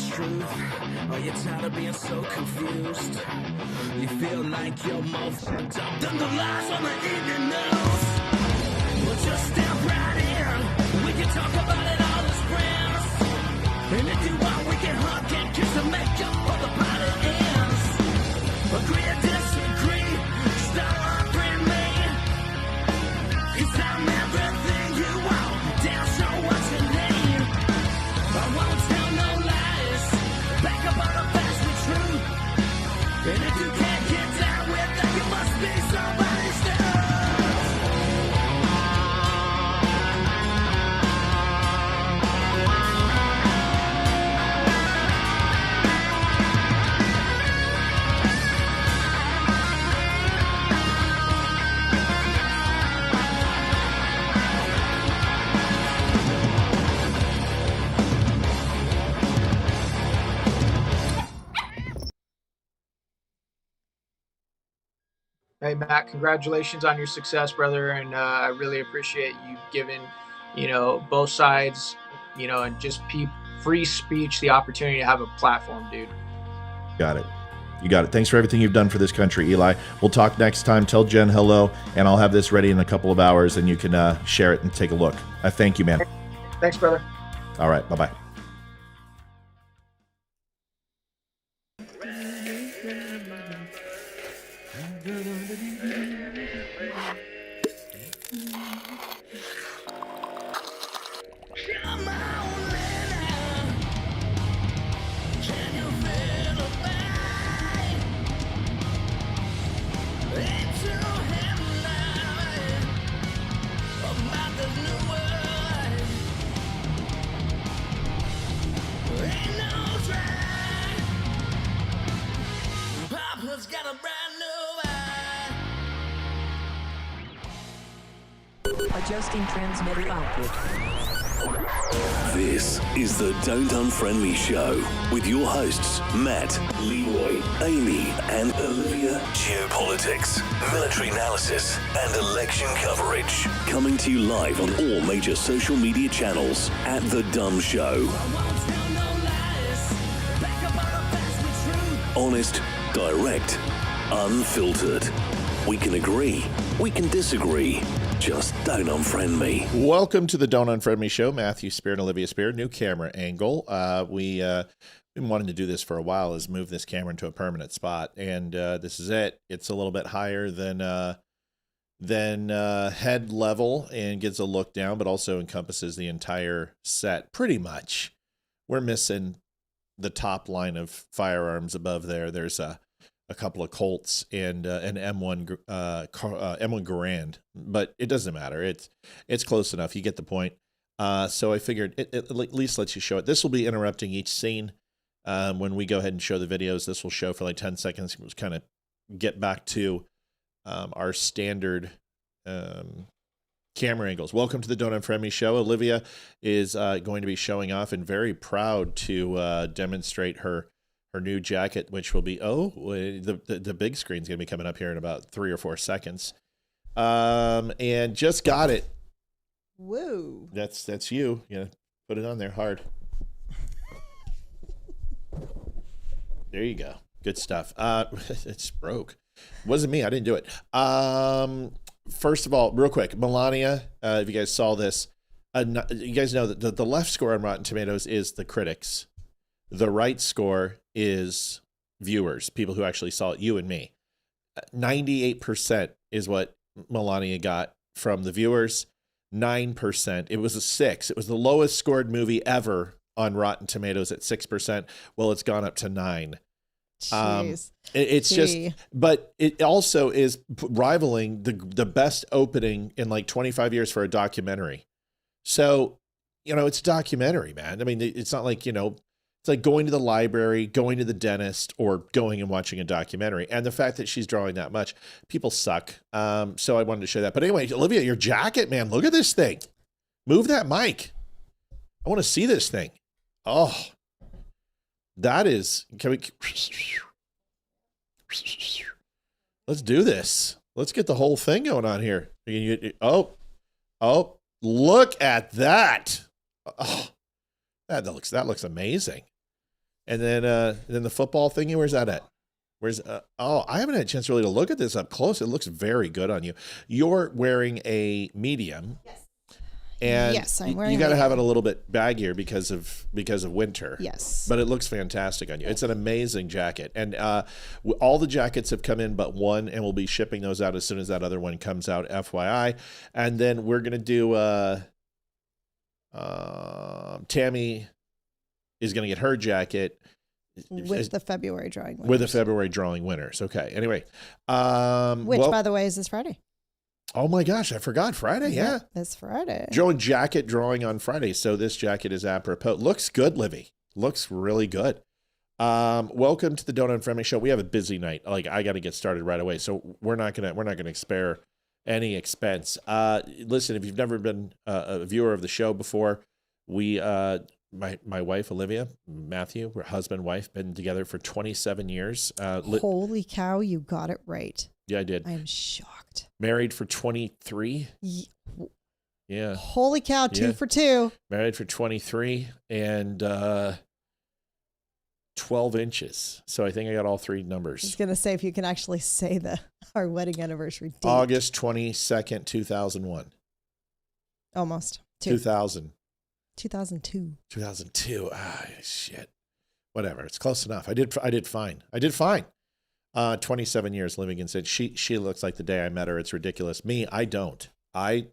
truth? Are you tired of being so confused? You feel like you're more fucked up than the lies on the evening news. Well, just step right in. We can talk about it all as friends. And if you want, we can hug and kiss and make up for the party ends. Agree or disagree, stop arguing me. 'Cause I'm everything you want, damn sure what you need. I won't tell no lies, back up all the facts with truth. And if you can't get down with that, you must be somebody's stuff. Hey, Matt, congratulations on your success, brother. And I really appreciate you giving, both sides, and just free speech, the opportunity to have a platform, dude. Got it. You got it. Thanks for everything you've done for this country, Eli. We'll talk next time. Tell Jen hello, and I'll have this ready in a couple of hours, and you can share it and take a look. Thank you, man. Thanks, brother. All right. Bye-bye. Adjusting transmitter output. This is the Don't Unfriend Me Show with your hosts, Matt, Leroy, Amy, and Olivia. Geopolitics, military analysis, and election coverage. Coming to you live on all major social media channels at The Dumb Show. Honest, direct, unfiltered. We can agree, we can disagree. Just don't unfriend me. Welcome to the Don't Unfriend Me Show. Matthew Spear and Olivia Spear. New camera angle. We've been wanting to do this for a while, is move this camera into a permanent spot. And this is it. It's a little bit higher than head level and gets a look down, but also encompasses the entire set pretty much. We're missing the top line of firearms above there. There's a couple of Colts and an M1 Garand, but it doesn't matter. It's close enough. You get the point. So I figured it at least lets you show it. This will be interrupting each scene. When we go ahead and show the videos, this will show for like 10 seconds. We'll kind of get back to our standard camera angles. Welcome to the Don't Unfriend Me Show. Olivia is going to be showing off and very proud to demonstrate her new jacket, which will be, the big screen's going to be coming up here in about 3 or 4 seconds. And just got it. Whoa. That's you. Yeah, put it on there hard. There you go. Good stuff. It's broke. Wasn't me. I didn't do it. First of all, real quick, Melania, if you guys saw this, you guys know that the left score on Rotten Tomatoes is the critics. The right score is viewers, people who actually saw it, you and me. 98% is what Melania got from the viewers. 9%. It was a 6. It was the lowest scored movie ever on Rotten Tomatoes at 6%. Well, it's gone up to 9. Jeez. It's just, but it also is rivaling the best opening in like 25 years for a documentary. So, it's a documentary, man. I mean, it's not like, it's like going to the library, going to the dentist, or going and watching a documentary. And the fact that she's drawing that much, people suck. So I wanted to show that. But anyway, Olivia, your jacket, man, look at this thing. Move that mic. I want to see this thing. Oh, that is, let's do this. Let's get the whole thing going on here. Oh, look at that. Oh, that looks amazing. And then the football thingy, where's that at? I haven't had a chance really to look at this up close. It looks very good on you. You're wearing a medium. Yes. And yes, I'm wearing you got to have it medium. a little bit baggier because of winter. Yes. But it looks fantastic on you. It's an amazing jacket. And all the jackets have come in but one, and we'll be shipping those out as soon as that other one comes out, FYI. And then we're going to do Tammy is going to get her jacket. With the February drawing winners. With the February drawing winners. Okay. Anyway. Which, by the way, is this Friday. Oh, my gosh. I forgot. Friday. Yeah. This Friday. Jacket drawing on Friday. So this jacket is apropos. Looks good, Livy. Looks really good. Welcome to the Donut Friendly Show. We have a busy night. Like, I got to get started right away. So we're not gonna spare any expense. Listen, if you've never been a viewer of the show before, we my wife Olivia, Matthew, we're husband wife, been together for 27 years. Holy cow, you got it right. Yeah, I did. I am shocked. Married for 23. Yeah. Holy cow, 2 for 2. Married for 23 and 12 inches. So I think I got all three numbers. I was going to say if you can actually say our wedding anniversary date. August 22nd, 2001. Almost. 2000. 2002. 2002. Shit. Whatever. It's close enough. I did fine. 27 years living in Sid. She looks like the day I met her. It's ridiculous. Me, I don't. I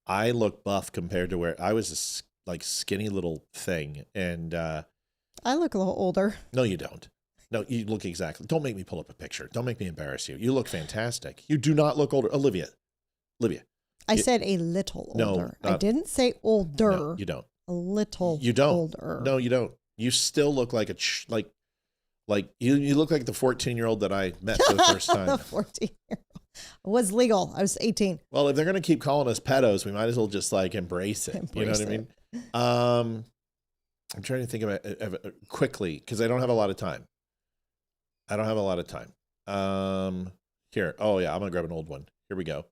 look buff compared to where I was a skinny little thing. And I look a little older. no, you don't. No, you look exactly. Don't make me pull up a picture. Don't make me embarrass you. You look fantastic. You do not look older. Olivia. I said a little No, older. I didn't say older. No, you don't. A little You don't. older. No, you don't. You still look like you look like the 14-year-old that I met for the first time. The 14-year-old. It was legal. I was 18. Well, if they're going to keep calling us pedos, we might as well just embrace it. You know what I mean? I'm trying to think of it quickly because I don't have a lot of time. Here. Oh yeah, I'm going to grab an old one. Here we go.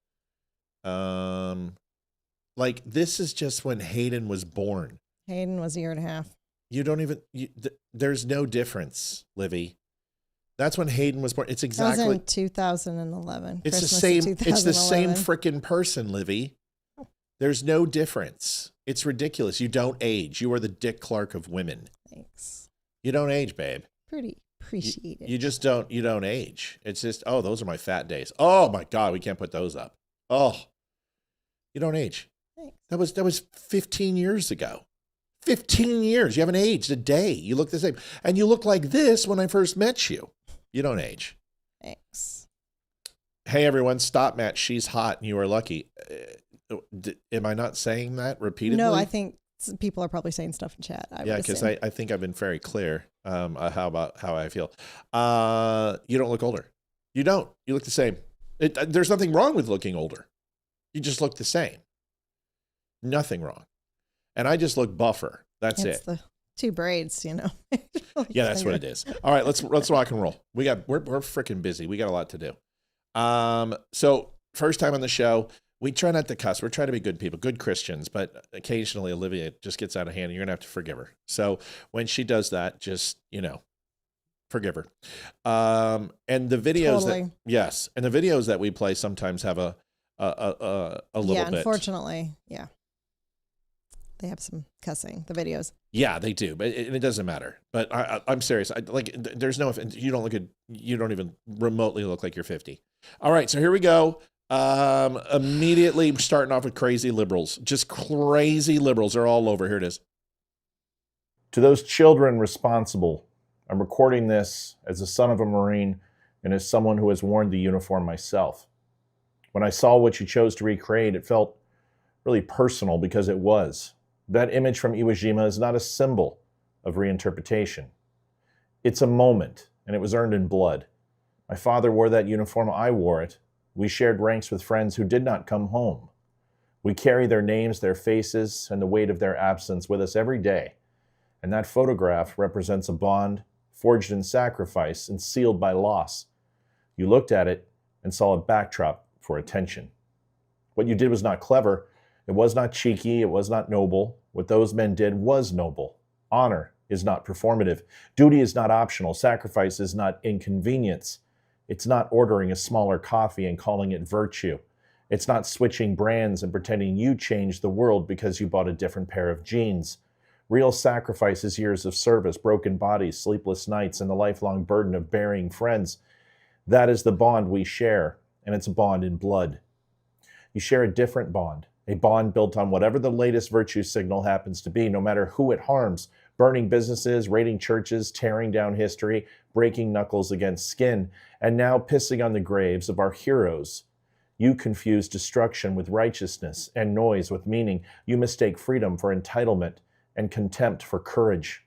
This is just when Hayden was born. Hayden was a year and a half. You don't even, there's no difference, Livy. That's when Hayden was born. It's exactly. That was in 2011. It's Christmas the same. of It's the same 2011. freaking person, Livy. There's no difference. It's ridiculous. You don't age. You are the Dick Clark of women. Thanks. You don't age, babe. Pretty appreciate it. You just don't. You don't age. It's just, oh, those are my fat days. Oh my God, we can't put those up. Oh, you don't age. Thanks. That was 15 years ago. 15 years. You haven't aged a day. You look the same. And you look like this when I first met you. You don't age. Thanks. Hey, everyone, stop, Matt. She's hot and you are lucky. Am I not saying that repeatedly? No, I think people are probably saying stuff in chat. Yeah, because I think I've been very clear about how I feel. You don't look older. You don't. You look the same. There's nothing wrong with looking older. You just look the same. Nothing wrong. And I just look buffer. That's it's it. the 2 braids, you know. Yeah, that's what it is. All right, let's rock and roll. We're freaking busy. We got a lot to do. So first time on the show, we try not to cuss. We're trying to be good people, good Christians, but occasionally Olivia just gets out of hand and you're gonna have to forgive her. So when she does that, just, forgive her. And the videos Totally. and the videos that we play sometimes have a little bit. Unfortunately, yeah. They have some cussing, the videos. Yeah, they do, but it doesn't matter. But I'm serious. There's no offense. You don't even remotely look like you're 50. All right, so here we go. Immediately starting off with crazy liberals. Just crazy liberals are all over. Here it is. To those children responsible, I'm recording this as the son of a Marine and as someone who has worn the uniform myself. When I saw what you chose to recreate, it felt really personal because it was. That image from Iwo Jima is not a symbol of reinterpretation. It's a moment, and it was earned in blood. My father wore that uniform, I wore it. We shared ranks with friends who did not come home. We carry their names, their faces, and the weight of their absence with us every day. And that photograph represents a bond forged in sacrifice and sealed by loss. You looked at it and saw a backdrop for attention. What you did was not clever. It was not cheeky. It was not noble. What those men did was noble. Honor is not performative. Duty is not optional. Sacrifice is not inconvenience. It's not ordering a smaller coffee and calling it virtue. It's not switching brands and pretending you changed the world because you bought a different pair of jeans. Real sacrifice is years of service, broken bodies, sleepless nights, and the lifelong burden of burying friends. That is the bond we share, and it's a bond in blood. You share a different bond, a bond built on whatever the latest virtue signal happens to be, no matter who it harms, burning businesses, raiding churches, tearing down history, breaking knuckles against skin, and now pissing on the graves of our heroes. You confuse destruction with righteousness and noise with meaning. You mistake freedom for entitlement and contempt for courage.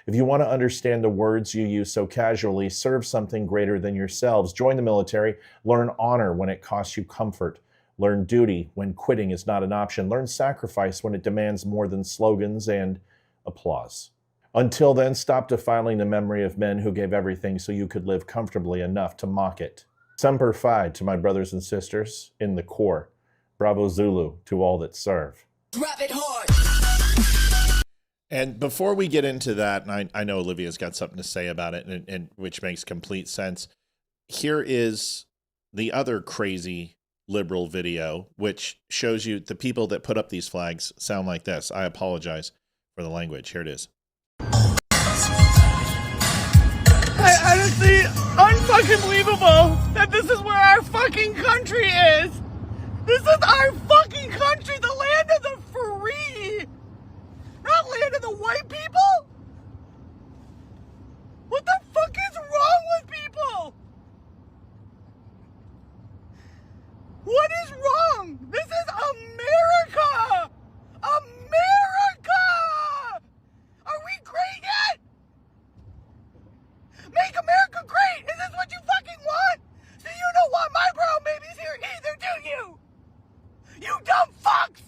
If you want to understand the words you use so casually, serve something greater than yourselves. Join the military. Learn honor when it costs you comfort. Learn duty when quitting is not an option. Learn sacrifice when it demands more than slogans and applause. Until then, stop defiling the memory of men who gave everything so you could live comfortably enough to mock it. Semper Fi to my brothers and sisters in the Corps. Bravo Zulu to all that serve. Drop it hard. And before we get into that, and I know Olivia's got something to say about it, and which makes complete sense. Here is the other crazy liberal video, which shows you the people that put up these flags sound like this. I apologize for the language. Here it is. Honestly, unfucking believable that this is where our fucking country is. This is our fucking country, the land of the free. Not land of the white people? What the fuck is wrong with people? What is wrong? This is America! America! Are we great yet? Make America great! Is this what you fucking want? So you don't want my brown babies here either, do you? You dumb fucks!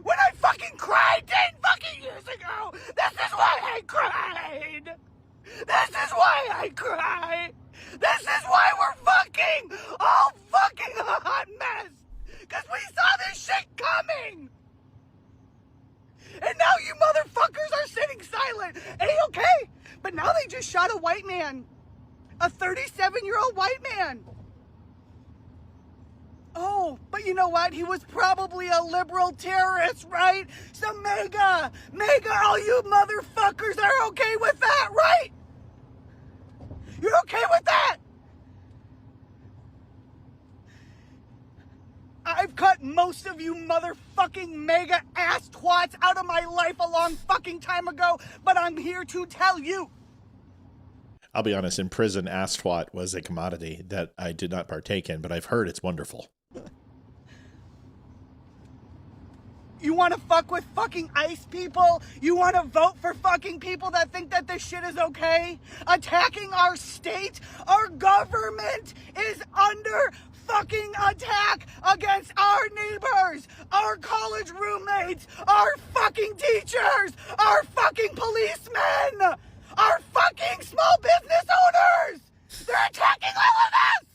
When I fucking cried 10 fucking years ago, this is why I cried! This is why I cry! This is why we're fucking all fucking a hot mess! Cause we saw this shit coming! And now you motherfuckers are sitting silent. A-okay? But now they just shot a white man. A 37-year-old white man. Oh, but you know what? He was probably a liberal terrorist, right? So MAGA, all you motherfuckers are okay with that, right? You're okay with that? I've cut most of you motherfucking MAGA ass twats out of my life a long fucking time ago, but I'm here to tell you. I'll be honest, in prison, ass twat was a commodity that I did not partake in, but I've heard it's wonderful. You want to fuck with fucking ICE people? You want to vote for fucking people that think that this shit is okay? Attacking our state? Our government is under fucking attack against our neighbors, our college roommates, our fucking teachers, our fucking policemen, our fucking small business owners. They're attacking all of us.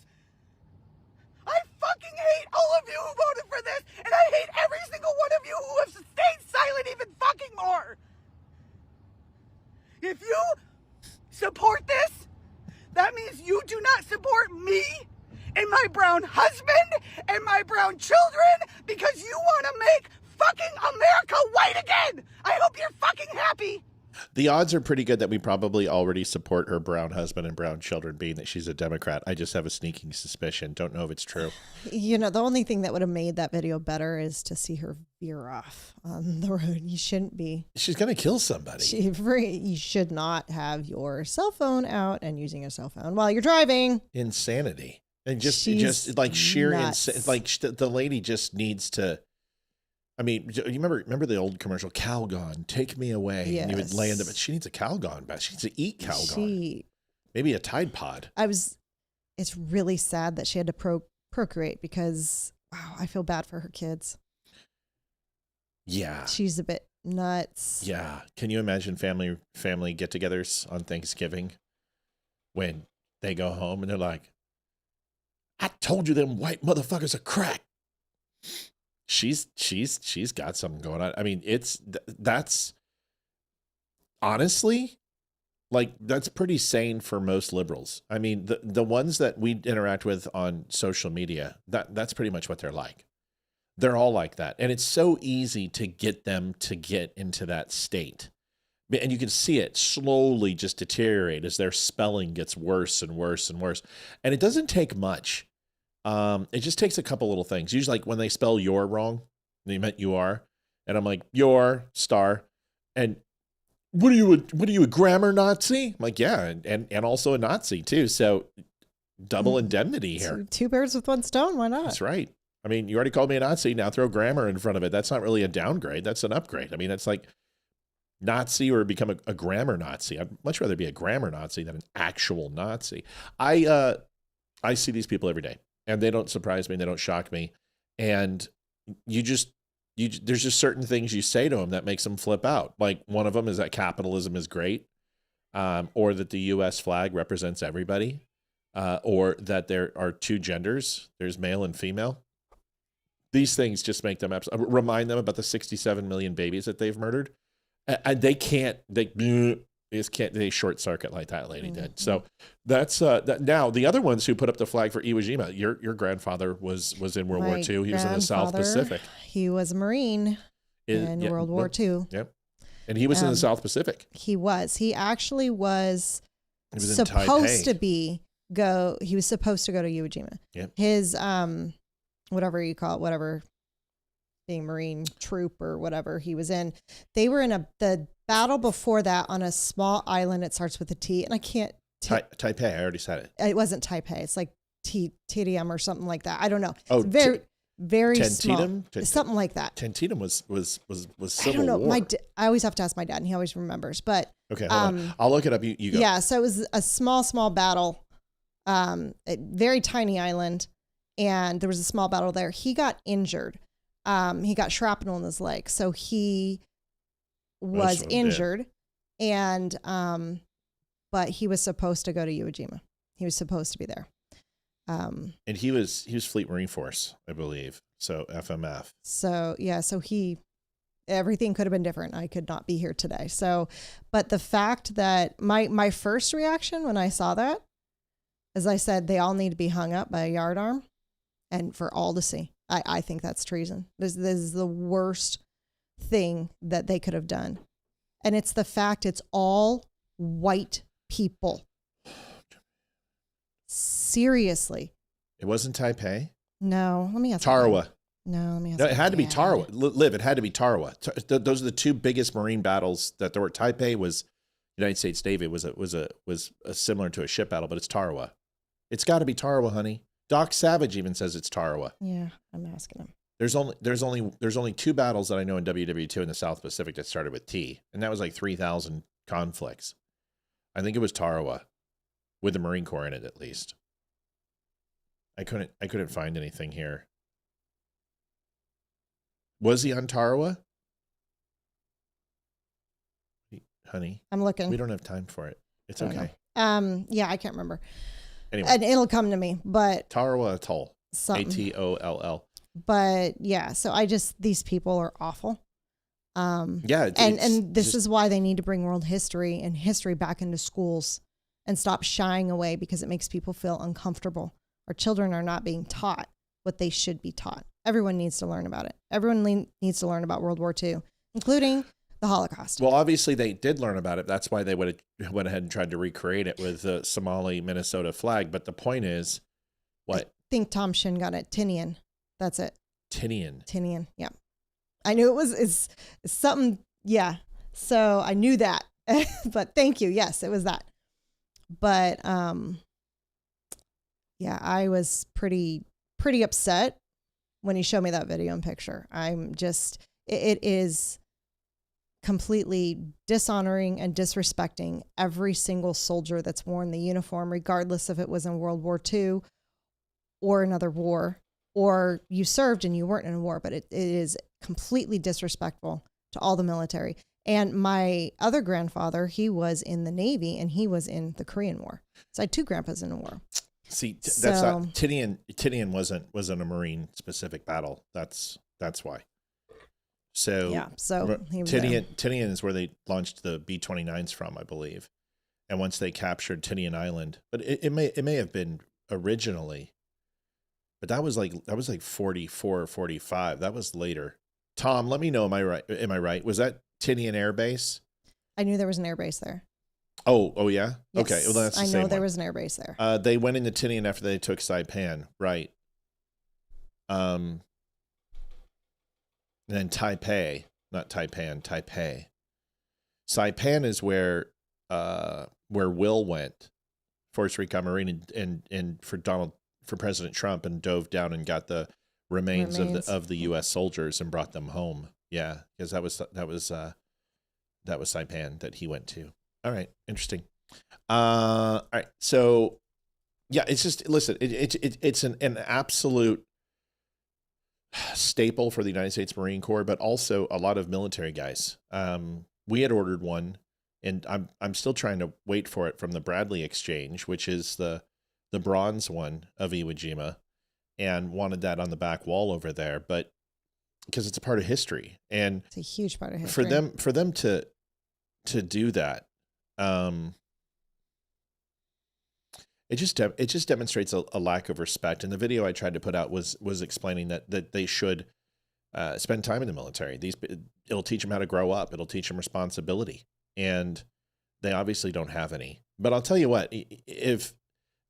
I fucking hate all of you who voted for this, and I hate every single one of you who have stayed silent even fucking more. If you support this, that means you do not support me and my brown husband and my brown children because you want to make fucking America white again. I hope you're fucking happy. The odds are pretty good that we probably already support her brown husband and brown children, being that she's a Democrat. I just have a sneaking suspicion. Don't know if it's true. You know, the only thing that would have made that video better is to see her veer off on the road. You shouldn't be. She's going to kill somebody. You should not have your cell phone out and using a cell phone while you're driving. Insanity. And just She's like sheer nuts. like the lady just needs to. I mean, you remember the old commercial, Calgon, take me away. Yes. And you would land it, but she needs a Calgon bath. She needs to eat Calgon. Maybe a Tide Pod. It's really sad that she had to procreate because, wow, I feel bad for her kids. Yeah. She's a bit nuts. Yeah. Can you imagine family get-togethers on Thanksgiving when they go home and they're like, I told you them white motherfuckers are crack. She's got something going on. I mean, that's honestly, like that's pretty sane for most liberals. I mean, the ones that we interact with on social media, that's pretty much what they're like. They're all like that. And it's so easy to get them to get into that state. And you can see it slowly just deteriorate as their spelling gets worse and worse and worse. And it doesn't take much. It just takes a couple little things. Usually like when they spell your wrong, they meant you are. And I'm like, your star. And what are you, a grammar Nazi? I'm like, yeah. And also a Nazi too. So double indemnity here. Two birds with one stone. Why not? That's right. I mean, you already called me a Nazi. Now throw grammar in front of it. That's not really a downgrade. That's an upgrade. I mean, it's like Nazi or become a grammar Nazi. I'd much rather be a grammar Nazi than an actual Nazi. I see these people every day, and they don't surprise me. They don't shock me. And there's just certain things you say to them that makes them flip out. Like one of them is that capitalism is great, or that the U.S. flag represents everybody, or that there are two genders. There's male and female. These things just make them remind them about the 67 million babies that they've murdered. And they short circuit like that lady did. So that's that. Now the other ones who put up the flag for Iwo Jima, your grandfather was in World War II. He was in the South Pacific. He was a Marine in World War II. Yep. And he was in the South Pacific. He was. He actually was supposed Taipei. He was supposed to go to Iwo Jima. Yep. His whatever you call it, whatever, being Marine troop or whatever he was in, they were in the battle before that on a small island. It starts with a T, and I can't. Taipei. I already said it. It wasn't Taipei. It's like TDM or something like that. I don't know. Oh, it's very small. Tantietam? Something like that. Tantietam was Civil I don't know. War. I always have to ask my dad, and he always remembers. But okay, hold on. I'll look it up. You go. Yeah, so it was a small battle, a very tiny island, and there was a small battle there. He got injured. He got shrapnel in his leg, so he was injured, and but he was supposed to go to Iwo Jima. He was supposed to be there. And he was Fleet Marine Force, I believe. So FMF. So yeah, so everything could have been different. I could not be here today. So, but the fact that my first reaction when I saw that, as I said, they all need to be hung up by a yardarm, and for all to see. I think that's treason. This is the worst thing that they could have done. And it's the fact it's all white people. Seriously. It wasn't Taipei? No. Let me ask. Tarawa. No, let me ask. No, it had to be Tarawa. Liv, it had to be Tarawa. Those are the two biggest Marine battles that there were. Taipei was United States Navy, was similar to a ship battle, but it's Tarawa. It's got to be Tarawa, honey. Doc Savage even says it's Tarawa. Yeah, I'm asking him. There's only two battles that I know in WW2 in the South Pacific that started with T, and that was like 3,000 conflicts. I think it was Tarawa, with the Marine Corps in it at least. I couldn't find anything here. Was he on Tarawa? Honey, I'm looking. We don't have time for it. It's okay. Yeah, I can't remember. Anyway, and it'll come to me, but Tarawa Atoll. something. ATOLL. But yeah, so these people are awful. Yeah. And this is why they need to bring world history and history back into schools and stop shying away, because it makes people feel uncomfortable. Our children are not being taught what they should be taught. Everyone needs to learn about it. Everyone needs to learn about World War II, including the Holocaust. Well, obviously they did learn about it. That's why they went ahead and tried to recreate it with the Somali Minnesota flag. But the point is, what? I think Tom Shin got it. Tinian. That's it. Tinian. Yeah. I knew it's something. Yeah. So I knew that, but thank you. Yes, it was that. But, yeah, I was pretty upset when he showed me that video and picture. I'm just, it is completely dishonoring and disrespecting every single soldier that's worn the uniform, regardless if it was in World War II or another war, or you served and you weren't in a war, but it is completely disrespectful to all the military. And my other grandfather, he was in the Navy and he was in the Korean War. So I had two grandpas in the war. See, that's not Tinian wasn't a Marine specific battle. That's why. So Yeah, so he was there. Tinian is where they launched the B-29s from, I believe. And once they captured Tinian Island, but it may have been originally, but that was like 44 or 45. That was later. Tom, let me know. Am I right? Was that Tinian Air Base? I knew there was an air base there. Oh yeah. Yes, Okay, well that's the I same know there one. was an air base there. They went into Tinian after they took Saipan, right? And then Taipei, not Taipan, Taipei. Saipan is where Will went, Force Recon Marine, and for President Trump, and dove down and got the remains. of the U.S. soldiers and brought them home. Yeah, because that was Saipan that he went to. All right, interesting. All right, so yeah, it's just listen. It's an absolute staple for the United States Marine Corps, but also a lot of military guys. We had ordered one, and I'm still trying to wait for it from the Bradley Exchange, which is the bronze one of Iwo Jima, and wanted that on the back wall over there, but because it's a part of history, and It's a huge part of history. for them to do that, it just demonstrates a lack of respect. And the video I tried to put out was explaining that they should spend time in the military. It'll teach them how to grow up. It'll teach them responsibility, and they obviously don't have any. But I'll tell you what, if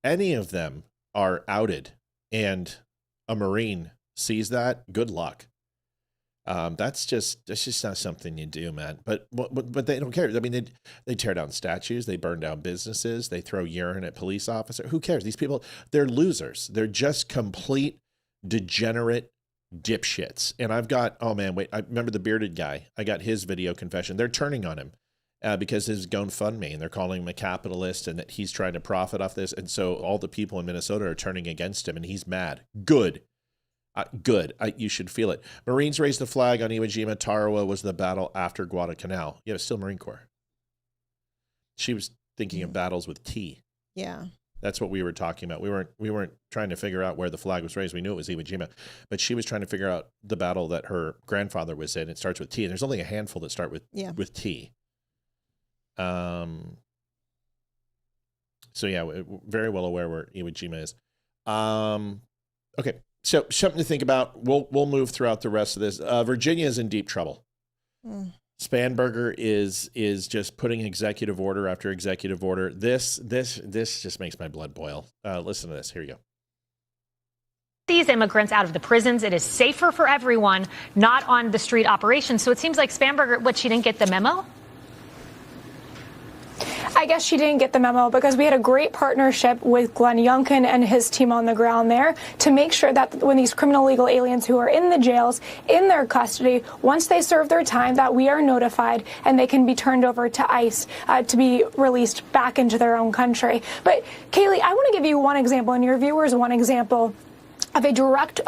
any of them are outed and a Marine sees that, good luck. That's just not something you do, man. But they don't care. I mean, they tear down statues, they burn down businesses, they throw urine at police officers. Who cares? These people, they're losers. They're just complete degenerate dipshits. And I've got, oh man, wait, I remember the bearded guy. I got his video confession. They're turning on him because his GoFundMe, and they're calling him a capitalist and that he's trying to profit off this. And so all the people in Minnesota are turning against him, and he's mad. Good. You should feel it. Marines raised the flag on Iwo Jima. Tarawa was the battle after Guadalcanal. Yeah, it's still Marine Corps. She was thinking of battles with T. Yeah. That's what we were talking about. We weren't trying to figure out where the flag was raised. We knew it was Iwo Jima, but she was trying to figure out the battle that her grandfather was in. It starts with T, and there's only a handful that start with T. So yeah, we're very well aware where Iwo Jima is. Okay. So something to think about. We'll move throughout the rest of this. Virginia is in deep trouble. Spanberger is just putting executive order after executive order. This just makes my blood boil. Listen to this. Here you go. These immigrants out of the prisons. It is safer for everyone, not on the street operations. So it seems like Spanberger, she didn't get the memo? I guess she didn't get the memo because we had a great partnership with Glenn Youngkin and his team on the ground there to make sure that when these criminal illegal aliens who are in the jails, in their custody, once they serve their time, that we are notified and they can be turned over to ICE to be released back into their own country. But Kaylee, I want to give you one example, and your viewers one example of a direct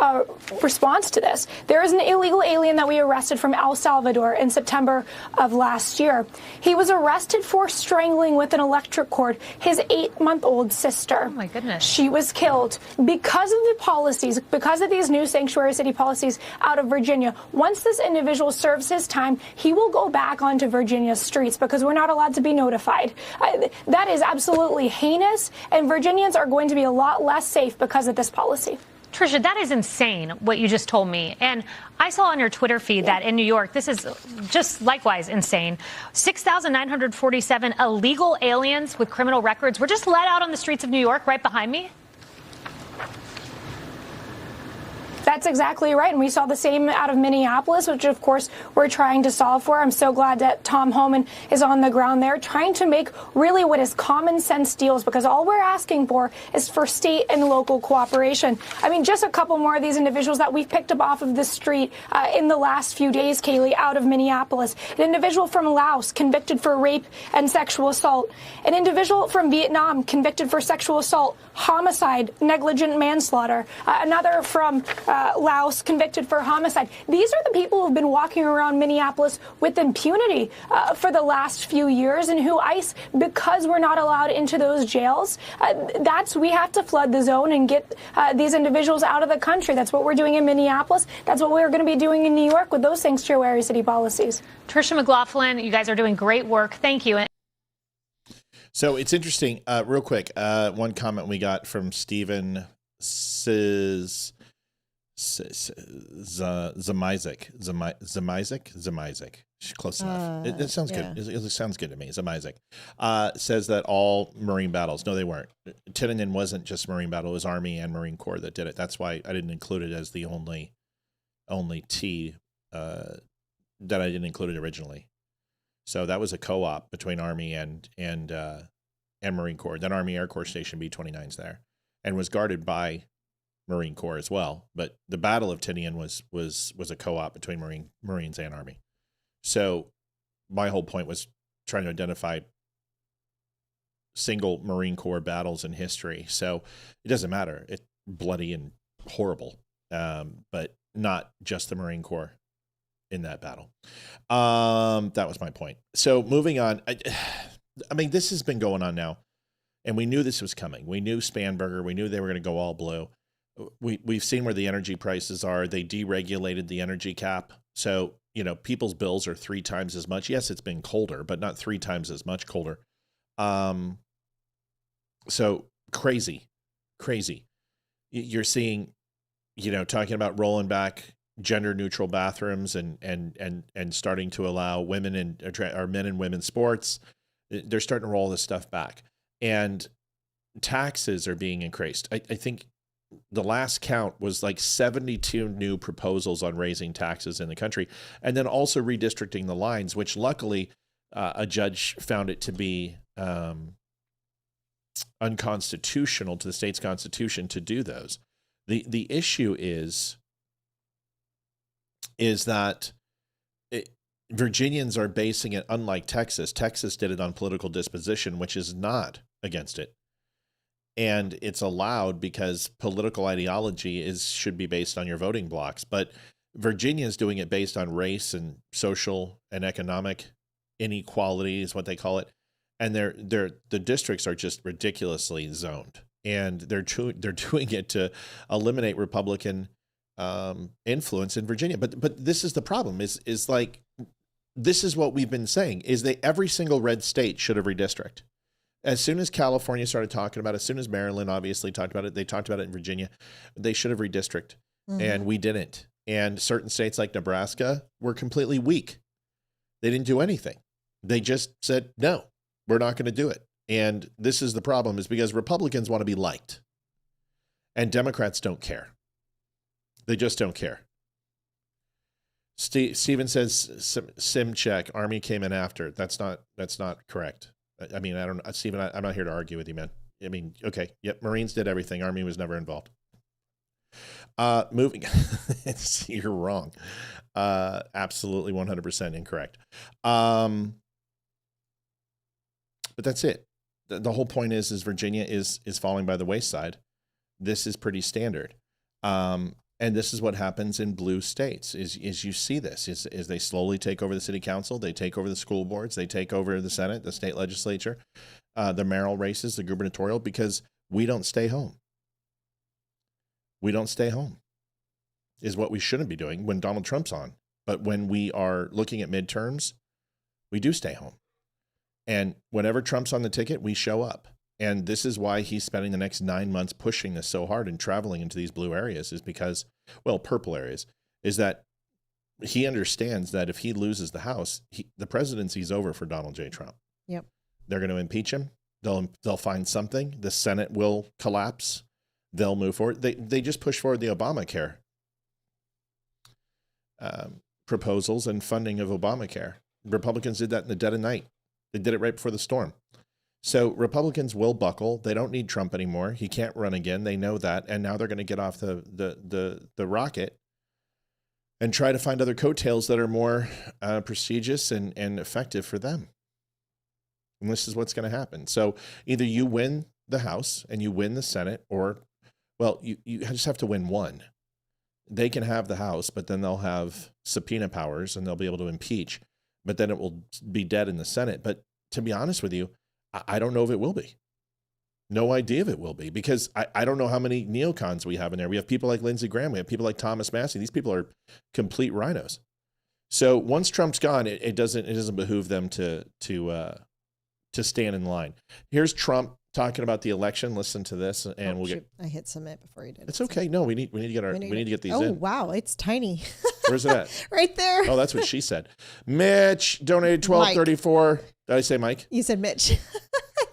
response to this. There is an illegal alien that we arrested from El Salvador in September of last year. He was arrested for strangling with an electric cord his 8-month-old sister. Oh my goodness. She was killed because of the policies, because of these new sanctuary city policies out of Virginia. Once this individual serves his time, he will go back onto Virginia's streets because we're not allowed to be notified. That is absolutely heinous, and Virginians are going to be a lot less safe because of this policy. Tricia, that is insane, what you just told me. And I saw on your Twitter feed that in New York, this is just likewise insane. 6,947 illegal aliens with criminal records were just let out on the streets of New York right behind me. That's exactly right. And we saw the same out of Minneapolis, which, of course, we're trying to solve for. I'm so glad that Tom Homan is on the ground there trying to make really what is common sense deals, because all we're asking for is for state and local cooperation. I mean, just a couple more of these individuals that we've picked up off of the street in the last few days, Kaylee, out of Minneapolis. An individual from Laos convicted for rape and sexual assault. An individual from Vietnam convicted for sexual assault, homicide, negligent manslaughter. Another from louse convicted for homicide. These are the people who've been walking around Minneapolis with impunity for the last few years, and who ICE, because we're not allowed into those jails, we have to flood the zone and get these individuals out of the country. That's what we're doing in Minneapolis. That's what we're going to be doing in New York with those sanctuary city policies. Tricia McLaughlin, you guys are doing great work. Thank you. So it's interesting. Real quick, one comment we got from Stephen Zamizik. Close enough. It sounds good. It sounds good to me. Zamizik says that all Marine battles. No, they weren't. Tiananmen wasn't just Marine battle. It was Army and Marine Corps that did it. That's why I didn't include it as the only T that I didn't include it originally. So that was a co-op between Army and Marine Corps. Then Army Air Corps Station B-29's there, and was guarded by Marine Corps as well. But the Battle of Tinian was a co-op between Marines and Army. So my whole point was trying to identify single Marine Corps battles in history. So it doesn't matter. It's bloody and horrible, but not just the Marine Corps in that battle. That was my point. So moving on, I mean, this has been going on now, and we knew this was coming. We knew Spanberger. We knew they were going to go all blue. We've seen where the energy prices are. They deregulated the energy cap. So, people's bills are 3 times as much. Yes, it's been colder, but not 3 times as much colder. So crazy. You're seeing, talking about rolling back gender neutral bathrooms and starting to allow women or men and women sports. They're starting to roll this stuff back, and taxes are being increased. I think the last count was like 72 new proposals on raising taxes in the country, and then also redistricting the lines, which luckily a judge found it to be unconstitutional to the state's constitution to do those. The issue is that Virginians are basing it, unlike Texas. Texas did it on political disposition, which is not against it. And it's allowed because political ideology should be based on your voting blocks. But Virginia is doing it based on race and social and economic inequality is what they call it. And the districts are just ridiculously zoned. And they're doing it to eliminate Republican influence in Virginia. But this is the problem is like, this is what we've been saying, is that every single red state should have redistricted. As soon as California started talking about it, as soon as Maryland obviously talked about it, they talked about it in Virginia, they should have redistricted. And we didn't. And certain states like Nebraska were completely weak. They didn't do anything. They just said, no, we're not going to do it. And this is the problem, is because Republicans want to be liked and Democrats don't care. They just don't care. Steven says sim check. Army came in after. That's not correct. I mean, I don't know, Steven. I'm not here to argue with you, man. I mean, okay, yep. Marines did everything. Army was never involved. Moving. You're wrong. Absolutely 100% incorrect. But that's it. The whole point is Virginia is falling by the wayside. This is pretty standard. And this is what happens in blue states is you see this is they slowly take over the city council, they take over the school boards, they take over the Senate, the state legislature, the mayoral races, the gubernatorial, because we don't stay home. We don't stay home is what we shouldn't be doing when Donald Trump's on. But when we are looking at midterms, we do stay home. And whenever Trump's on the ticket, we show up. And this is why he's spending the next 9 months pushing this so hard and traveling into these blue areas is because, well, purple areas, is that he understands that if he loses the House, the presidency's over for Donald J. Trump. Yep. They're going to impeach him. They'll find something. The Senate will collapse. They'll move forward. They just push forward the Obamacare proposals and funding of Obamacare. Republicans did that in the dead of night. They did it right before the storm. So Republicans will buckle. They don't need Trump anymore. He can't run again. They know that. And now they're going to get off the rocket and try to find other coattails that are more prestigious and effective for them. And this is what's going to happen. So either you win the House and you win the Senate, or, well, you just have to win one. they can have the House, but then they'll have subpoena powers and they'll be able to impeach, but then it will be dead in the Senate. But to be honest with you, I don't know if it will be. No idea if it will be, because I don't know how many neocons we have in there. We have people like Lindsey Graham. We have people like Thomas Massey. These people are complete rhinos. So once Trump's gone, it doesn't behoove them to stand in line. Here's Trump talking about the election. Listen to this, and I hit submit before you did. It's okay. No, we need to get these in. Oh wow, it's tiny. Where's it at? Right there. Oh, that's what she said. Mitch donated $12.34. Did I say Mike? You said Mitch.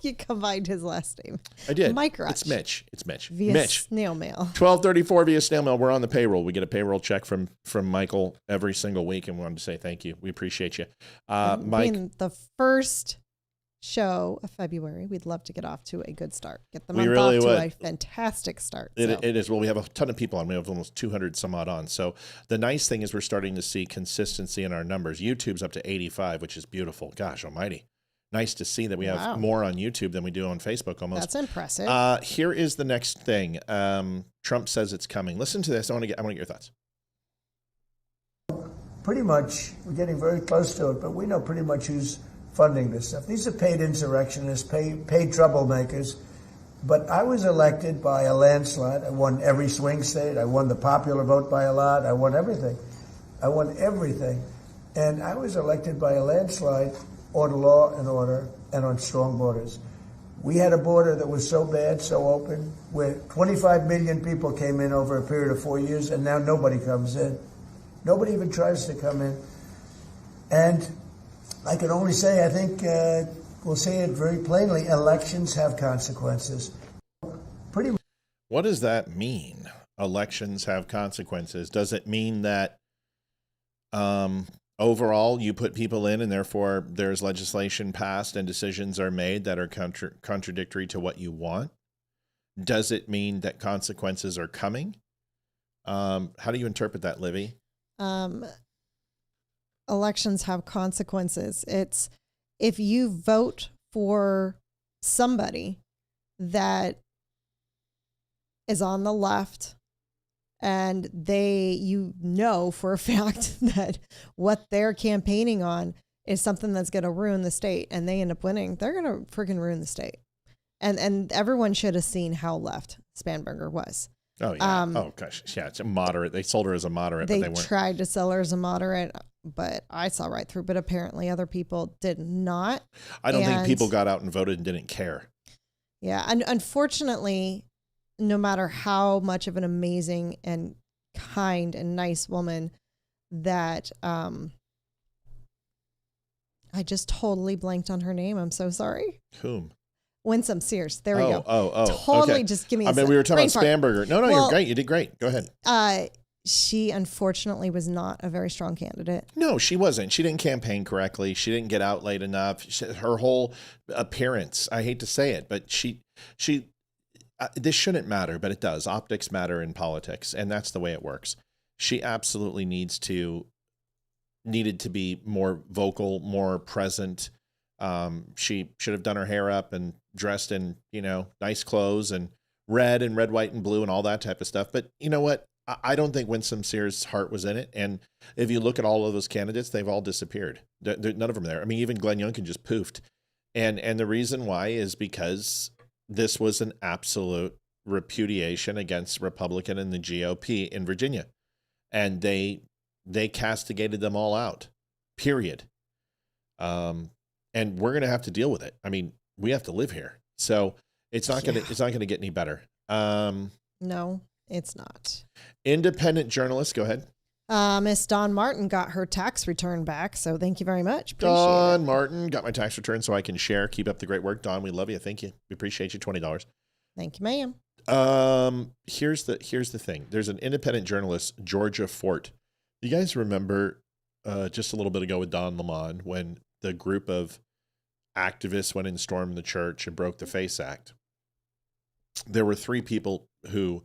You combined his last name. I did. Mike Rush. It's Mitch. It's Mitch. Via Mitch. snail mail. $12.34 via snail mail. We're on the payroll. We get a payroll check from Michael every single week, and we wanted to say thank you. We appreciate you. Mike. Being the first show of February, we'd love to get off to a good start. Get the month off to a fantastic start. It is. Well, we have a ton of people on. We have almost 200 some odd on. So the nice thing is we're starting to see consistency in our numbers. YouTube's up to 85, which is beautiful. Gosh almighty. Nice to see that we have more on YouTube than we do on Facebook almost. That's impressive. Here is the next thing. Trump says it's coming. Listen to this. I want to get your thoughts. Pretty much, we're getting very close to it, but we know pretty much who's funding this stuff. These are paid insurrectionists, paid troublemakers. But I was elected by a landslide. I won every swing state. I won the popular vote by a lot. I won everything. And I was elected by a landslide on law and order and on strong borders. We had a border that was so bad, so open, where 25 million people came in over a period of 4 years, and now nobody comes in. Nobody even tries to come in. And I can only say, I think we'll say it very plainly, elections have consequences. What does that mean? Elections have consequences. Does it mean that overall you put people in and therefore there's legislation passed and decisions are made that are contradictory to what you want? Does it mean that consequences are coming? How do you interpret that, Livy? Elections have consequences. It's if you vote for somebody that is on the left and you know for a fact that what they're campaigning on is something that's going to ruin the state and they end up winning, they're going to freaking ruin the state. And everyone should have seen how left Spanberger was. Oh, yeah. Oh, gosh. Yeah, it's a moderate. They sold her as a moderate, but they weren't. They tried to sell her as a moderate, but I saw right through. But apparently other people did not. I don't think people got out and voted and didn't care. Yeah. And unfortunately, no matter how much of an amazing and kind and nice woman that I just totally blanked on her name. I'm so sorry. Whom? Winsome Sears. There we go. Totally. Okay. Just give me I mean, we were talking about Spanberger. No, you're great. You did great. Go ahead. She unfortunately was not a very strong candidate. No, she wasn't. She didn't campaign correctly. She didn't get out late enough. Her whole appearance, I hate to say it, but she this shouldn't matter, but it does. Optics matter in politics, and that's the way it works. She absolutely needed to be more vocal, more present. She should have done her hair up and dressed in, nice clothes and red, white, and blue and all that type of stuff. But you know what? I don't think Winsome Sears' heart was in it. And if you look at all of those candidates, they've all disappeared. None of them are there. I mean, even Glenn Youngkin just poofed. And the reason why is because this was an absolute repudiation against Republican and the GOP in Virginia. And they castigated them all out, period. And we're going to have to deal with it. I mean, we have to live here. So it's not going to get any better. No, it's not. Independent journalist, go ahead. Miss Dawn Martin got her tax return back. So thank you very much. Appreciate Dawn it. Martin got my tax return so I can share. Keep up the great work. Dawn, we love you. Thank you. We appreciate you. $20. Thank you, ma'am. Here's the thing. There's an independent journalist, Georgia Fort. You guys remember just a little bit ago with Don Lemon when the group of activists went and stormed the church and broke the FACE Act? There were three people who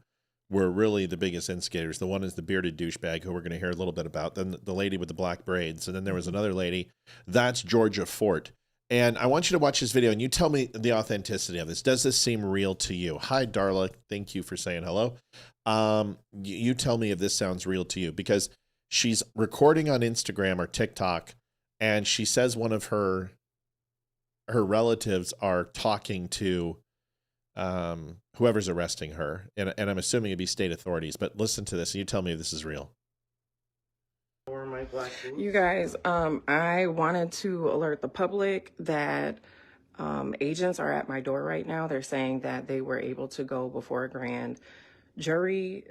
were really the biggest instigators. The one is the bearded douchebag, who we're going to hear a little bit about. Then the lady with the black braids. And then there was another lady. That's Georgia Fort. And I want you to watch this video and you tell me the authenticity of this. Does this seem real to you? Hi, Darla. Thank you for saying hello. You tell me if this sounds real to you, because she's recording on Instagram or TikTok, and she says one of her relatives are talking to whoever's arresting her, and I'm assuming it'd be state authorities. But listen to this, and you tell me if this is real. You guys, I wanted to alert the public that agents are at my door right now. They're saying that they were able to go before a grand jury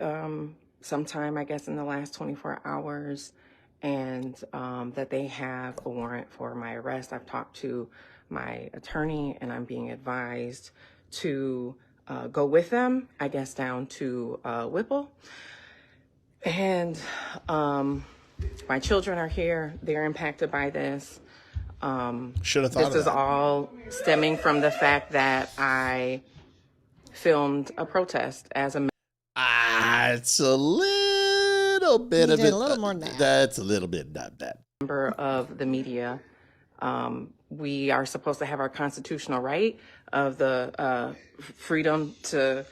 sometime, I guess, in the last 24 hours, and that they have a warrant for my arrest. I've talked to my attorney, and I'm being advised to go with them, I guess, down to Whipple. And my children are here. They're impacted by this. Should have thought of This is that. all stemming from the fact that I filmed a protest as a It's a little bit You of did it. a little more than that. That's a little bit not bad. member of the media. We are supposed to have our constitutional right of the freedom to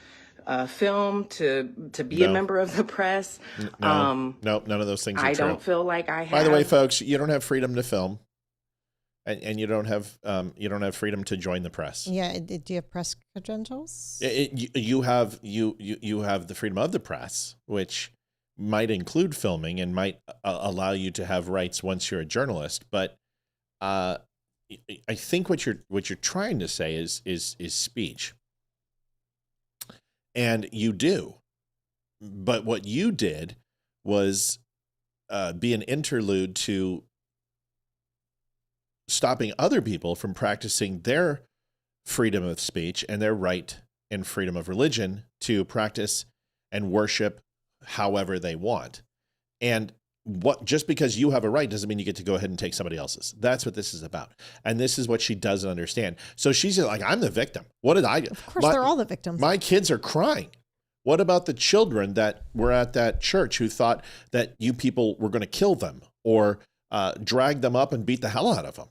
film, to be a No. member of the press. No, none of those things are I true. don't feel like I have. By the way, folks, you don't have freedom to film, and you don't have freedom to join the press. Yeah. Do you have press credentials? You have the freedom of the press, which might include filming and might allow you to have rights once you're a journalist. But I think what you're trying to say is speech, and you do. But what you did was be an interlude to stopping other people from practicing their freedom of speech and their right and freedom of religion to practice and worship however they want. And just because you have a right doesn't mean you get to go ahead and take somebody else's. That's what this is about. And this is what she doesn't understand. So she's like, I'm the victim. What did I do? Of course, they're all the victims. My kids are crying. What about the children that were at that church who thought that you people were going to kill them or drag them up and beat the hell out of them?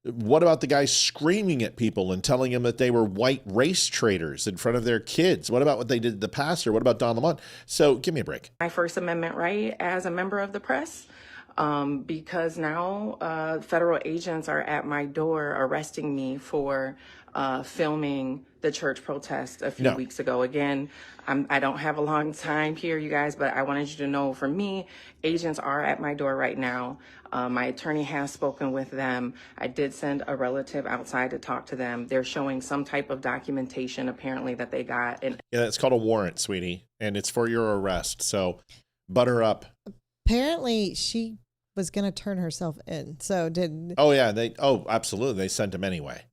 What about the guys screaming at people and telling them that they were white race traitors in front of their kids? What about what they did to the pastor? What about Don Lemon? So give me a break. My First Amendment right as a member of the press, because now federal agents are at my door arresting me for filming the church protest a few weeks ago. Again, I don't have a long time here, you guys, but I wanted you to know, for me, agents are at my door right now. My attorney has spoken with them. I did send a relative outside to talk to them. They're showing some type of documentation, apparently, that they got. And yeah, it's called a warrant, sweetie, and it's for your arrest. So butter up. Apparently, she was going to turn herself in. So did... Oh, yeah. Absolutely. They sent him anyway.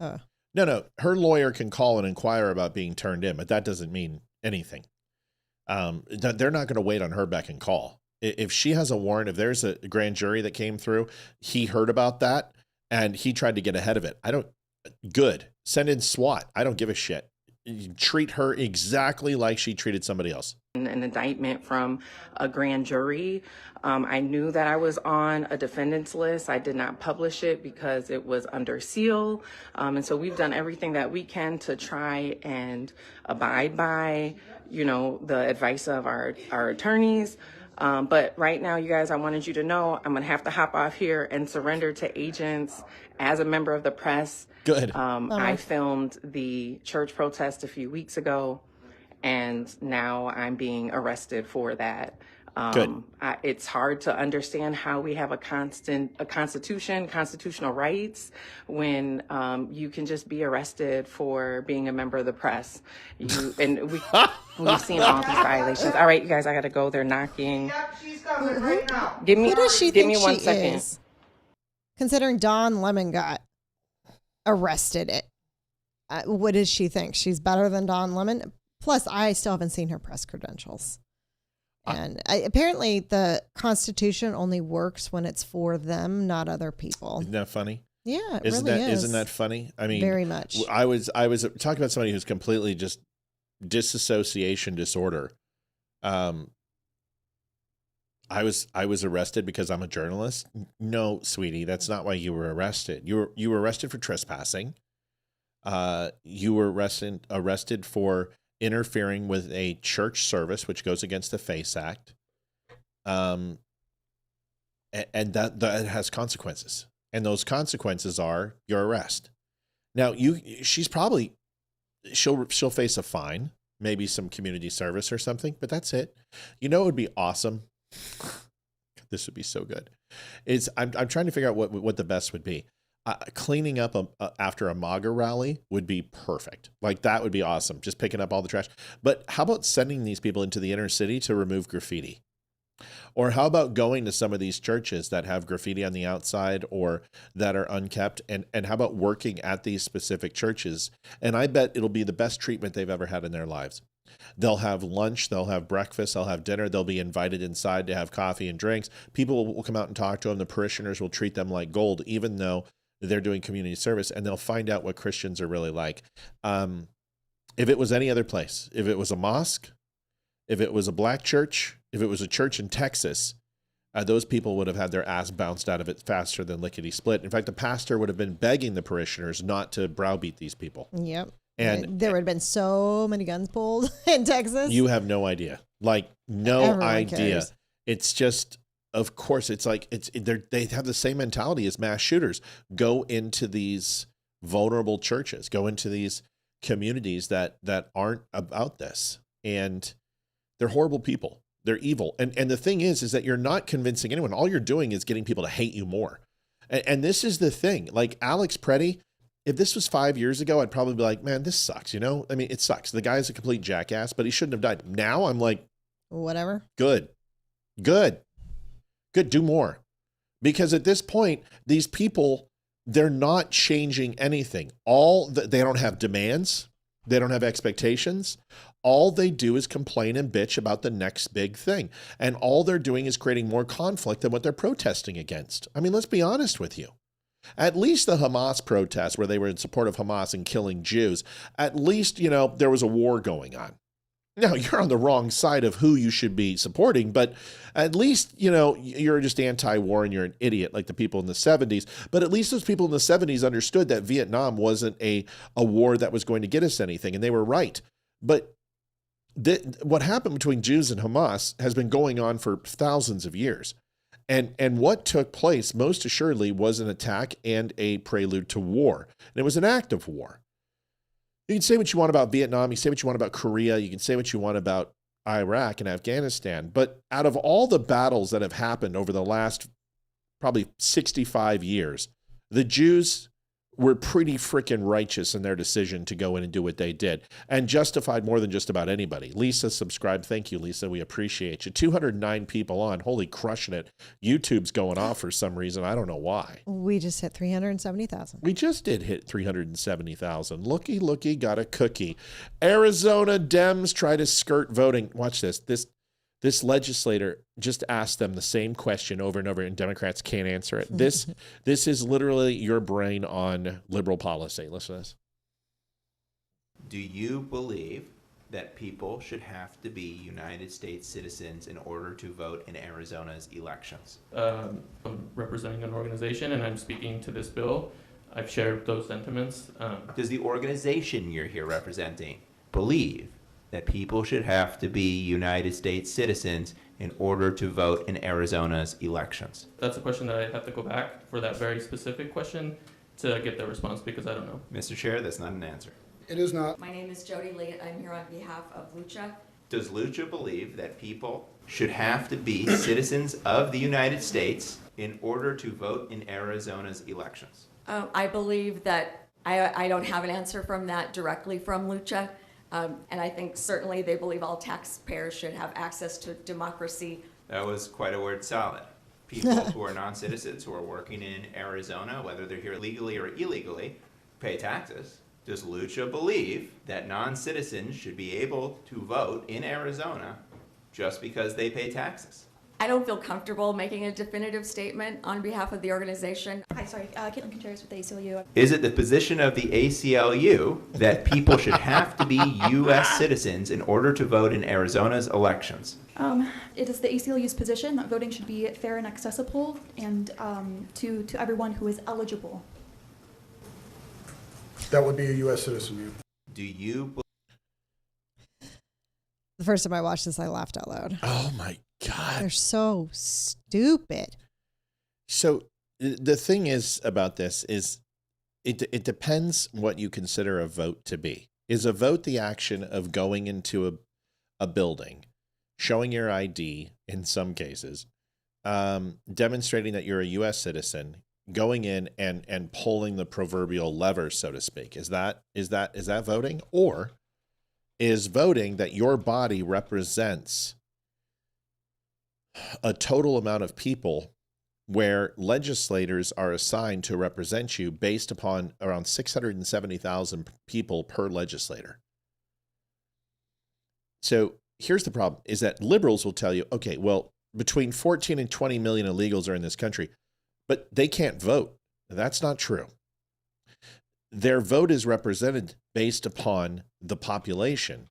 No. Her lawyer can call and inquire about being turned in, but that doesn't mean anything. They're not going to wait on her beck and call. If she has a warrant, if there's a grand jury that came through, he heard about that and he tried to get ahead of it. Good. Send in SWAT. I don't give a shit. Treat her exactly like she treated somebody else. An indictment from a grand jury. I knew that I was on a defendant's list. I did not publish it because it was under seal. And so we've done everything that we can to try and abide by, the advice of our attorneys. But right now, you guys, I wanted you to know I'm going to have to hop off here and surrender to agents as a member of the press. Good. I filmed the church protest a few weeks ago, and now I'm being arrested for that. Good. It's hard to understand how we have a constitution, constitutional rights, when you can just be arrested for being a member of the press. We've seen all these violations. All right, you guys, I got to go. They're knocking. Yep, she's coming right now. Who does she give think me 1 she second. is? Considering Don Lemon got arrested, what does she think? She's better than Don Lemon? Plus, I still haven't seen her press credentials. And apparently the Constitution only works when it's for them, not other people. Isn't that funny? Yeah, it really is. Isn't that funny? I mean, very much. I was talking about somebody who's completely just disassociation disorder. I was arrested because I'm a journalist. No, sweetie, that's not why you were arrested. You were arrested for trespassing. You were arrested for interfering with a church service, which goes against the FACE Act. And that has consequences. And those consequences are your arrest. Now, she'll face a fine, maybe some community service or something, but that's it. You know, it would be awesome. This would be so good. I'm trying to figure out what the best would be. Cleaning up after a MAGA rally would be perfect. Like, that would be awesome. Just picking up all the trash. But how about sending these people into the inner city to remove graffiti? Or how about going to some of these churches that have graffiti on the outside or that are unkept, and how about working at these specific churches? And I bet it'll be the best treatment they've ever had in their lives. They'll have lunch, they'll have breakfast, they'll have dinner, they'll be invited inside to have coffee and drinks. People will come out and talk to them. The parishioners will treat them like gold, even though they're doing community service, and they'll find out what Christians are really like. If it was any other place, if it was a mosque, if it was a black church, if it was a church in Texas, those people would have had their ass bounced out of it faster than lickety-split. In fact, the pastor would have been begging the parishioners not to browbeat these people. Yep. And there would have been so many guns pulled in Texas. You have no idea. Like, no Everyone idea. cares. It's just, of course, it's like, they have the same mentality as mass shooters. Go into these vulnerable churches, go into these communities that aren't about this. And they're horrible people. They're evil. And the thing is that you're not convincing anyone. All you're doing is getting people to hate you more. And this is the thing. Like, Alex Preddy, if this was 5 years ago, I'd probably be like, man, this sucks. You know, I mean, it sucks. The guy's a complete jackass, but he shouldn't have died. Now I'm like, whatever. Good. Do more. Because at this point, these people, they're not changing anything. They don't have demands. They don't have expectations. All they do is complain and bitch about the next big thing. And all they're doing is creating more conflict than what they're protesting against. I mean, let's be honest with you. At least the Hamas protests, where they were in support of Hamas and killing Jews, at least, you know, there was a war going on. Now, you're on the wrong side of who you should be supporting, but at least, you know, you're just anti-war and you're an idiot like the people in the 70s. But at least those people in the 70s understood that Vietnam wasn't a war that was going to get us anything, and they were right. But what happened between Jews and Hamas has been going on for thousands of years. And what took place most assuredly was an attack and a prelude to war. And it was an act of war. You can say what you want about Vietnam, you can say what you want about Korea, you can say what you want about Iraq and Afghanistan, but out of all the battles that have happened over the last probably 65 years, the Jews were pretty freaking righteous in their decision to go in and do what they did, and justified more than just about anybody. Lisa subscribed. Thank you, Lisa. We appreciate you. 209 people on. Holy, crushing it. YouTube's going off for some reason. I don't know why. We just hit 370,000. We just did hit 370,000. Looky, got a cookie. Arizona Dems try to skirt voting. Watch this. This legislator just asked them the same question over and over, and Democrats can't answer it. This is literally your brain on liberal policy. Listen to this. Do you believe that people should have to be United States citizens in order to vote in Arizona's elections? I'm representing an organization, and I'm speaking to this bill. I've shared those sentiments. Does the organization you're here representing believe that people should have to be United States citizens in order to vote in Arizona's elections? That's a question that I have to go back for that very specific question to get the response, because I don't know. Mr. Chair, that's not an answer. It is not. My name is Jody Lee. I'm here on behalf of Lucha. Does Lucha believe that people should have to be citizens of the United States in order to vote in Arizona's elections? I believe that I don't have an answer from that directly from Lucha. And I think certainly they believe all taxpayers should have access to democracy. That was quite a word salad. People who are non-citizens who are working in Arizona, whether they're here legally or illegally, pay taxes. Does Lucha believe that non-citizens should be able to vote in Arizona just because they pay taxes? I don't feel comfortable making a definitive statement on behalf of the organization. Hi, sorry, Caitlin Contreras with the ACLU. Is it the position of the ACLU that people should have to be U.S. citizens in order to vote in Arizona's elections? It is the ACLU's position that voting should be fair and accessible and to everyone who is eligible. That would be a U.S. citizen. Do you The first time I watched this, I laughed out loud. Oh my God. They're so stupid. So the thing is about this is it depends what you consider a vote to be. Is a vote the action of going into a building, showing your ID in some cases, demonstrating that you're a U.S. citizen, going in and pulling the proverbial lever, so to speak? Is that voting? Or is voting that your body represents a total amount of people where legislators are assigned to represent you based upon around 670,000 people per legislator? So here's the problem, is that liberals will tell you, okay, well, between 14 and 20 million illegals are in this country, but they can't vote. That's not true. Their vote is represented based upon the population.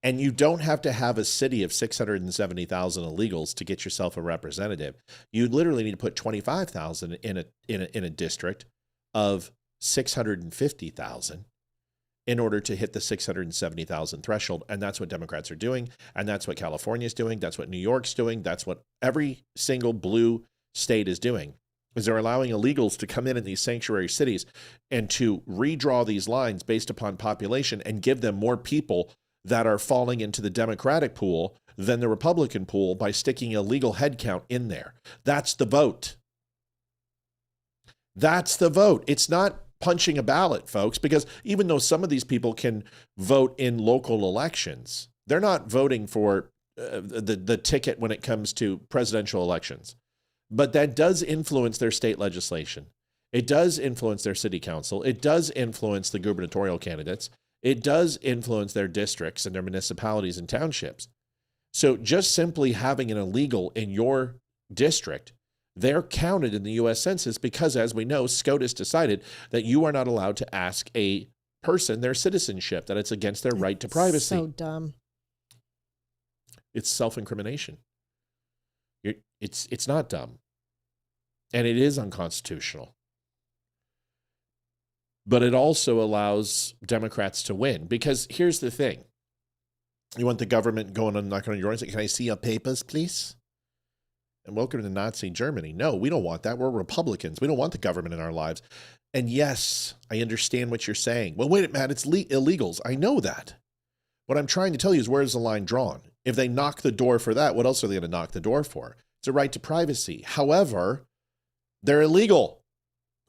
And you don't have to have a city of 670,000 illegals to get yourself a representative. You literally need to put 25,000 in a district of 650,000 in order to hit the 670,000 threshold. And that's what Democrats are doing. And that's what California's doing. That's what New York's doing. That's what every single blue state is doing, is they're allowing illegals to come in these sanctuary cities and to redraw these lines based upon population and give them more people that are falling into the Democratic pool than the Republican pool by sticking a legal head count in there. That's the vote. That's the vote. It's not punching a ballot, folks, because even though some of these people can vote in local elections, they're not voting for the ticket when it comes to presidential elections. But that does influence their state legislation. It does influence their city council. It does influence the gubernatorial candidates. It does influence their districts and their municipalities and townships. So just simply having an illegal in your district, they're counted in the U.S. Census because, as we know, SCOTUS decided that you are not allowed to ask a person their citizenship, that it's against their right to privacy. So dumb. It's self-incrimination. It's not dumb. And it is unconstitutional. But it also allows Democrats to win, because here's the thing. You want the government going and knocking on your door and saying, can I see your papers, please? And welcome to Nazi Germany. No, we don't want that. We're Republicans. We don't want the government in our lives. And yes, I understand what you're saying. Well, wait a minute, Matt, it's illegals. I know that. What I'm trying to tell you is, where's the line drawn? If they knock the door for that, what else are they going to knock the door for? It's a right to privacy. However, they're illegal.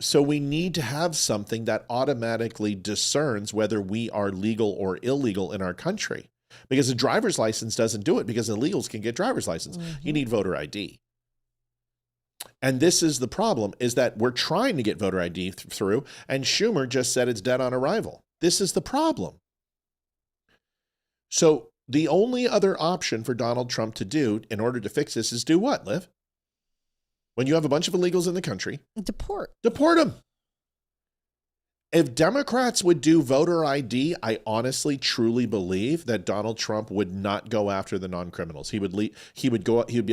So we need to have something that automatically discerns whether we are legal or illegal in our country. Because a driver's license doesn't do it, because illegals can get driver's license. Mm-hmm. You need voter ID. And this is the problem, is that we're trying to get voter ID through, and Schumer just said it's dead on arrival. This is the problem. So the only other option for Donald Trump to do in order to fix this is do what, Liv? When you have a bunch of illegals in the country, deport them. If Democrats would do voter ID, I honestly, truly believe that Donald Trump would not go after the non-criminals. He would be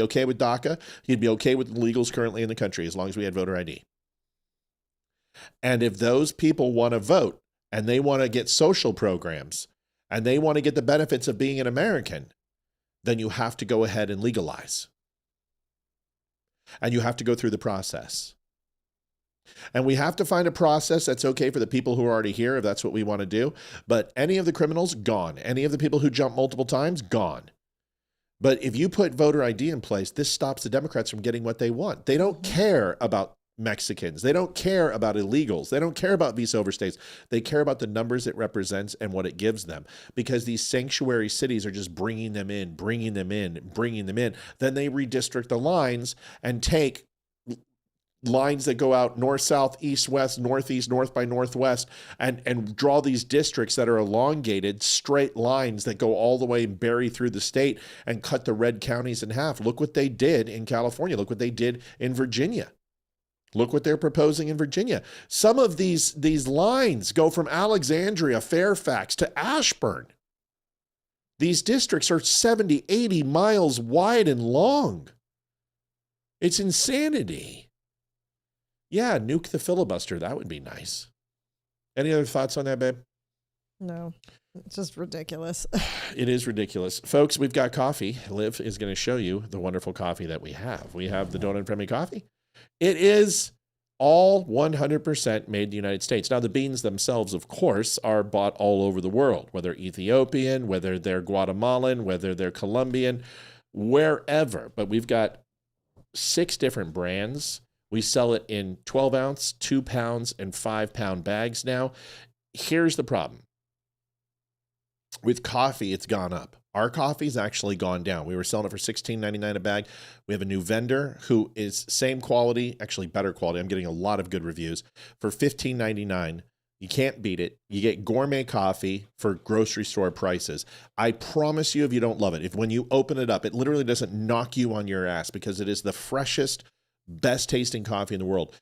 okay with DACA. He'd be okay with illegals currently in the country as long as we had voter ID. And if those people want to vote and they want to get social programs and they want to get the benefits of being an American, then you have to go ahead and legalize. And you have to go through the process. And we have to find a process that's okay for the people who are already here, if that's what we want to do. But any of the criminals, gone. Any of the people who jump multiple times, gone. But if you put voter ID in place, this stops the Democrats from getting what they want. They don't care about Mexicans. They don't care about illegals. They don't care about visa overstays. They care about the numbers it represents and what it gives them, because these sanctuary cities are just bringing them in. Then they redistrict the lines and take lines that go out north, south, east, west, northeast, north by northwest, and draw these districts that are elongated, straight lines that go all the way and bury through the state and cut the red counties in half. Look what they did in California. Look what they did in Virginia. Look what they're proposing in Virginia. Some of these lines go from Alexandria, Fairfax to Ashburn. These districts are 70, 80 miles wide and long. It's insanity. Yeah, nuke the filibuster. That would be nice. Any other thoughts on that, babe? No. It's just ridiculous. It is ridiculous. Folks, we've got coffee. Liv is going to show you the wonderful coffee that we have. We have the Donut Friendly coffee. It is all 100% made in the United States. Now, the beans themselves, of course, are bought all over the world, whether Ethiopian, whether they're Guatemalan, whether they're Colombian, wherever. But we've got 6 different brands. We sell it in 12 ounce, 2 pounds, and 5 pound bags now. Here's the problem. With coffee, it's gone up. Our coffee's actually gone down. We were selling it for $16.99 a bag. We have a new vendor who is same quality, actually better quality. I'm getting a lot of good reviews for $15.99. You can't beat it. You get gourmet coffee for grocery store prices. I promise you, if you don't love it, if when you open it up, it literally doesn't knock you on your ass because it is the freshest, best tasting coffee in the world.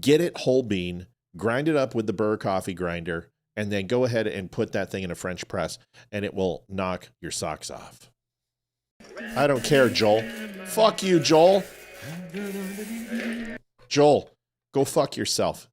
Get it whole bean, grind it up with the Burr coffee grinder, and then go ahead and put that thing in a French press, and it will knock your socks off. I don't care, Joel. Fuck you, Joel. Joel, go fuck yourself.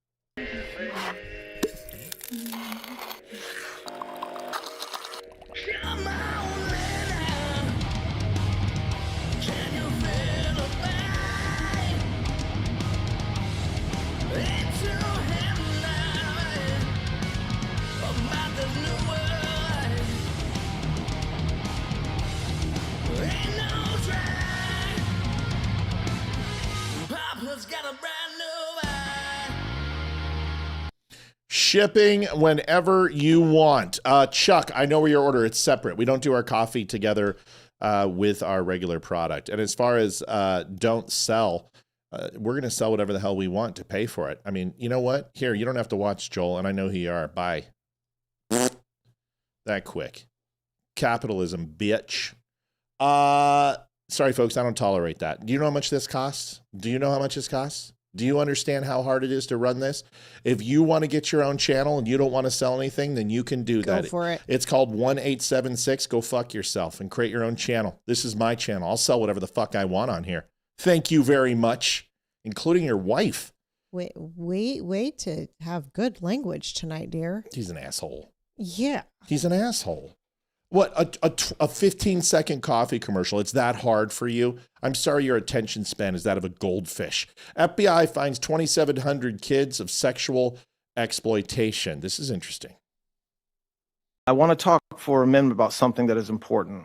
Shipping whenever you want. Chuck, I know where your order. It's separate. We don't do our coffee together with our regular product. And as far as don't sell, we're going to sell whatever the hell we want to pay for it. I mean, you know what? Here, you don't have to watch, Joel, and I know who you are. Bye. That quick. Capitalism, bitch. Sorry, folks, I don't tolerate that. Do you know how much this costs? Do you know how much this costs? Do you understand how hard it is to run this? If you want to get your own channel and you don't want to sell anything, then you can do that. Go for it. It's called 1876. Go fuck yourself and create your own channel. This is my channel. I'll sell whatever the fuck I want on here. Thank you very much, including your wife. Wait to have good language tonight, dear. He's an asshole. Yeah. He's an asshole. What, a 15-second coffee commercial? It's that hard for you? I'm sorry your attention span is that of a goldfish. FBI finds 2,700 kids of sexual exploitation. This is interesting. I want to talk for a minute about something that is important.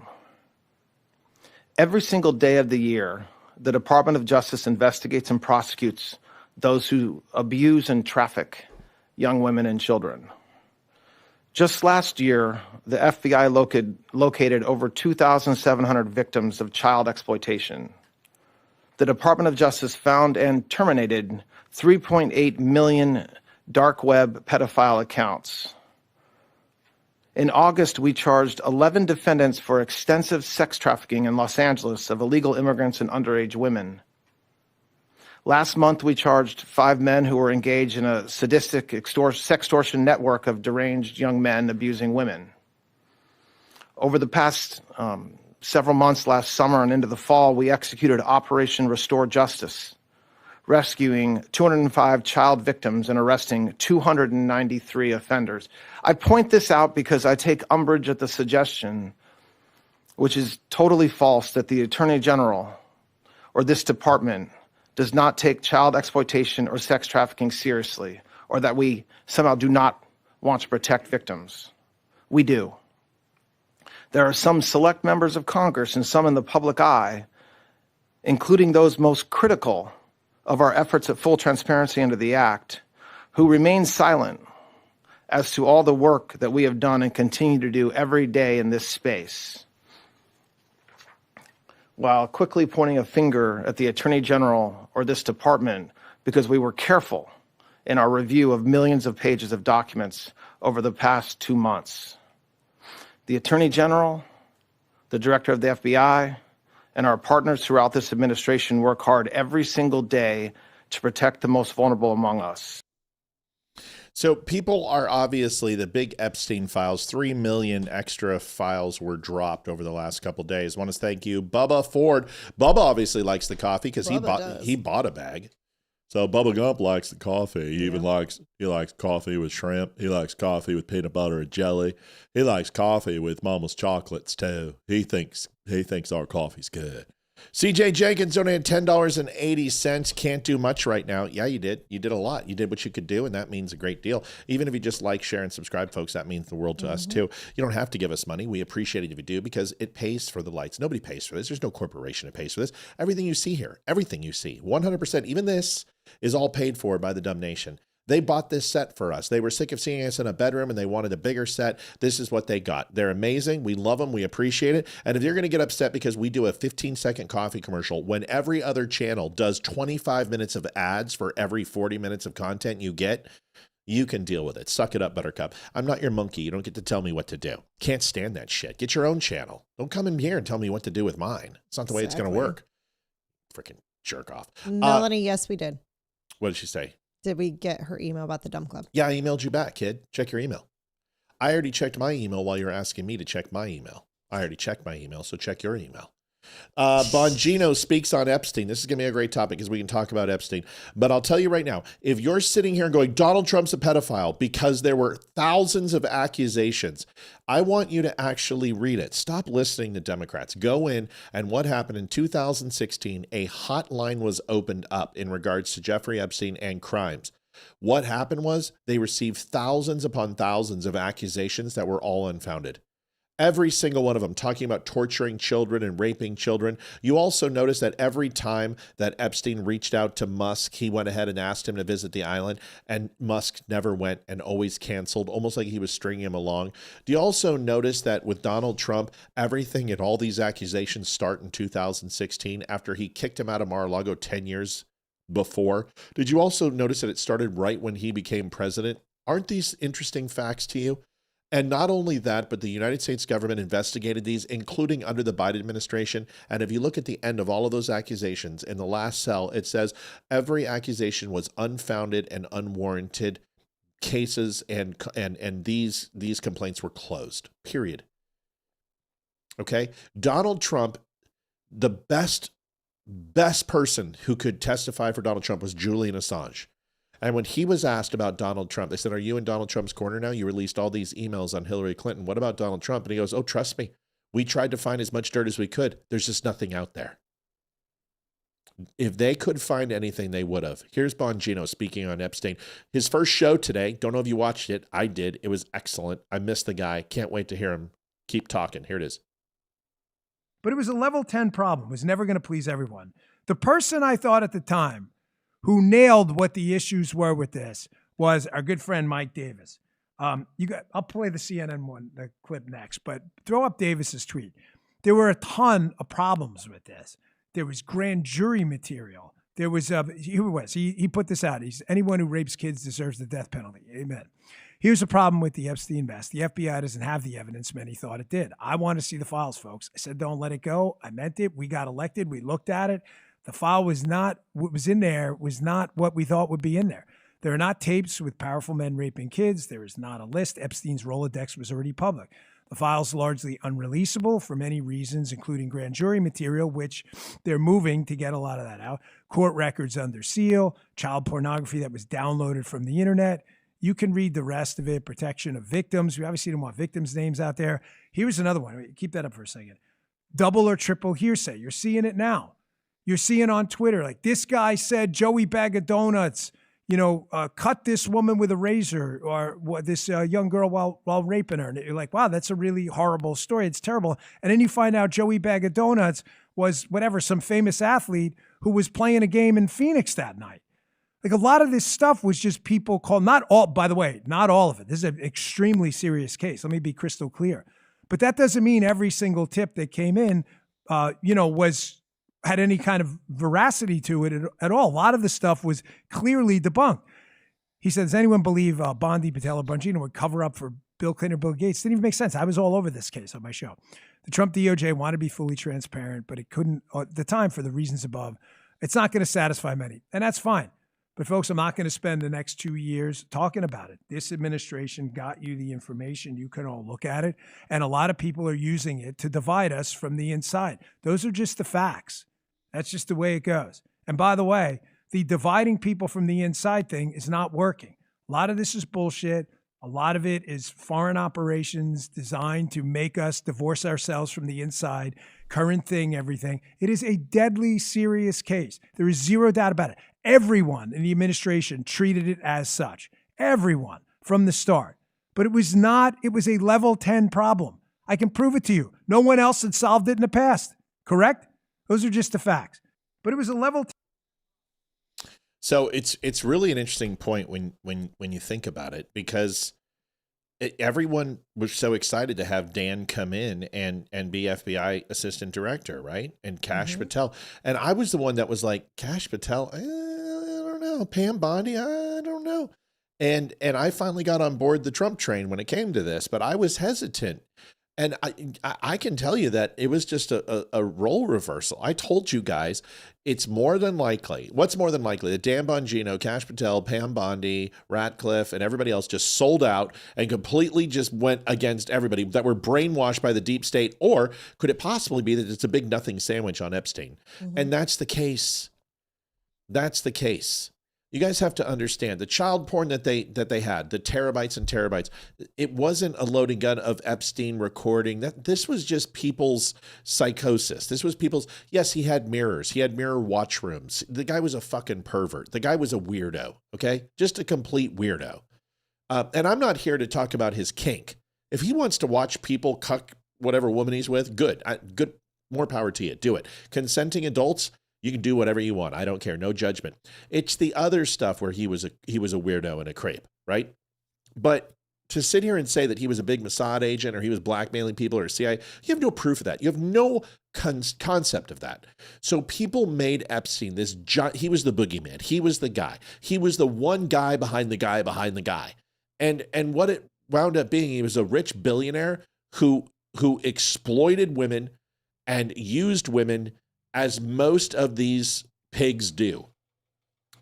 Every single day of the year, the Department of Justice investigates and prosecutes those who abuse and traffic young women and children. Just last year, the FBI located over 2,700 victims of child exploitation. The Department of Justice found and terminated 3.8 million dark web pedophile accounts. In August, we charged 11 defendants for extensive sex trafficking in Los Angeles of illegal immigrants and underage women. Last month, we charged 5 men who were engaged in a sadistic sextortion network of deranged young men abusing women. Over the past several months, last summer and into the fall, we executed Operation Restore Justice, rescuing 205 child victims and arresting 293 offenders. I point this out because I take umbrage at the suggestion, which is totally false, that the Attorney General or this department does not take child exploitation or sex trafficking seriously, or that we somehow do not want to protect victims. We do. There are some select members of Congress and some in the public eye, including those most critical of our efforts at full transparency under the Act, who remain silent as to all the work that we have done and continue to do every day in this space, while quickly pointing a finger at the Attorney General or this department because we were careful in our review of millions of pages of documents over the past 2 months. The Attorney General, the Director of the FBI, and our partners throughout this administration work hard every single day to protect the most vulnerable among us. So people are obviously the big Epstein files. 3 million extra files were dropped over the last couple of days. I want to thank you, Bubba Ford. Bubba obviously likes the coffee because he bought a bag. So Bubba Gump likes the coffee. He likes coffee with shrimp. He likes coffee with peanut butter and jelly. He likes coffee with Mama's chocolates too. He thinks our coffee's good. CJ Jenkins donated $10.80. Can't do much right now. Yeah, you did. You did a lot. You did what you could do, and that means a great deal. Even if you just like, share, and subscribe, folks, that means the world to us too. You don't have to give us money. We appreciate it if you do, because it pays for the lights. Nobody pays for this. There's no corporation that pays for this. Everything you see here, everything you see, 100%, even this is all paid for by the dumb nation. They bought this set for us. They were sick of seeing us in a bedroom and they wanted a bigger set. This is what they got. They're amazing. We love them. We appreciate it. And if you're going to get upset because we do a 15-second coffee commercial when every other channel does 25 minutes of ads for every 40 minutes of content you get, you can deal with it. Suck it up, Buttercup. I'm not your monkey. You don't get to tell me what to do. Can't stand that shit. Get your own channel. Don't come in here and tell me what to do with mine. It's not the way it's going to work. Freaking jerk off. Melanie, yes, we did. What did she say? Did we get her email about the Dumb Club? Yeah, I emailed you back, kid. Check your email. I already checked my email while you were asking me to check my email. I already checked my email, so check your email. Bongino speaks on Epstein. This is going to be a great topic because we can talk about Epstein. But I'll tell you right now, if you're sitting here going, Donald Trump's a pedophile because there were thousands of accusations, I want you to actually read it. Stop listening to Democrats. Go in, and what happened in 2016, a hotline was opened up in regards to Jeffrey Epstein and crimes. What happened was they received thousands upon thousands of accusations that were all unfounded. Every single one of them talking about torturing children and raping children. You also notice that every time that Epstein reached out to Musk, he went ahead and asked him to visit the island, and Musk never went and always canceled, almost like he was stringing him along. Do you also notice that with Donald Trump, everything and all these accusations start in 2016 after he kicked him out of Mar-a-Lago 10 years before? Did you also notice that it started right when he became president? Aren't these interesting facts to you? And not only that, but the United States government investigated these, including under the Biden administration. And if you look at the end of all of those accusations, in the last cell, it says every accusation was unfounded and unwarranted cases, and these complaints were closed, period. Okay? Donald Trump, the best person who could testify for Donald Trump was Julian Assange. And when he was asked about Donald Trump, they said, are you in Donald Trump's corner now? You released all these emails on Hillary Clinton. What about Donald Trump? And he goes, oh, trust me. We tried to find as much dirt as we could. There's just nothing out there. If they could find anything, they would have. Here's Bongino speaking on Epstein. His first show today. Don't know if you watched it. I did. It was excellent. I missed the guy. Can't wait to hear him keep talking. Here it is. But it was a level 10 problem. It was never going to please everyone. The person I thought at the time who nailed what the issues were with this was our good friend Mike Davis. I'll play the CNN one, the clip next, but throw up Davis's tweet. There were a ton of problems with this. There was grand jury material. There was he put this out. He's anyone who rapes kids deserves the death penalty. Amen. Here's the problem with the Epstein mess. The FBI doesn't have the evidence many thought it did. I want to see the files, folks. I said, don't let it go. I meant it. We got elected. We looked at it. The file was not what was in there, was not what we thought would be in there. There are not tapes with powerful men raping kids. There is not a list. Epstein's Rolodex was already public. The file's largely unreleasable for many reasons, including grand jury material, which they're moving to get a lot of that out. Court records under seal, child pornography that was downloaded from the internet. You can read the rest of it. Protection of victims. We obviously don't want victims' names out there. Here's another one. Keep that up for a second. Double or triple hearsay. You're seeing it now. You're seeing on Twitter, like, this guy said Joey Bag of Donuts, cut this woman with a razor, or this young girl while raping her. And you're like, wow, that's a really horrible story. It's terrible. And then you find out Joey Bag of Donuts was some famous athlete who was playing a game in Phoenix that night. Like, a lot of this stuff was just people not all of it. This is an extremely serious case. Let me be crystal clear. But that doesn't mean every single tip that came in, had any kind of veracity to it at all. A lot of the stuff was clearly debunked. He said, does anyone believe Bondi, Patel, or Bongino would cover up for Bill Clinton or Bill Gates? Didn't even make sense. I was all over this case on my show. The Trump DOJ wanted to be fully transparent, but it couldn't at the time for the reasons above. It's not going to satisfy many, and that's fine. But folks, I'm not going to spend the next 2 years talking about it. This administration got you the information. You can all look at it. And a lot of people are using it to divide us from the inside. Those are just the facts. That's just the way it goes. And by the way, the dividing people from the inside thing is not working. A lot of this is bullshit. A lot of it is foreign operations designed to make us divorce ourselves from the inside, current thing, everything. It is a deadly serious case. There is zero doubt about it. Everyone in the administration treated it as such. Everyone from the start. But it was not, it was a level 10 problem. I can prove it to you. No one else had solved it in the past. Correct? Those are just the facts. But it was a level 10. So it's really an interesting point when you think about it, because everyone was so excited to have Dan come in and be FBI assistant director, right? And Kash Patel. And I was the one that was like, Kash Patel, I don't know. Pam Bondi, I don't know. And I finally got on board the Trump train when it came to this, but I was hesitant. And I can tell you that it was just a role reversal. I told you guys, it's more than likely. What's more than likely? That Dan Bongino, Kash Patel, Pam Bondi, Ratcliffe, and everybody else just sold out and completely just went against everybody, that were brainwashed by the deep state. Or could it possibly be that it's a big nothing sandwich on Epstein? And that's the case. That's the case. You guys have to understand the child porn that they had, the terabytes and terabytes. It wasn't a loading gun of Epstein recording. This was just people's psychosis. This was people's. Yes, he had mirrors. He had mirror watch rooms. The guy was a fucking pervert. The guy was a weirdo. Okay, just a complete weirdo. And I'm not here to talk about his kink. If he wants to watch people cuck whatever woman he's with, good. Good. More power to you. Do it. Consenting adults. You can do whatever you want. I don't care. No judgment. It's the other stuff where he was a weirdo and a creep, right? But to sit here and say that he was a big Mossad agent or he was blackmailing people or CIA, you have no proof of that. You have no concept of that. So people made Epstein this he was the boogeyman. He was the guy. He was the one guy behind the guy behind the guy. And what it wound up being, he was a rich billionaire who exploited women and used women as most of these pigs do.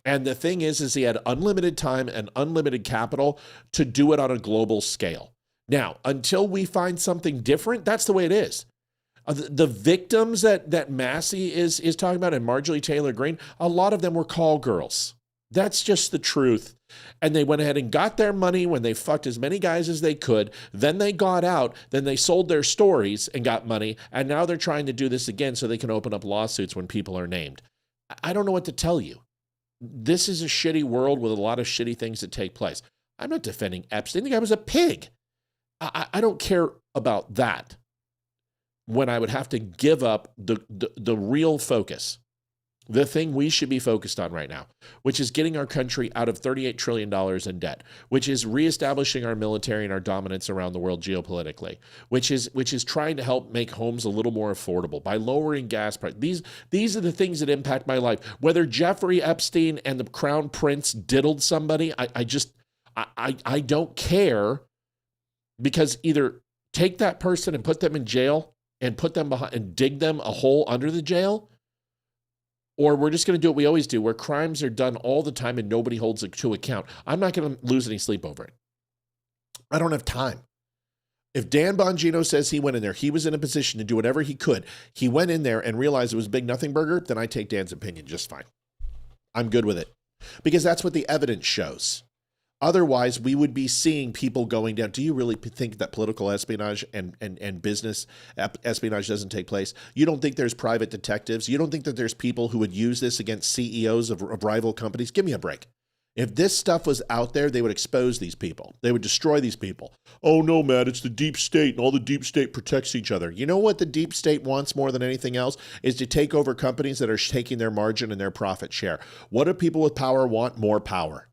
And the thing is he had unlimited time and unlimited capital to do it on a global scale. Now, until we find something different, that's the way it is. The victims that Massey is talking about and Marjorie Taylor Greene, a lot of them were call girls. That's just the truth. And they went ahead and got their money when they fucked as many guys as they could. Then they got out. Then they sold their stories and got money. And now they're trying to do this again so they can open up lawsuits when people are named. I don't know what to tell you. This is a shitty world with a lot of shitty things that take place. I'm not defending Epstein. The guy was a pig. I don't care about that when I would have to give up the real focus. The thing we should be focused on right now, which is getting our country out of $38 trillion in debt, which is reestablishing our military and our dominance around the world geopolitically, which is trying to help make homes a little more affordable by lowering gas prices. These are the things that impact my life. Whether Jeffrey Epstein and the Crown Prince diddled somebody, I don't care, because either take that person and put them in jail and put them behind and dig them a hole under the jail, or we're just going to do what we always do, where crimes are done all the time and nobody holds it to account. I'm not going to lose any sleep over it. I don't have time. If Dan Bongino says he went in there, he was in a position to do whatever he could. He went in there and realized it was a big nothing burger, then I take Dan's opinion just fine. I'm good with it. Because that's what the evidence shows. Otherwise, we would be seeing people going down. Do you really think that political espionage and business espionage doesn't take place? You don't think there's private detectives? You don't think that there's people who would use this against CEOs of rival companies? Give me a break. If this stuff was out there, they would expose these people. They would destroy these people. Oh, no, Matt, it's the deep state, and all the deep state protects each other. You know what the deep state wants more than anything else? Is to take over companies that are taking their margin and their profit share. What do people with power want? More power.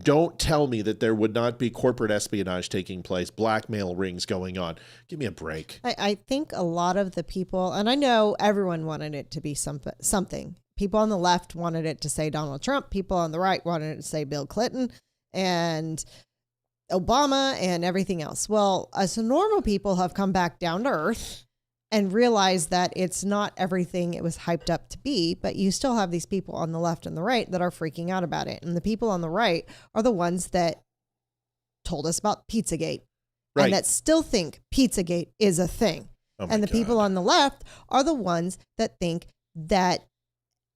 Don't tell me that there would not be corporate espionage taking place, blackmail rings going on. Give me a break. I think a lot of the people, and I know everyone wanted it to be something. People on the left wanted it to say Donald Trump. People on the right wanted it to say Bill Clinton and Obama and everything else. Well, us normal people have come back down to earth and realize that it's not everything it was hyped up to be, but you still have these people on the left and the right that are freaking out about it. And the people on the right are the ones that told us about Pizzagate, right, and that still think Pizzagate is a thing. And the people on the left are the ones that think that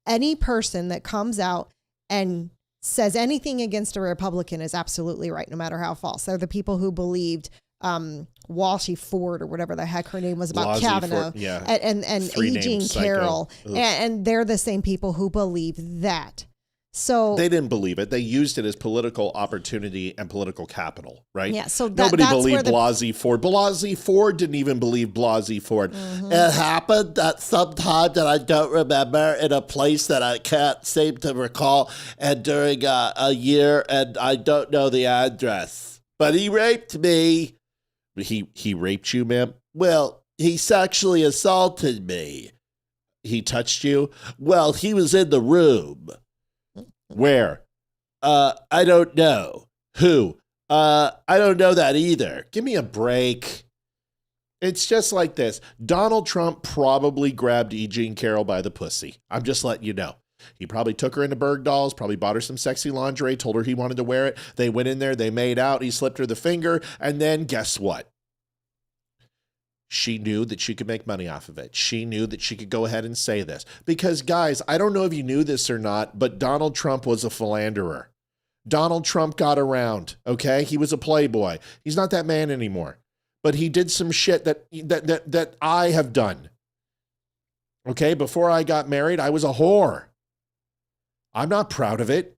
any person that comes out and says anything against a Republican is absolutely right, no matter how false. They're the people who believed Walshy Ford or whatever the heck her name was about Kavanaugh, and E. Jean Carroll, and they're the same people who believe that. So they didn't believe it. They used it as political opportunity and political capital, right? Yeah. So nobody believed Blasey Ford. Blasey Ford didn't even believe Blasey Ford. Mm-hmm. It happened at some time that I don't remember in a place that I can't seem to recall, and during a year, and I don't know the address. But he raped me. He raped you, ma'am? Well, he sexually assaulted me. He touched you? Well, he was in the room. Where? I don't know. Who? I don't know that either. Give me a break. It's just like this. Donald Trump probably grabbed E. Jean Carroll by the pussy. I'm just letting you know. He probably took her into Bergdahls, probably bought her some sexy lingerie, told her he wanted to wear it. They went in there, they made out, he slipped her the finger, and then guess what? She knew that she could make money off of it. She knew that she could go ahead and say this. Because, guys, I don't know if you knew this or not, but Donald Trump was a philanderer. Donald Trump got around, okay? He was a playboy. He's not that man anymore. But he did some shit that I have done. Okay? Before I got married, I was a whore. I'm not proud of it.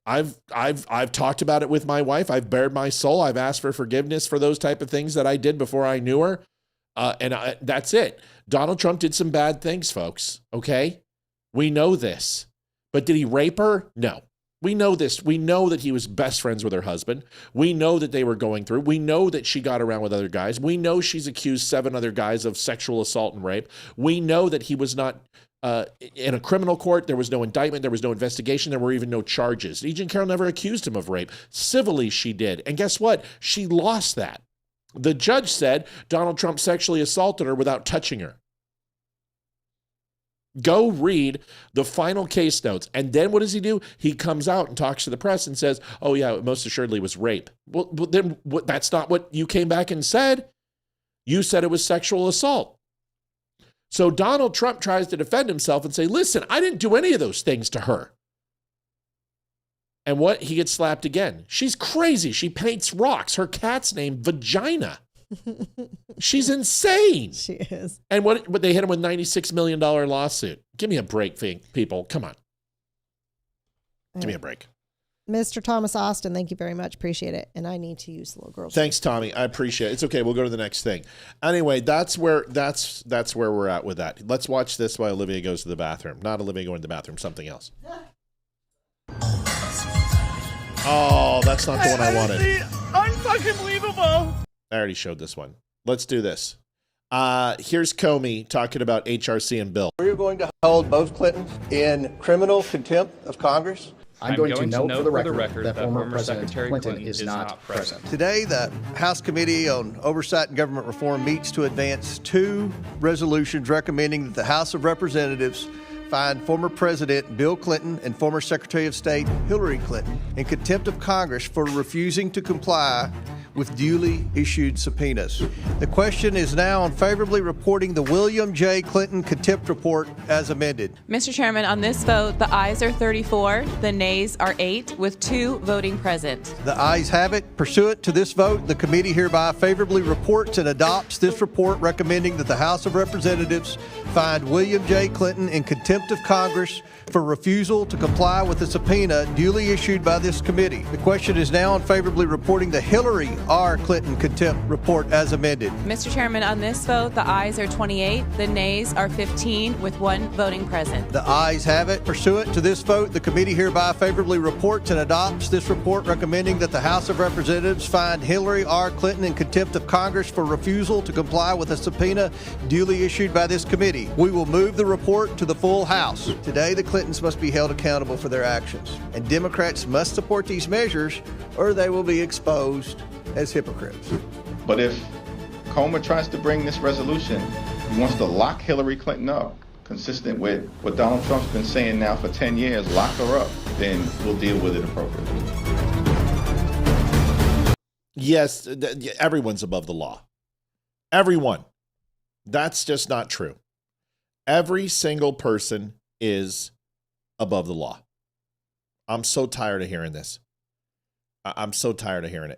I've talked about it with my wife. I've bared my soul. I've asked for forgiveness for those type of things that I did before I knew her. That's it. Donald Trump did some bad things, folks. Okay? We know this. But did he rape her? No. We know this. We know that he was best friends with her husband. We know that they were going through. We know that she got around with other guys. We know she's accused 7 other guys of sexual assault and rape. We know that he was not in a criminal court. There was no indictment. There was no investigation. There were even no charges. E. Jean Carroll never accused him of rape. Civilly, she did. And guess what? She lost that. The judge said Donald Trump sexually assaulted her without touching her. Go read the final case notes. And then what does he do? He comes out and talks to the press and says, oh, yeah, it most assuredly was rape. Well, then that's not what you came back and said. You said it was sexual assault. So Donald Trump tries to defend himself and say, listen, I didn't do any of those things to her. And what? He gets slapped again. She's crazy. She paints rocks. Her cat's named Vagina. She's insane. She is. And what they hit him with $96 million lawsuit. Give me a break, people. Come on. Give me a break. Mr. Thomas Austin, thank you very much. Appreciate it. And I need to use the little girl's. Thanks, Tommy. I appreciate it. It's okay. We'll go to the next thing. Anyway, that's where we're at with that. Let's watch this while Olivia goes to the bathroom. Not Olivia going to the bathroom, something else. Oh, that's not the one I wanted. Unfucking believable. I already showed this one. Let's do this. Here's Comey talking about HRC and Bill. We're going to hold both Clintons in criminal contempt of Congress. I'm going to note for the record that former President Clinton is not present. Today, the House Committee on Oversight and Government Reform meets to advance 2 resolutions recommending that the House of Representatives find former President Bill Clinton and former Secretary of State Hillary Clinton in contempt of Congress for refusing to comply with duly issued subpoenas. The question is now on favorably reporting the William J. Clinton contempt report as amended. Mr. Chairman, on this vote, the ayes are 34, the nays are 8, with 2 voting present. The ayes have it. Pursuant to this vote, the committee hereby favorably reports and adopts this report recommending that the House of Representatives find William J. Clinton in contempt of Congress for refusal to comply with the subpoena duly issued by this committee. The question is now on favorably reporting the Hillary R. Clinton contempt report as amended. Mr. Chairman, on this vote, the ayes are 28, the nays are 15, with 1 voting present. The ayes have it. Pursuant to this vote, the committee hereby favorably reports and adopts this report recommending that the House of Representatives find Hillary R. Clinton in contempt of Congress for refusal to comply with a subpoena duly issued by this committee. We will move the report to the full House. Today, the Clintons must be held accountable for their actions, and Democrats must support these measures or they will be exposed as hypocrites. But if Comer tries to bring this resolution, he wants to lock Hillary Clinton up, consistent with what Donald Trump's been saying now for 10 years, lock her up, then we'll deal with it appropriately. Yes, everyone's above the law. Everyone. That's just not true. Every single person is above the law. I'm so tired of hearing this. I'm so tired of hearing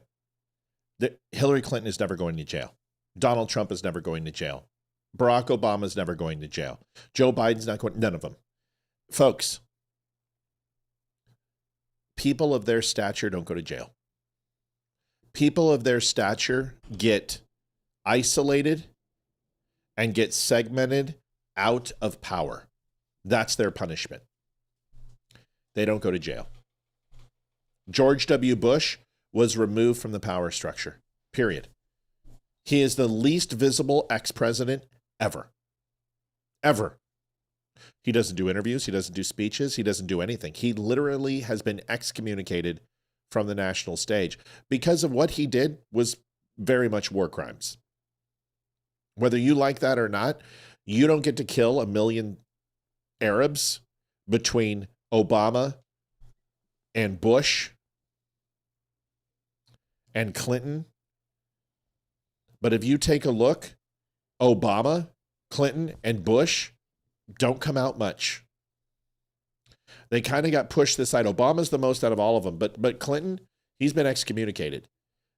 it. Hillary Clinton is never going to jail. Donald Trump is never going to jail. Barack Obama is never going to jail. Joe Biden's not going, none of them. Folks, people of their stature don't go to jail. People of their stature get isolated and get segmented out of power. That's their punishment. They don't go to jail. George W. Bush was removed from the power structure, period. He is the least visible ex-president ever. Ever. He doesn't do interviews. He doesn't do speeches. He doesn't do anything. He literally has been excommunicated from the national stage because of what he did was very much war crimes. Whether you like that or not, you don't get to kill 1 million Arabs between Obama and Bush and Clinton. But if you take a look, Obama, Clinton, and Bush don't come out much. They kind of got pushed this side. Obama's the most out of all of them, but Clinton, he's been excommunicated.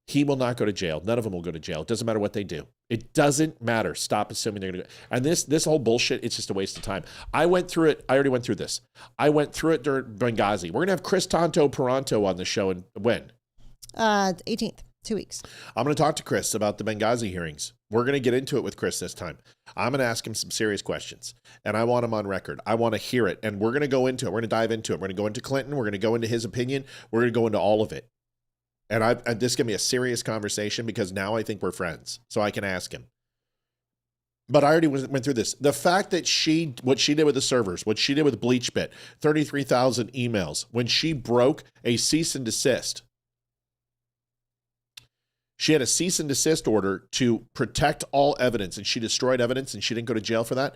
He will not go to jail. None of them will go to jail. It doesn't matter what they do. It doesn't matter. Stop assuming they're going to go. And this whole bullshit, it's just a waste of time. I went through it. I already went through this. I went through it during Benghazi. We're going to have Chris Peranto on the show. And when? 18th, 2 weeks. I'm going to talk to Chris about the Benghazi hearings. We're going to get into it with Chris this time. I'm going to ask him some serious questions, and I want him on record. I want to hear it, and we're going to go into it. We're going to dive into it. We're going to go into Clinton. We're going to go into his opinion. We're going to go into all of it. And this is going to be a serious conversation because now I think we're friends, so I can ask him. But I already went through this. The fact that what she did with the servers, what she did with BleachBit, 33,000 emails, when she broke a cease and desist, she had a cease and desist order to protect all evidence, and she destroyed evidence, and she didn't go to jail for that.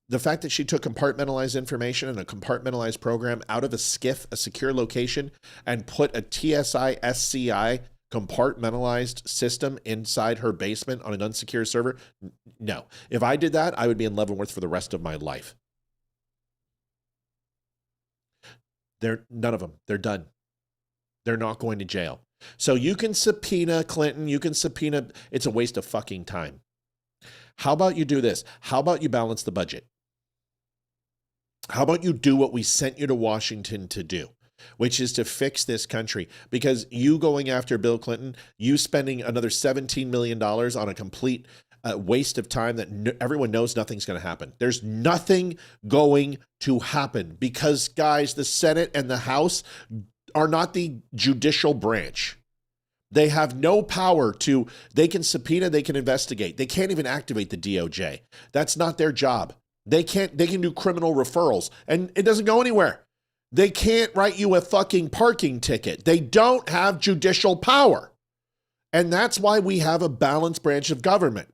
The fact that she took compartmentalized information and a compartmentalized program out of a SCIF, a secure location, and put a TSI SCI compartmentalized system inside her basement on an unsecure server. No. If I did that, I would be in Leavenworth for the rest of my life. None of them. They're done. They're not going to jail. So you can subpoena Clinton. You can subpoena. It's a waste of fucking time. How about you do this? How about you balance the budget? How about you do what we sent you to Washington to do, which is to fix this country? Because you going after Bill Clinton, you spending another $17 million on a complete waste of time that everyone knows nothing's going to happen. There's nothing going to happen because, guys, the Senate and the House are not the judicial branch. They have no power they can subpoena, they can investigate. They can't even activate the DOJ. That's not their job. They can do criminal referrals and it doesn't go anywhere. They can't write you a fucking parking ticket. They don't have judicial power. And that's why we have a balanced branch of government.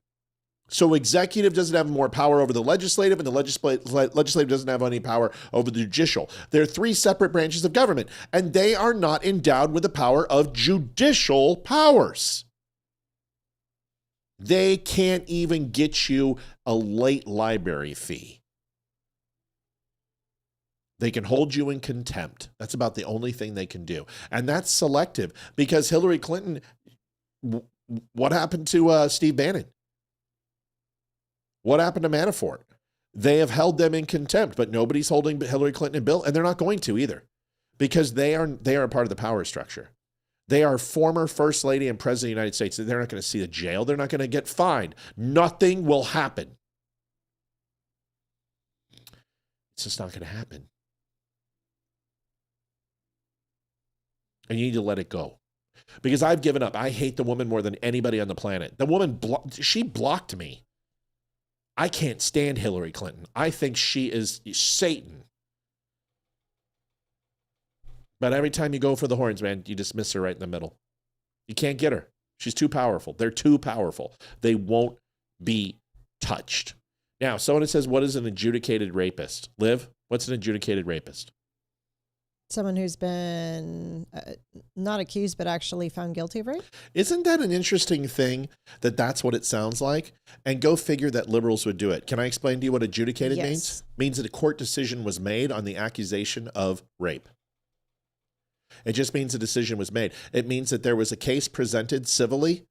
So executive doesn't have more power over the legislative, and the legislative doesn't have any power over the judicial. They're three separate branches of government, and they are not endowed with the power of judicial powers. They can't even get you a late library fee. They can hold you in contempt. That's about the only thing they can do. And that's selective because Hillary Clinton, what happened to Steve Bannon? What happened to Manafort? They have held them in contempt, but nobody's holding Hillary Clinton and Bill, and they're not going to either because they are a part of the power structure. They are former First Lady and President of the United States. They're not going to see a jail. They're not going to get fined. Nothing will happen. It's just not going to happen. And you need to let it go. Because I've given up. I hate the woman more than anybody on the planet. The woman, she blocked me. I can't stand Hillary Clinton. I think she is Satan. But every time you go for the horns, man, you just miss her right in the middle. You can't get her. She's too powerful. They're too powerful. They won't be touched. Now, someone says, what is an adjudicated rapist? Liv, what's an adjudicated rapist? Someone who's been not accused, but actually found guilty of rape? Isn't that an interesting thing that that's what it sounds like? And go figure that liberals would do it. Can I explain to you what adjudicated means? Means that a court decision was made on the accusation of rape. It just means a decision was made. It means that there was a case presented civilly.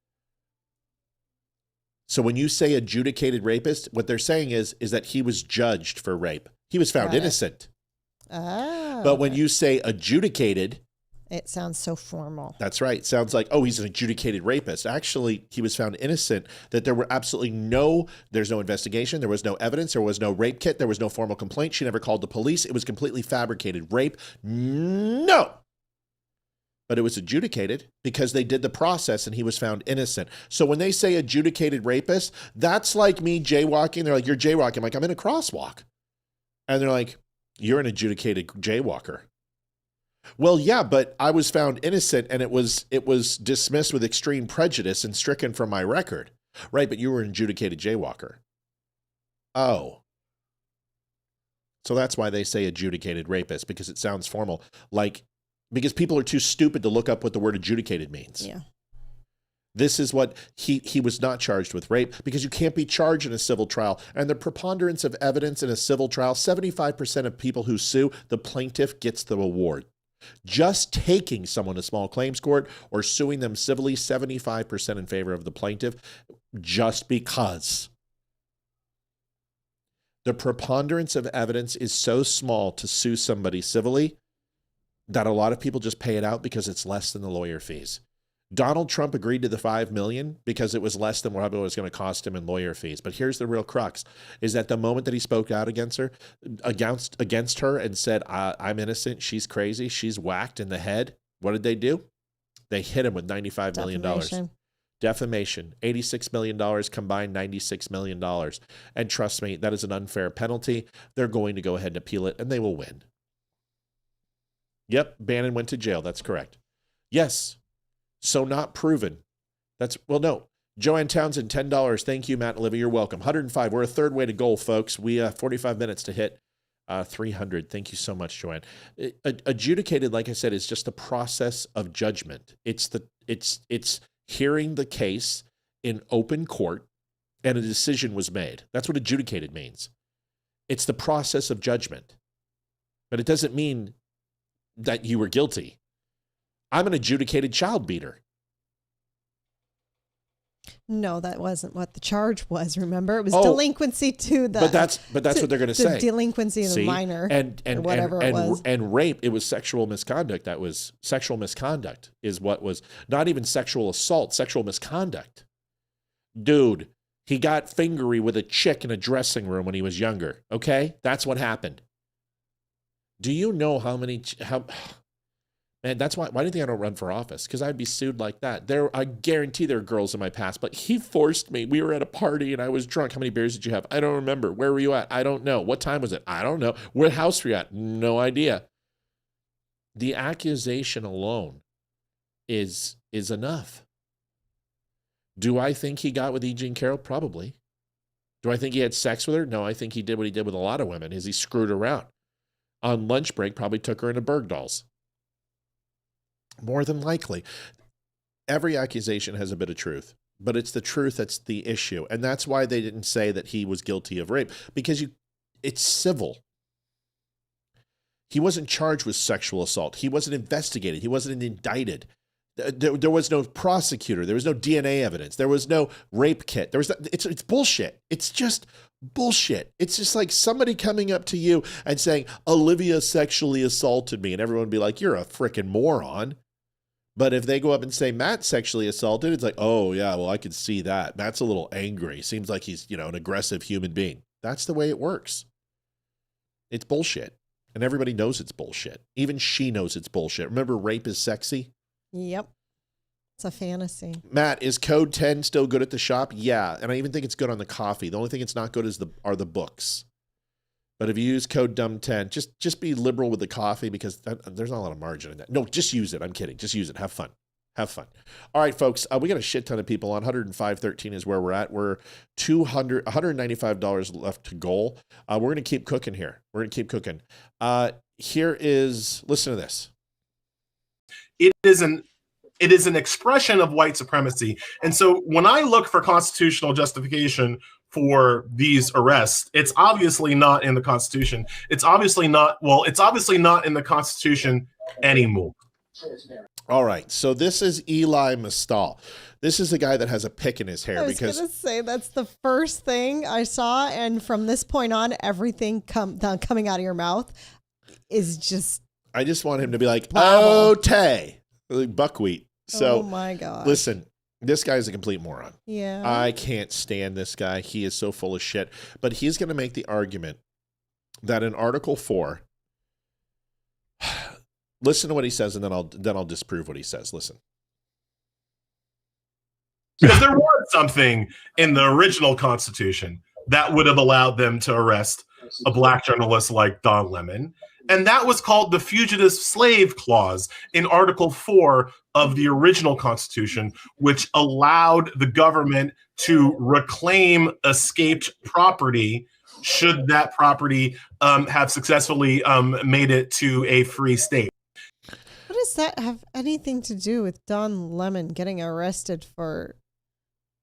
So when you say adjudicated rapist, what they're saying is that he was judged for rape. He was found innocent. Oh. But when you say adjudicated, it sounds so formal. That's right. Sounds like, oh, he's an adjudicated rapist. Actually, he was found innocent, that there were absolutely there's no investigation. There was no evidence. There was no rape kit. There was no formal complaint. She never called the police. It was completely fabricated. Rape? No. But it was adjudicated because they did the process and he was found innocent. So when they say adjudicated rapist, that's like me jaywalking. They're like, you're jaywalking. I'm like, I'm in a crosswalk. And they're like, you're an adjudicated jaywalker. Well, yeah, but I was found innocent and it was dismissed with extreme prejudice and stricken from my record. Right, but you were an adjudicated jaywalker. Oh. So that's why they say adjudicated rapist, because it sounds formal. Because people are too stupid to look up what the word adjudicated means. Yeah. This is what he was not charged with rape, because you can't be charged in a civil trial. And the preponderance of evidence in a civil trial, 75% of people who sue, the plaintiff gets the award. Just taking someone to small claims court or suing them civilly, 75% in favor of the plaintiff, just because. The preponderance of evidence is so small to sue somebody civilly that a lot of people just pay it out because it's less than the lawyer fees. Donald Trump agreed to the $5 million because it was less than what it was going to cost him in lawyer fees. But here's the real crux, is that the moment that he spoke out against her and said, I'm innocent, she's crazy, she's whacked in the head, what did they do? They hit him with $95 million. Defamation, $86 million combined, $96 million. And trust me, that is an unfair penalty. They're going to go ahead and appeal it, and they will win. Yep, Bannon went to jail. That's correct. Yes. So not proven. No. Joanne Townsend, $10. Thank you, Matt and Olivia. You're welcome. 105. We're a third way to goal, folks. We 45 minutes to hit 300. Thank you so much, Joanne. Adjudicated, like I said, is just the process of judgment. It's hearing the case in open court and a decision was made. That's what adjudicated means. It's the process of judgment. But it doesn't mean that you were guilty. I'm an adjudicated child beater. No, that wasn't what the charge was. Remember, it was delinquency to the. But that's what they're going to say. Delinquency of the minor, and whatever it was. And rape, it was sexual misconduct. That was sexual misconduct. Is what was not even sexual assault. Sexual misconduct. Dude, he got fingery with a chick in a dressing room when he was younger. Okay, that's what happened. Do you know how? Man, that's why do you think I don't run for office? Because I'd be sued like that. I guarantee there are girls in my past, but he forced me. We were at a party and I was drunk. How many beers did you have? I don't remember. Where were you at? I don't know. What time was it? I don't know. What house were you at? No idea. The accusation alone is enough. Do I think he got with E. Jean Carroll? Probably. Do I think he had sex with her? No, I think he did what he did with a lot of women, is he screwed around. On lunch break, probably took her into Bergdahls. More than likely. Every accusation has a bit of truth, but it's the truth that's the issue. And that's why they didn't say that he was guilty of rape, because it's civil. He wasn't charged with sexual assault. He wasn't investigated. He wasn't indicted. There was no prosecutor. There was no DNA evidence. There was no rape kit. It's bullshit. It's just bullshit. It's just like somebody coming up to you and saying, Olivia sexually assaulted me. And everyone would be like, you're a freaking moron. But if they go up and say Matt sexually assaulted, it's like, oh yeah, well, I can see that. Matt's a little angry. Seems like he's, an aggressive human being. That's the way it works. It's bullshit. And everybody knows it's bullshit. Even she knows it's bullshit. Remember, rape is sexy? Yep. It's a fantasy. Matt, is code 10 still good at the shop? Yeah. And I even think it's good on the coffee. The only thing it's not good are the books. But if you use code DUMB10, just be liberal with the coffee, because there's not a lot of margin in that. No, just use it. I'm kidding. Just use it. Have fun. Have fun. All right, folks, we got a shit ton of people on. 105.13 is where we're at. We're $195 left to goal. We're going to keep cooking here. We're going to keep cooking. listen to this. It is an expression of white supremacy. And so when I look for constitutional justification for these arrests, it's obviously not in the Constitution. It's obviously not in the Constitution anymore. All right. So this is Eli Mistal. This is the guy that has a pick in his hair. I was going to say that's the first thing I saw. And from this point on, everything coming out of your mouth is just. I just want him to be like, oh, Tay, like buckwheat. So, oh my God. Listen, this guy is a complete moron. Yeah. I can't stand this guy. He is so full of shit. But he's going to make the argument that in Article 4, listen to what he says, and then I'll disprove what he says. Listen. Because there was something in the original Constitution that would have allowed them to arrest a black journalist like Don Lemon. And that was called the Fugitive Slave Clause in Article 4 of the original Constitution, which allowed the government to reclaim escaped property should that property have successfully made it to a free state. What does that have anything to do with Don Lemon getting arrested for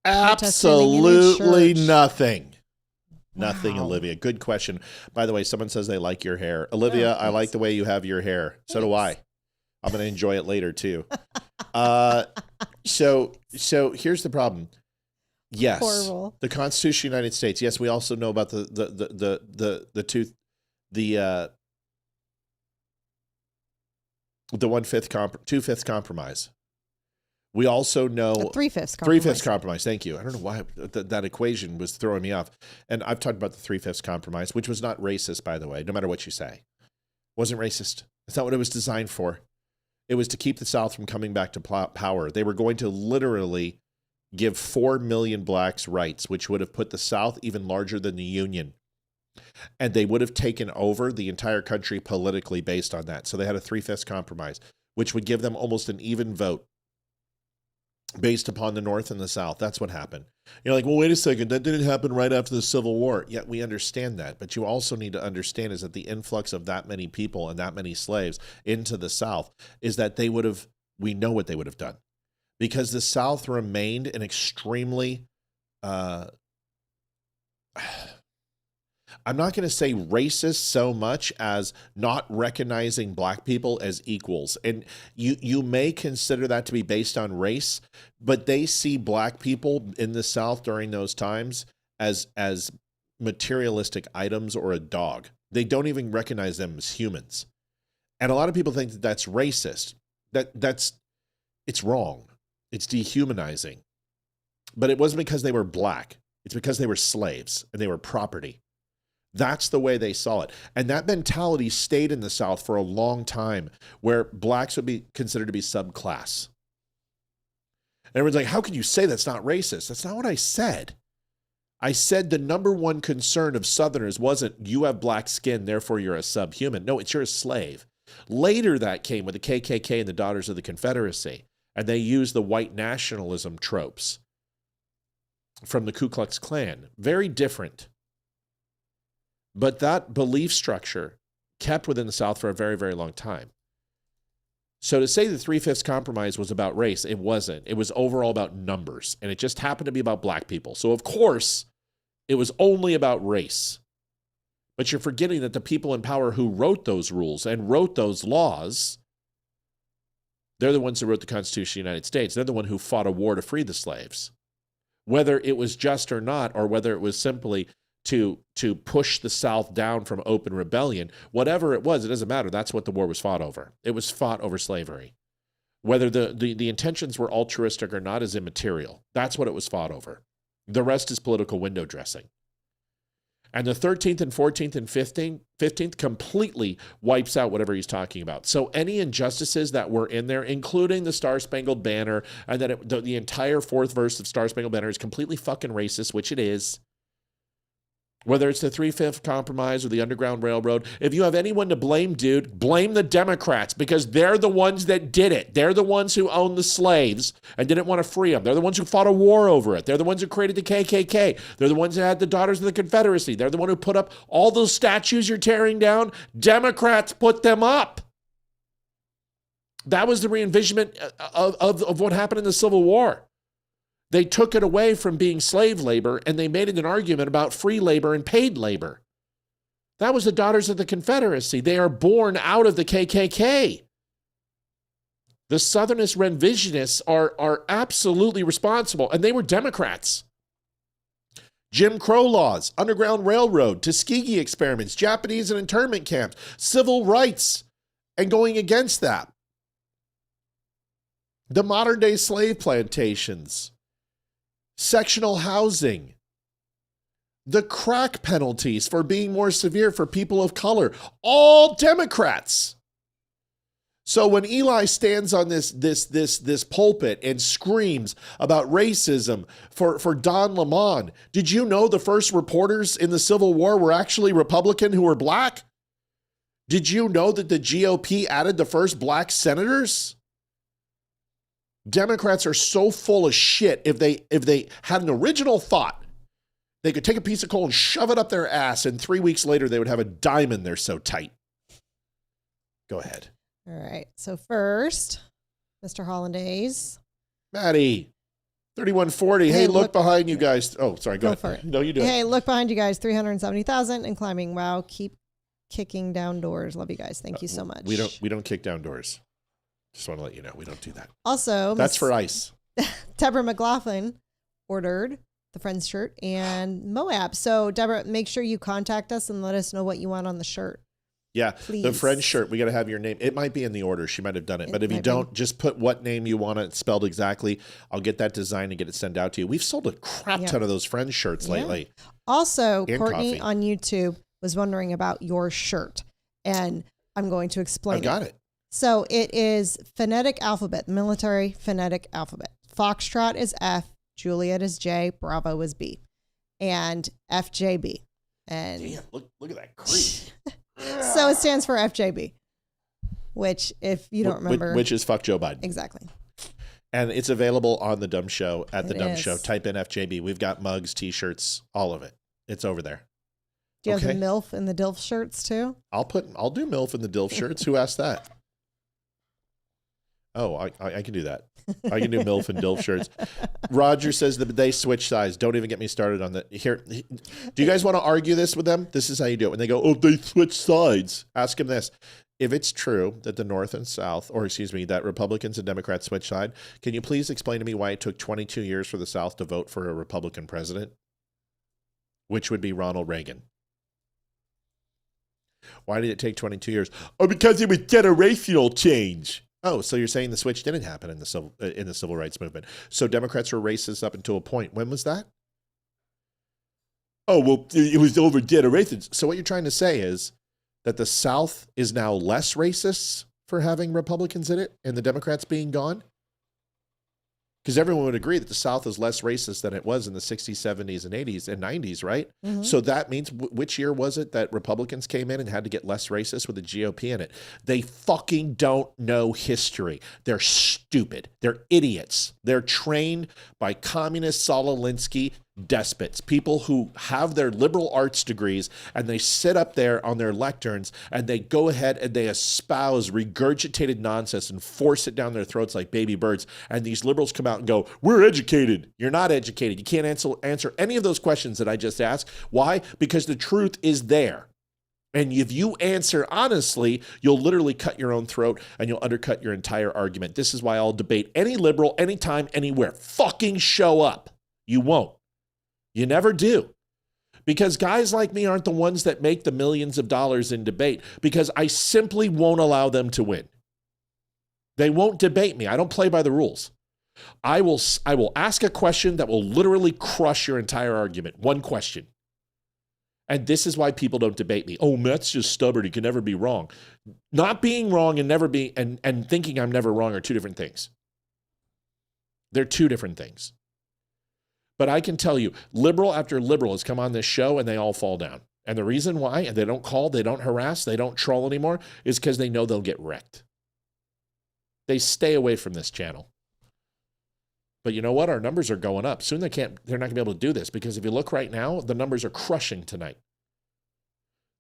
absolutely nothing? Nothing, wow. Olivia. Good question. By the way, someone says they like your hair. Olivia, I like the way you have your hair. So do I. I'm going to enjoy it later too. So here's the problem. Yes, horrible. The Constitution of the United States. Yes, we also know about the 2/5 compromise. We also know 3/5 compromise. 3/5 compromise. Thank you. I don't know why that equation was throwing me off. And I've talked about the 3/5 compromise, which was not racist, by the way, no matter what you say. Wasn't racist. That's not what it was designed for. It was to keep the South from coming back to power. They were going to literally give 4 million blacks rights, which would have put the South even larger than the Union. And they would have taken over the entire country politically based on that. So they had a 3/5 compromise, which would give them almost an even vote based upon the North and the South. That's what happened. You're like, well, wait a second. That didn't happen right after the Civil War. Yeah, we understand that. But you also need to understand is that the influx of that many people and that many slaves into the South is that we know what they would have done. Because the South remained an extremely, I'm not going to say racist so much as not recognizing black people as equals. And you may consider that to be based on race, but they see black people in the South during those times as materialistic items or a dog. They don't even recognize them as humans. And a lot of people think that that's racist. It's wrong. It's dehumanizing. But it wasn't because they were black. It's because they were slaves and they were property. That's the way they saw it. And that mentality stayed in the South for a long time, where blacks would be considered to be subclass. And everyone's like, how can you say that's not racist? That's not what I said. I said the number one concern of Southerners wasn't you have black skin, therefore you're a subhuman. No, it's you're a slave. Later that came with the KKK and the Daughters of the Confederacy. And they used the white nationalism tropes from the Ku Klux Klan. Very different. But that belief structure kept within the South for a very, very long time. So to say the 3/5 compromise was about race, it wasn't. It was overall about numbers, and it just happened to be about black people. So of course, it was only about race. But you're forgetting that the people in power who wrote those rules and wrote those laws, they're the ones who wrote the Constitution of the United States. They're the one who fought a war to free the slaves. Whether it was just or not, or whether it was simply to push the South down from open rebellion, whatever it was, it doesn't matter. That's what the war was fought over. It was fought over slavery. Whether the intentions were altruistic or not is immaterial. That's what it was fought over. The rest is political window dressing. And the 13th and 14th and 15th completely wipes out whatever he's talking about. So any injustices that were in there, including the Star-Spangled Banner, and that the entire fourth verse of Star-Spangled Banner is completely fucking racist, which it is, Whether it's the 3/5 compromise or the Underground Railroad, if you have anyone to blame, dude, blame the Democrats because they're the ones that did it. They're the ones who owned the slaves and didn't want to free them. They're the ones who fought a war over it. They're the ones who created the KKK. They're the ones who had the Daughters of the Confederacy. They're the one who put up all those statues you're tearing down. Democrats put them up. That was the re-envisionment of what happened in the Civil War. They took it away from being slave labor and they made it an argument about free labor and paid labor. That was the Daughters of the Confederacy. They are born out of the KKK. The Southernist revisionists are absolutely responsible, and they were Democrats. Jim Crow laws, Underground Railroad, Tuskegee experiments, Japanese and internment camps, civil rights, and going against that. The modern-day slave plantations, sectional housing, the crack penalties for being more severe for people of color, all Democrats. So when Eli stands on this pulpit and screams about racism for Don Lemon, did you know the first reporters in the Civil War were actually Republican who were black? Did you know that the GOP added the first black senators? Democrats are so full of shit. If they had an original thought, they could take a piece of coal and shove it up their ass, and 3 weeks later they would have a diamond. They're so tight. Go ahead. All right. So first, Mr. Hollandaise. Maddie, 3140. Hey, look behind you guys. Oh, sorry. Go ahead. For it. No, you do it. Hey, look behind you guys. 370,000 and climbing. Wow. Keep kicking down doors. Love you guys. Thank you so much. We don't kick down doors. Just want to let you know, we don't do that. Also, that's for ICE. Deborah McLaughlin ordered the Friends shirt and Moab. So, Deborah, make sure you contact us and let us know what you want on the shirt. Yeah, please. The Friends shirt, we got to have your name. It might be in the order. She might have done it. But if you don't, just put what name you want it spelled exactly. I'll get that designed and get it sent out to you. We've sold a crap ton of those Friends shirts lately. Also, And Courtney coffee. on YouTube was wondering about your shirt. And I'm going to explain I've got it. So it is phonetic alphabet, military phonetic alphabet. Foxtrot is F, Juliet is J, Bravo is B, and FJB. And damn, look at that creep. So it stands for FJB, which, if you don't remember, which is fuck Joe Biden. Exactly. And it's available on the Dumb Show at the It Dumb is. Show. Type in FJB. We've got mugs, T-shirts, all of it. It's over there. Do you have the MILF and the DILF shirts too? I'll do MILF in the DILF shirts. Who asked that? Oh, I can do that. I can do MILF and DILF shirts. Roger says that they switch sides. Don't even get me started on that. Here, do you guys want to argue this with them? This is how you do it. When they go, oh, they switch sides. Ask them this. If it's true that the North and South, or excuse me, that Republicans and Democrats switch side, can you please explain to me why it took 22 years for the South to vote for a Republican president? Which would be Ronald Reagan. Why did it take 22 years? Oh, because it was generational change. Oh, so you're saying the switch didn't happen in the civil rights movement. So Democrats were racist up until a point. When was that? Oh, well, it was over generations. So what you're trying to say is that the South is now less racist for having Republicans in it and the Democrats being gone? Because everyone would agree that the South is less racist than it was in the 60s, 70s, and 80s and 90s, right? Mm-hmm. So that means which year was it that Republicans came in and had to get less racist with the GOP in it? They fucking don't know history. They're stupid. They're idiots. They're trained by communist Saul Alinsky despots, people who have their liberal arts degrees, and they sit up there on their lecterns and they go ahead and they espouse regurgitated nonsense and force it down their throats like baby birds. And these liberals come out and go, we're educated. You're not educated. You can't answer any of those questions that I just asked. Why? Because the truth is there. And if you answer honestly, you'll literally cut your own throat and you'll undercut your entire argument. This is why I'll debate any liberal, anytime, anywhere. Fucking show up. You won't. You never do. Because guys like me aren't the ones that make the millions of dollars in debate, because I simply won't allow them to win. They won't debate me. I don't play by the rules. I will ask a question that will literally crush your entire argument. One question. And this is why people don't debate me. Oh, Matt's just stubborn. He can never be wrong. Not being wrong and never being and thinking I'm never wrong are two different things. They're two different things. But I can tell you, liberal after liberal has come on this show and they all fall down. And the reason why they don't call, they don't harass, they don't troll anymore is because they know they'll get wrecked. They stay away from this channel. But you know what? Our numbers are going up. Soon they're not going to be able to do this because if you look right now, the numbers are crushing tonight.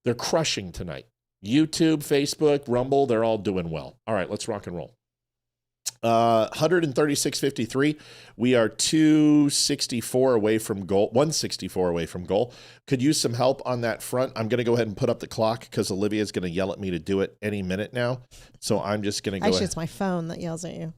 They're crushing tonight. YouTube, Facebook, Rumble, they're all doing well. All right, let's rock and roll. 136.53. We are 264 away from goal, 164 away from goal. Could use some help on that front. I'm going to go ahead and put up the clock because Olivia's going to yell at me to do it any minute now. So I'm just going to go Actually, ahead. it's my phone that yells at you.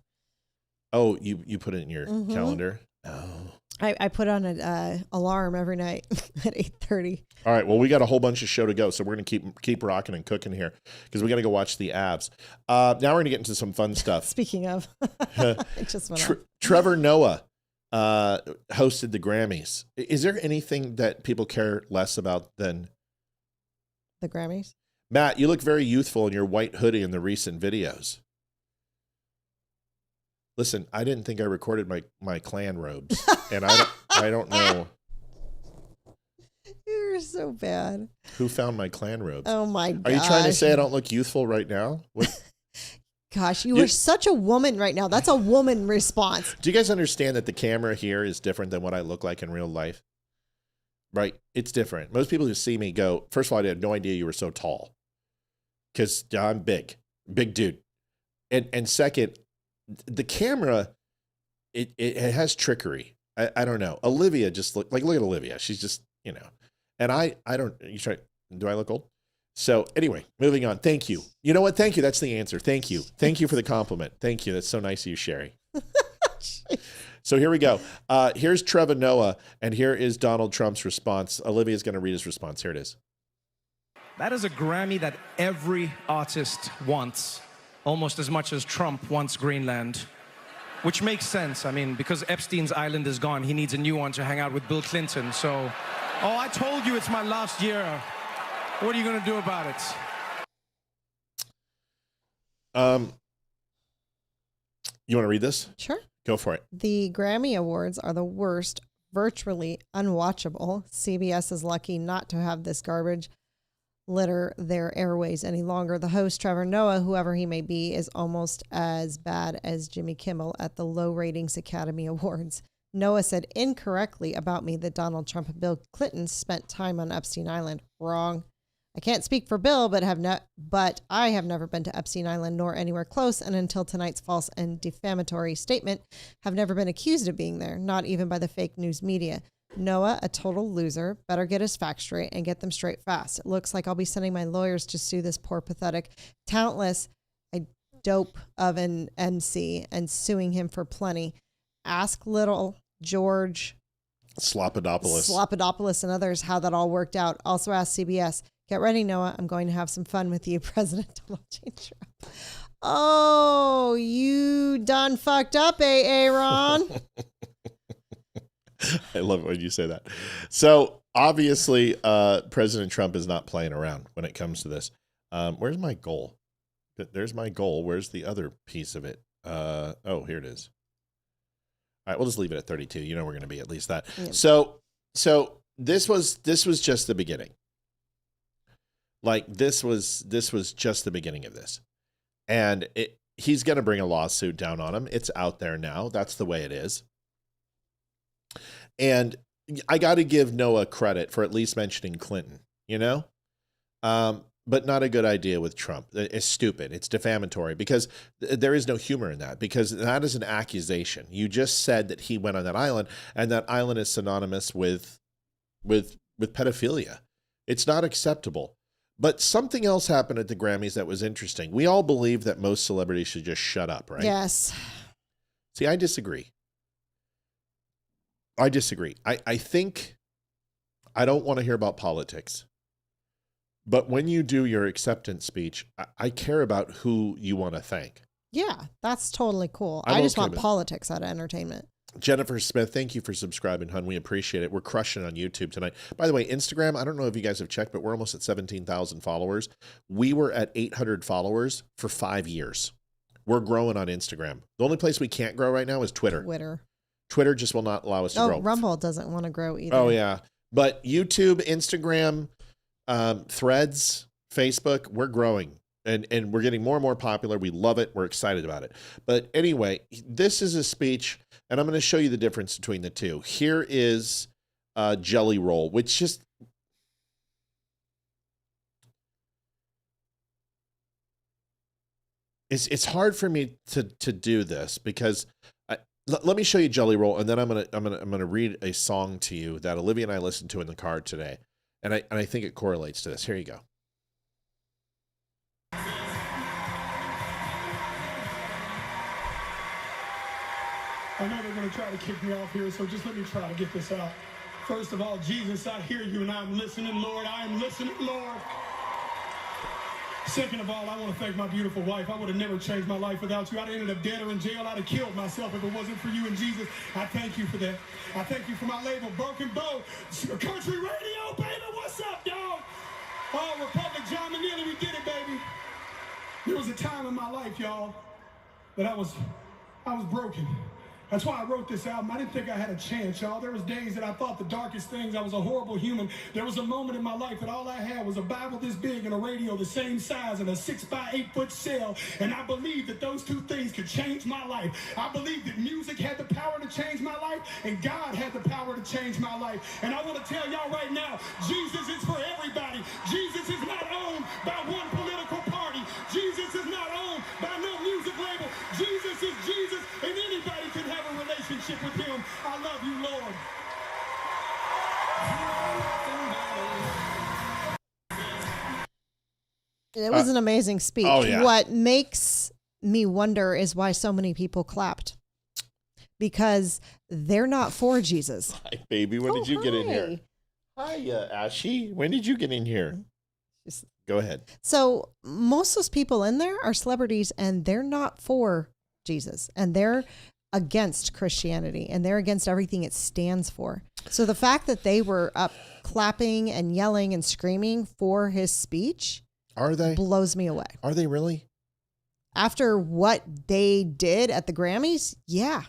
Oh, you put it in your calendar? Oh. I put on an alarm every night at 8:30. All right. Well, we got a whole bunch of show to go, so we're going to keep rocking and cooking here because we got to go watch the Avs. Now we're going to get into some fun stuff. Speaking of, it just went off. Trevor Noah hosted the Grammys. Is there anything that people care less about than the Grammys? Matt, you look very youthful in your white hoodie in the recent videos. Listen, I didn't think I recorded my clan robes, and I don't know. You're so bad. Who found my clan robes? Oh my god! Are you trying to say I don't look youthful right now? Gosh, you are such a woman right now. That's a woman response. Do you guys understand that the camera here is different than what I look like in real life? Right? It's different. Most people who see me go, first of all, I had no idea you were so tall because I'm big dude. And second, the camera, it has trickery. I don't know. Olivia just look at Olivia. She's just, and I don't, do I look old? So anyway, moving on. Thank you. You know what? Thank you. That's the answer. Thank you. Thank you for the compliment. Thank you. That's so nice of you, Sherry. So here we go. Here's Trevor Noah, and here is Donald Trump's response. Olivia's going to read his response. Here it is. That is a Grammy that every artist wants, almost as much as Trump wants Greenland, which makes sense. I mean, because Epstein's island is gone, he needs a new one to hang out with Bill Clinton. So, I told you it's my last year. What are you going to do about it? You want to read this? Sure. Go for it. The Grammy Awards are the worst, virtually unwatchable. CBS is lucky not to have this garbage litter their airways any longer. The host, Trevor Noah, whoever he may be, is almost as bad as Jimmy Kimmel at the low ratings Academy Awards. Noah said incorrectly about me that Donald Trump and Bill Clinton spent time on Epstein Island. Wrong. I can't speak for Bill, but I have never been to Epstein Island nor anywhere close, and until tonight's false and defamatory statement, have never been accused of being there, not even by the fake news media. Noah, a total loser, better get his facts straight and get them straight fast. It looks like I'll be sending my lawyers to sue this poor, pathetic, talentless, a dope of an MC and suing him for plenty. Ask little George Slopadopoulos and others how that all worked out. Also ask CBS. Get ready, Noah. I'm going to have some fun with you, President Donald J. Trump. Oh, you done fucked up, Aaron. I love it when you say that. So obviously, President Trump is not playing around when it comes to this. Where's my goal? There's my goal. Where's the other piece of it? Oh, here it is. All right, we'll just leave it at 32. You know we're going to be at least that. Yeah. So this was just the beginning. Like this was just the beginning of this, and he's going to bring a lawsuit down on him. It's out there now. That's the way it is. And I got to give Noah credit for at least mentioning Clinton, but not a good idea with Trump. It's stupid. It's defamatory because there is no humor in that, because that is an accusation. You just said that he went on that island, and that island is synonymous with pedophilia. It's not acceptable. But something else happened at the Grammys that was interesting. We all believe that most celebrities should just shut up, right? Yes. See, I disagree. I think I don't want to hear about politics. But when you do your acceptance speech, I care about who you want to thank. Yeah, that's totally cool. I just want politics out of entertainment. Jennifer Smith, thank you for subscribing, hon. We appreciate it. We're crushing on YouTube tonight. By the way, Instagram, I don't know if you guys have checked, but we're almost at 17,000 followers. We were at 800 followers for 5 years. We're growing on Instagram. The only place we can't grow right now is Twitter. Twitter just will not allow us to grow. Rumble doesn't want to grow either. Oh, yeah. But YouTube, Instagram, Threads, Facebook, we're growing. And we're getting more and more popular. We love it. We're excited about it. But anyway, this is a speech, and I'm going to show you the difference between the two. Here is Jelly Roll, which just... It's hard for me to do this because let me show you Jelly Roll, and then I'm gonna read a song to you that Olivia and I listened to in the car today, and I think it correlates to this. Here you go. I know they're going to try to kick me off here, so just let me try to get this out. First of all, Jesus, I hear you and I'm listening, Lord. I am listening, Lord. Second of all, I want to thank my beautiful wife. I would have never changed my life without you. I'd have ended up dead or in jail. I'd have killed myself if it wasn't for you and Jesus. I thank you for that. I thank you for my label, Broken Bow, Country Radio, baby. What's up, dog? Oh, Republic, John Manili, we did it, baby. There was a time in my life, y'all, that I was broken. That's why I wrote this album. I didn't think I had a chance, y'all. There was days that I thought the darkest things. I was a horrible human. There was a moment in my life that all I had was a Bible this big and a radio the same size and a 6x8 foot cell. And I believed that those two things could change my life. I believed that music had the power to change my life and God had the power to change my life. And I want to tell y'all right now, Jesus is for everybody. Jesus is not owned by one political party. Jesus is not owned by no music label. Jesus is Jesus, and anybody can have a relationship with him. I love you, Lord. It was an amazing speech. Oh, yeah. What makes me wonder is why so many people clapped. Because they're not for Jesus. Hi, baby. When did you get in here? Hi, Ashy. When did you get in here? Go ahead. So most of those people in there are celebrities and they're not for Jesus. And they're against Christianity and they're against everything it stands for. So the fact that they were up clapping and yelling and screaming for his speech blows me away. Are they really? After what they did at the Grammys, yeah.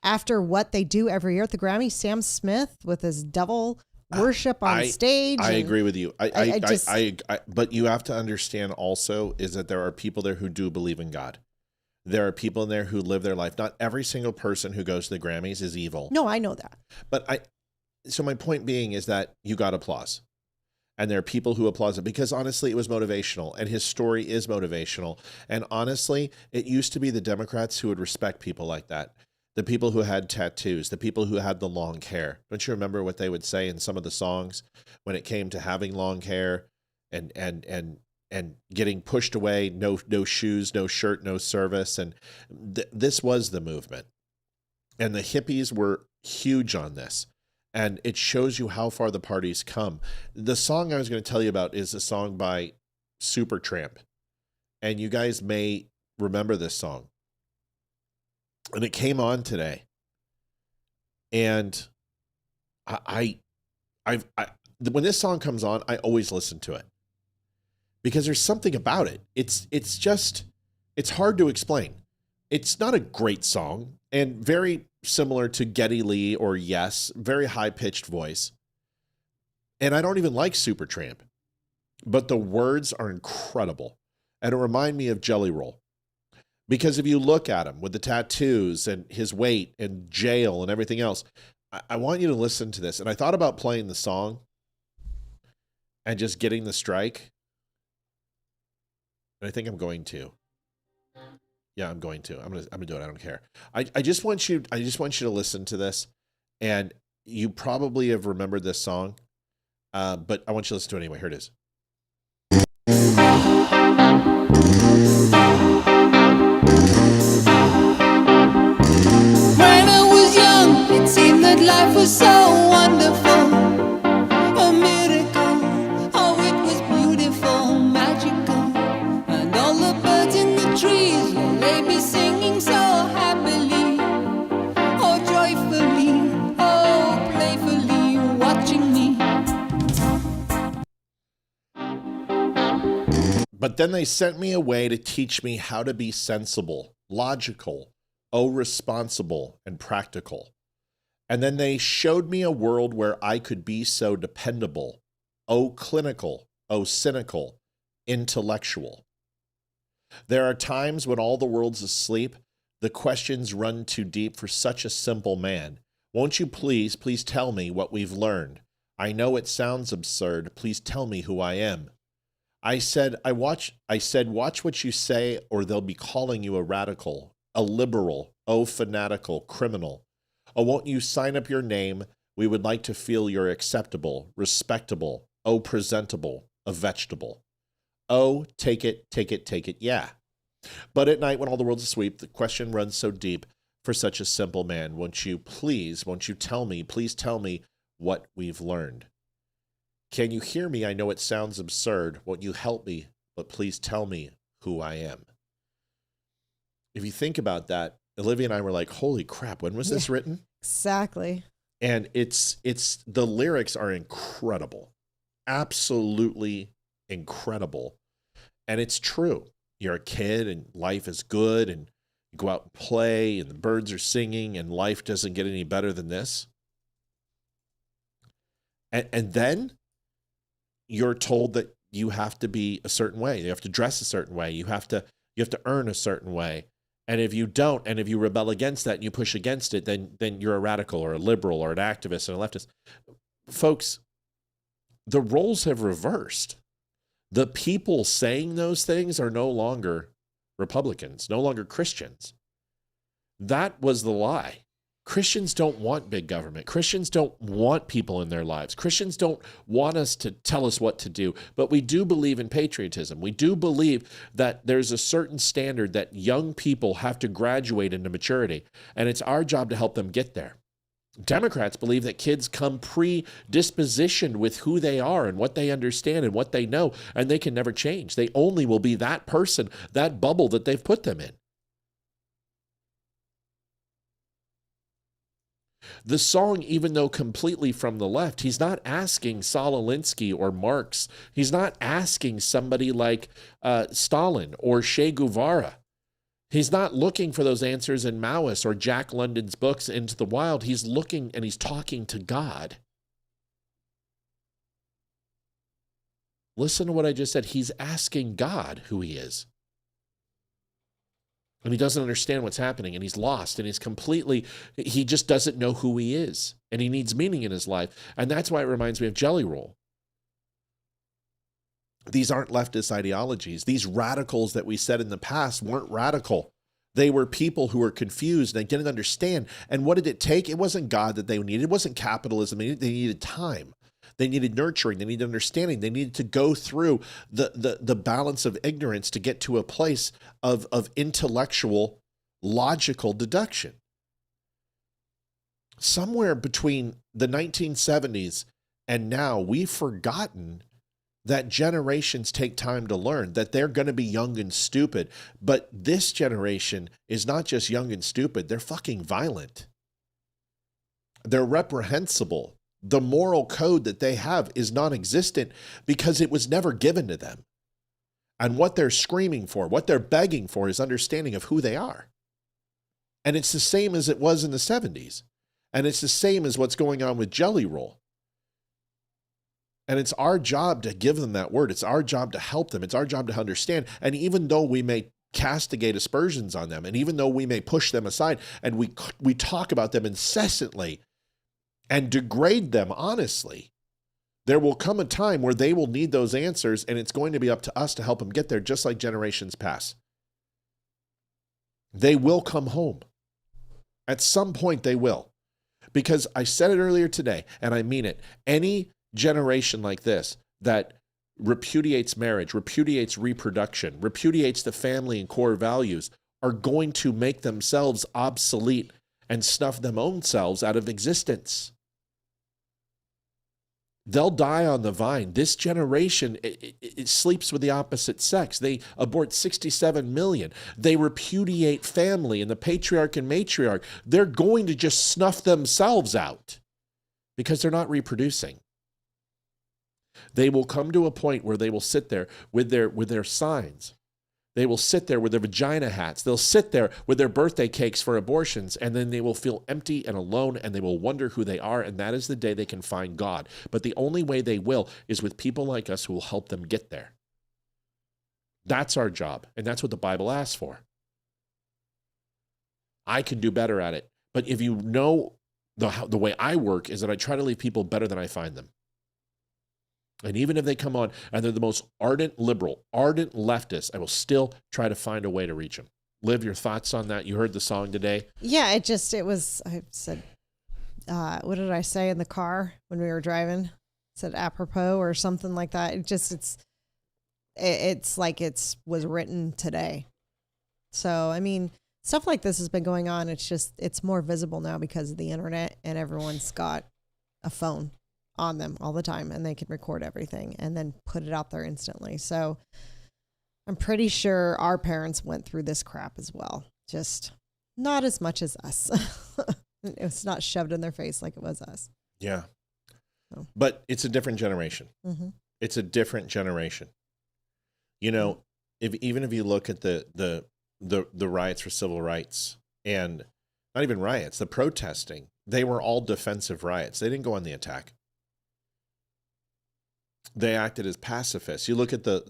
After what they do every year at the Grammys, Sam Smith with his devil worship on stage. I agree with you. But you have to understand also is that there are people there who do believe in God. There are people in there who live their life. Not every single person who goes to the Grammys is evil. No, I know that. But so my point being is that you got applause. And there are people who applaud it because honestly, it was motivational and his story is motivational. And honestly, it used to be the Democrats who would respect people like that. The people who had tattoos, the people who had the long hair. Don't you remember what they would say in some of the songs when it came to having long hair and getting pushed away, no shoes, no shirt, no service. And this was the movement. And the hippies were huge on this. And it shows you how far the party's come. The song I was going to tell you about is a song by Supertramp. And you guys may remember this song. And it came on today. And when this song comes on, I always listen to it. Because there's something about it. It's hard to explain. It's not a great song and very similar to Geddy Lee or Yes, very high-pitched voice. And I don't even like Supertramp, but the words are incredible. And it remind me of Jelly Roll. Because if you look at him with the tattoos and his weight and jail and everything else, I want you to listen to this. And I thought about playing the song and just getting the strike. And I think I'm going to. Yeah, I'm going to. I'm gonna do it. I don't care. I just want you to listen to this, and you probably have remembered this song, but I want you to listen to it anyway. Here it is. When I was young, it seemed that life was so wonderful, a miracle. Oh, it was beautiful, magical, and all the birds in the trees, they be singing so happily, oh joyfully, oh playfully, watching me. But then they sent me away to teach me how to be sensible, logical, responsible, and practical. And then they showed me a world where I could be so dependable, oh clinical, oh cynical, intellectual. There are times when all the world's asleep, the questions run too deep for such a simple man. Won't you please tell me what we've learned? I know it sounds absurd. Please tell me who I am. I said, watch what you say, or they'll be calling you a radical, a liberal, oh fanatical, criminal. Oh, won't you sign up your name? We would like to feel you're acceptable, respectable, oh presentable, a vegetable. Oh, take it, yeah. But at night when all the world's asleep, the question runs so deep for such a simple man. Won't you tell me, please tell me what we've learned? Can you hear me? I know it sounds absurd. Won't you help me? But please tell me who I am. If you think about that, Olivia and I were like, holy crap, when was this written? Exactly. And it's the lyrics are incredible. Absolutely incredible. And it's true. You're a kid and life is good and you go out and play and the birds are singing and life doesn't get any better than this. And then you're told that you have to be a certain way. You have to dress a certain way. You have to earn a certain way. And if you don't, and if you rebel against that and you push against it, then you're a radical or a liberal or an activist or a leftist. Folks, the roles have reversed. The people saying those things are no longer Republicans, no longer Christians. That was the lie. Christians don't want big government. Christians don't want people in their lives. Christians don't want us to tell us what to do, but we do believe in patriotism. We do believe that there's a certain standard that young people have to graduate into maturity, and it's our job to help them get there. Democrats believe that kids come predispositioned with who they are and what they understand and what they know, and they can never change. They only will be that person, that bubble that they've put them in. The song, even though completely from the left, he's not asking Saul Alinsky or Marx. He's not asking somebody like Stalin or Che Guevara. He's not looking for those answers in Maoist or Jack London's books Into the Wild. He's looking and he's talking to God. Listen to what I just said. He's asking God who he is. And he doesn't understand what's happening, and he's lost, and he just doesn't know who he is, and he needs meaning in his life. And that's why it reminds me of Jelly Roll. These aren't leftist ideologies. These radicals that we said in the past weren't radical. They were people who were confused and didn't understand. And what did it take? It wasn't God that they needed. It wasn't capitalism. They needed time. They needed nurturing. They needed understanding. They needed to go through the balance of ignorance to get to a place of intellectual, logical deduction. Somewhere between the 1970s and now, we've forgotten that generations take time to learn, that they're going to be young and stupid. But this generation is not just young and stupid. They're fucking violent. They're reprehensible. The moral code that they have is non-existent because it was never given to them. And what they're screaming for, what they're begging for, is understanding of who they are. And it's the same as it was in the 70s. And it's the same as what's going on with Jelly Roll. And it's our job to give them that word. It's our job to help them. It's our job to understand. And even though we may castigate aspersions on them, and even though we may push them aside, and we talk about them incessantly and degrade them honestly, there will come a time where they will need those answers, and it's going to be up to us to help them get there, just like generations past. They will come home. At some point they will. Because I said it earlier today, and I mean it. Any generation like this that repudiates marriage, repudiates reproduction, repudiates the family and core values are going to make themselves obsolete and snuff them own selves out of existence. They'll die on the vine. This generation, it sleeps with the opposite sex. They abort 67 million. They repudiate family and the patriarch and matriarch. They're going to just snuff themselves out because they're not reproducing. They will come to a point where they will sit there with their signs. They will sit there with their vagina hats. They'll sit there with their birthday cakes for abortions, and then they will feel empty and alone, and they will wonder who they are, and that is the day they can find God. But the only way they will is with people like us who will help them get there. That's our job, and that's what the Bible asks for. I can do better at it. But if you know the way I work is that I try to leave people better than I find them. And even if they come on and they're the most ardent liberal, ardent leftist, I will still try to find a way to reach them. Liv, your thoughts on that? You heard the song today? Yeah, I said, what did I say in the car when we were driving? I said apropos or something like that. It's like it was written today. So, I mean, stuff like this has been going on. It's more visible now because of the internet, and everyone's got a phone on them all the time, and they can record everything and then put it out there instantly. So I'm pretty sure our parents went through this crap as well, just not as much as us. It's not shoved in their face like it was us. Yeah. So. But it's a different generation. Mm-hmm. It's a different generation. You know, even if you look at the riots for civil rights, and not even riots, the protesting, they were all defensive riots. They didn't go on the attack. They acted as pacifists. You look at the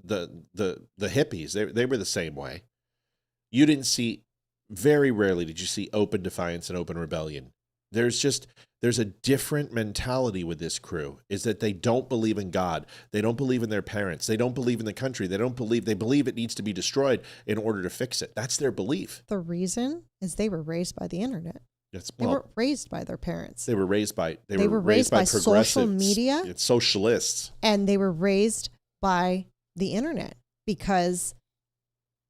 hippies, they were the same way. You didn't see, very rarely did you see open defiance and open rebellion. There's a different mentality with this crew, is that they don't believe in God. They don't believe in their parents. They don't believe in the country. They believe it needs to be destroyed in order to fix it. That's their belief. The reason is they were raised by the internet. They were raised by their parents. They were raised by social media. It's socialists. And they were raised by the internet, because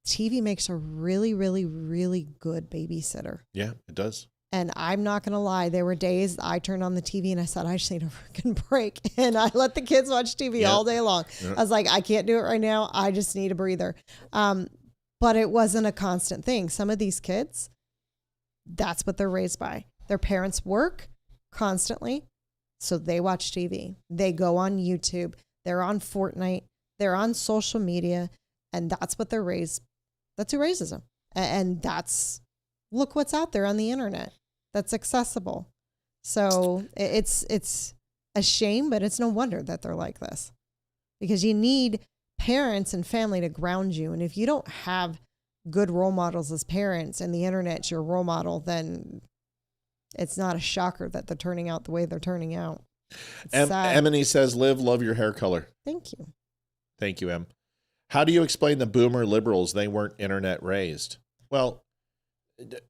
TV makes a really, really, really good babysitter. Yeah, it does. And I'm not going to lie, there were days I turned on the TV and I said, I just need a freaking break. And I let the kids watch TV all day long. Yeah. I was like, I can't do it right now. I just need a breather. But it wasn't a constant thing. Some of these kids, that's what they're raised by. Their parents work constantly, so they watch TV. They go on YouTube. They're on Fortnite. They're on social media. And that's what they're raised. That's who raises them. And look what's out there on the internet that's accessible. So it's a shame, but it's no wonder that they're like this, because you need parents and family to ground you. And if you don't have good role models as parents and the internet's your role model, then it's not a shocker that they're turning out the way they're turning out. Emily says, Liv, love your hair color. Thank you. Thank you, Em. How do you explain the boomer liberals? They weren't internet raised. Well,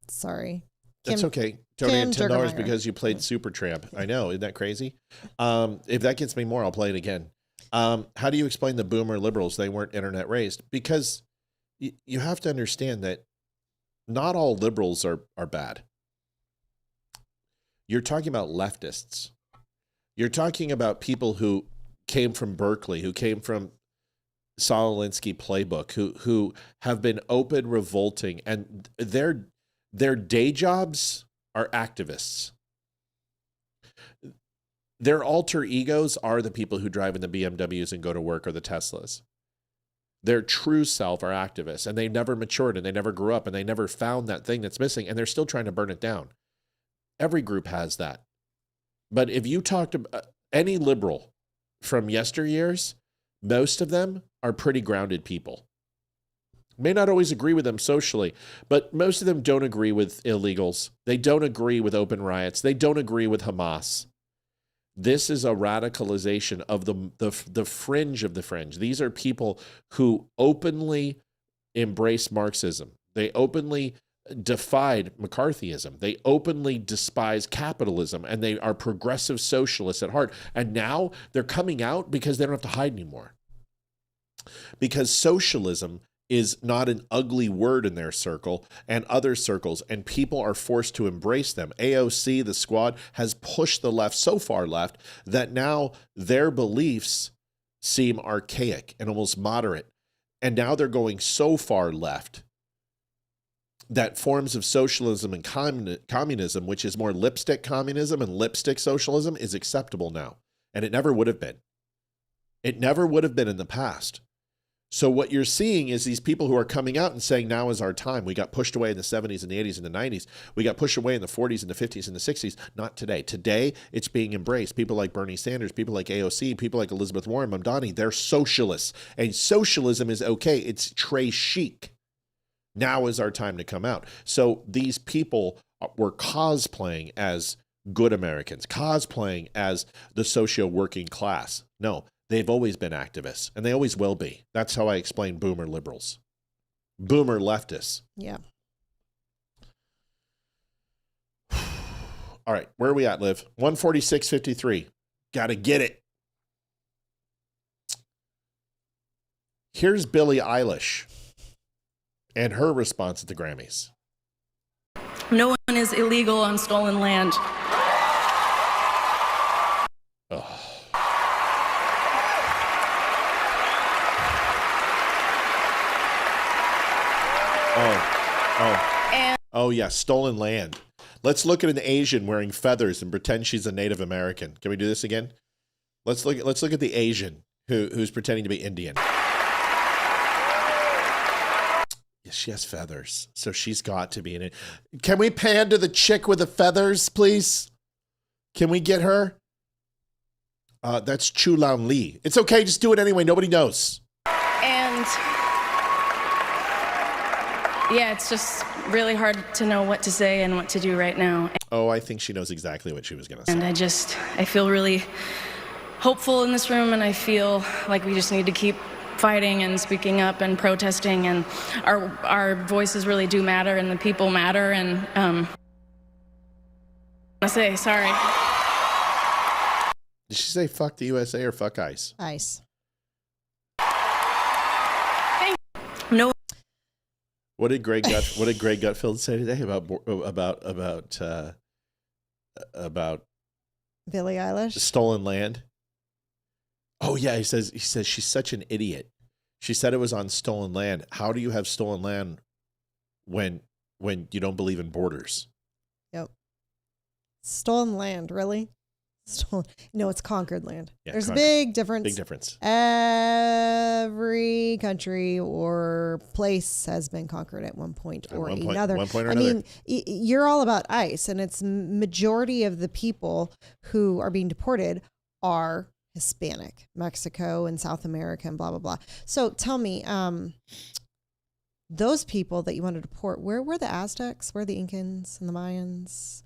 sorry. That's okay. Donate $10 because you played Supertramp. I know. Isn't that crazy? If that gets me more, I'll play it again. How do you explain the boomer liberals? They weren't internet raised, because you have to understand that not all liberals are bad. You're talking about leftists. You're talking about people who came from Berkeley, who came from Saul Alinsky playbook, who have been open, revolting, and their day jobs are activists. Their alter egos are the people who drive in the BMWs and go to work, or the Teslas. Their true self are activists, and they never matured, and they never grew up, and they never found that thing that's missing, and they're still trying to burn it down. Every group has that. But if you talk to any liberal from yesteryears, most of them are pretty grounded people. May not always agree with them socially, but most of them don't agree with illegals. They don't agree with open riots. They don't agree with Hamas. This is a radicalization of the fringe of the fringe. These are people who openly embrace Marxism. They openly defied McCarthyism. They openly despise capitalism, and they are progressive socialists at heart. And now they're coming out because they don't have to hide anymore. Because socialism is not an ugly word in their circle and other circles, and people are forced to embrace them. AOC, the squad, has pushed the left so far left that now their beliefs seem archaic and almost moderate. And now they're going so far left that forms of socialism and communism, which is more lipstick communism and lipstick socialism, is acceptable now. And it never would have been. It never would have been in the past. So what you're seeing is these people who are coming out and saying now is our time. We got pushed away in the 70s and the 80s and the 90s. We got pushed away in the 40s and the 50s and the 60s. Not today. Today, it's being embraced. People like Bernie Sanders, people like AOC, people like Elizabeth Warren, Mamdani, they're socialists. And socialism is okay. It's très chic. Now is our time to come out. So these people were cosplaying as good Americans, cosplaying as the socio-working class. No. They've always been activists, and they always will be. That's how I explain boomer liberals. Boomer leftists. Yeah. All right, where are we at, Liv? 146.53. Got to get it. Here's Billie Eilish and her response at the Grammys. No one is illegal on stolen land. Oh. Oh yeah, stolen land. Let's look at an Asian wearing feathers and pretend she's a Native American. Can we do this again? Let's look at the Asian who's pretending to be Indian. Yes, she has feathers, so she's got to be in it. Can we pan to the chick with the feathers, please? Can we get her? That's Chu Lan Li. It's okay, just do it anyway. Nobody knows. And yeah, it's just really hard to know what to say and what to do right now. Oh, I think she knows exactly what she was going to say. And I feel really hopeful in this room, and I feel like we just need to keep fighting and speaking up and protesting, and our voices really do matter, and the people matter, and I say sorry. Did she say fuck the USA or fuck ICE? ICE. No. What did Greg Gutfeld say today about Billie Eilish? Stolen land? Oh yeah, he says she's such an idiot. She said it was on stolen land. How do you have stolen land when you don't believe in borders? Yep. Stolen land, really? Stolen? No, it's conquered land. Yeah, There's a big difference. Big difference. Every country or place has been conquered at one point or another. I mean, you're all about ICE, and it's majority of the people who are being deported are Hispanic, Mexico and South America and blah, blah, blah. So tell me, those people that you want to deport, where were the Aztecs? Where are the Incans and the Mayans?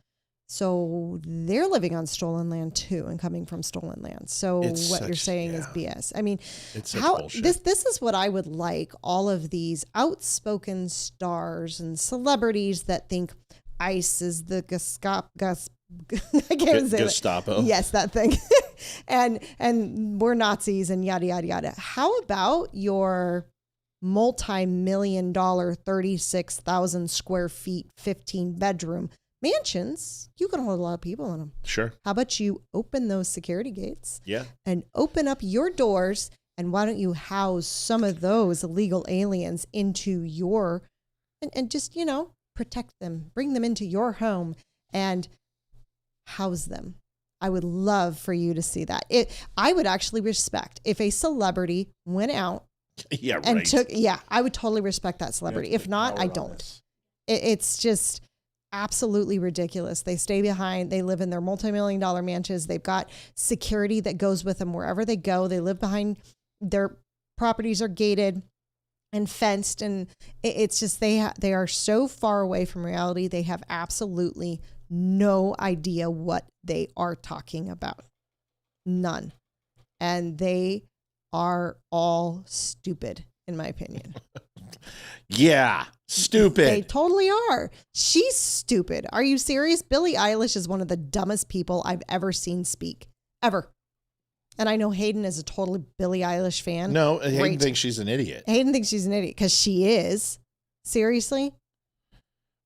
So they're living on stolen land too and coming from stolen land. So what you're saying is BS. I mean, this is what I would like all of these outspoken stars and celebrities that think ICE is the Gestapo. Yes, that thing. and we're Nazis and yada, yada, yada. How about your multi-million-dollar, 36,000 square feet, 15-bedroom mansions? You can hold a lot of people in them. Sure. How about you open those security gates? Yeah. And open up your doors, and why don't you house some of those illegal aliens into your, and just, protect them, bring them into your home and house them. I would love for you to see that. I would actually respect if a celebrity went out and took, I would totally respect that celebrity. If not, I don't. It's just absolutely ridiculous. They stay behind. They live in their multi-million-dollar mansions. They've got security that goes with them wherever they go. They live behind, their properties are gated and fenced. And it's just, they are so far away from reality. They have absolutely no idea what they are talking about. None. And they are all stupid, in my opinion. Yeah, stupid. They totally are. She's stupid. Are you serious? Billie Eilish is one of the dumbest people I've ever seen speak. Ever. And I know Hayden is a total Billie Eilish fan. No, Hayden thinks she's an idiot. Hayden thinks she's an idiot because she is. Seriously?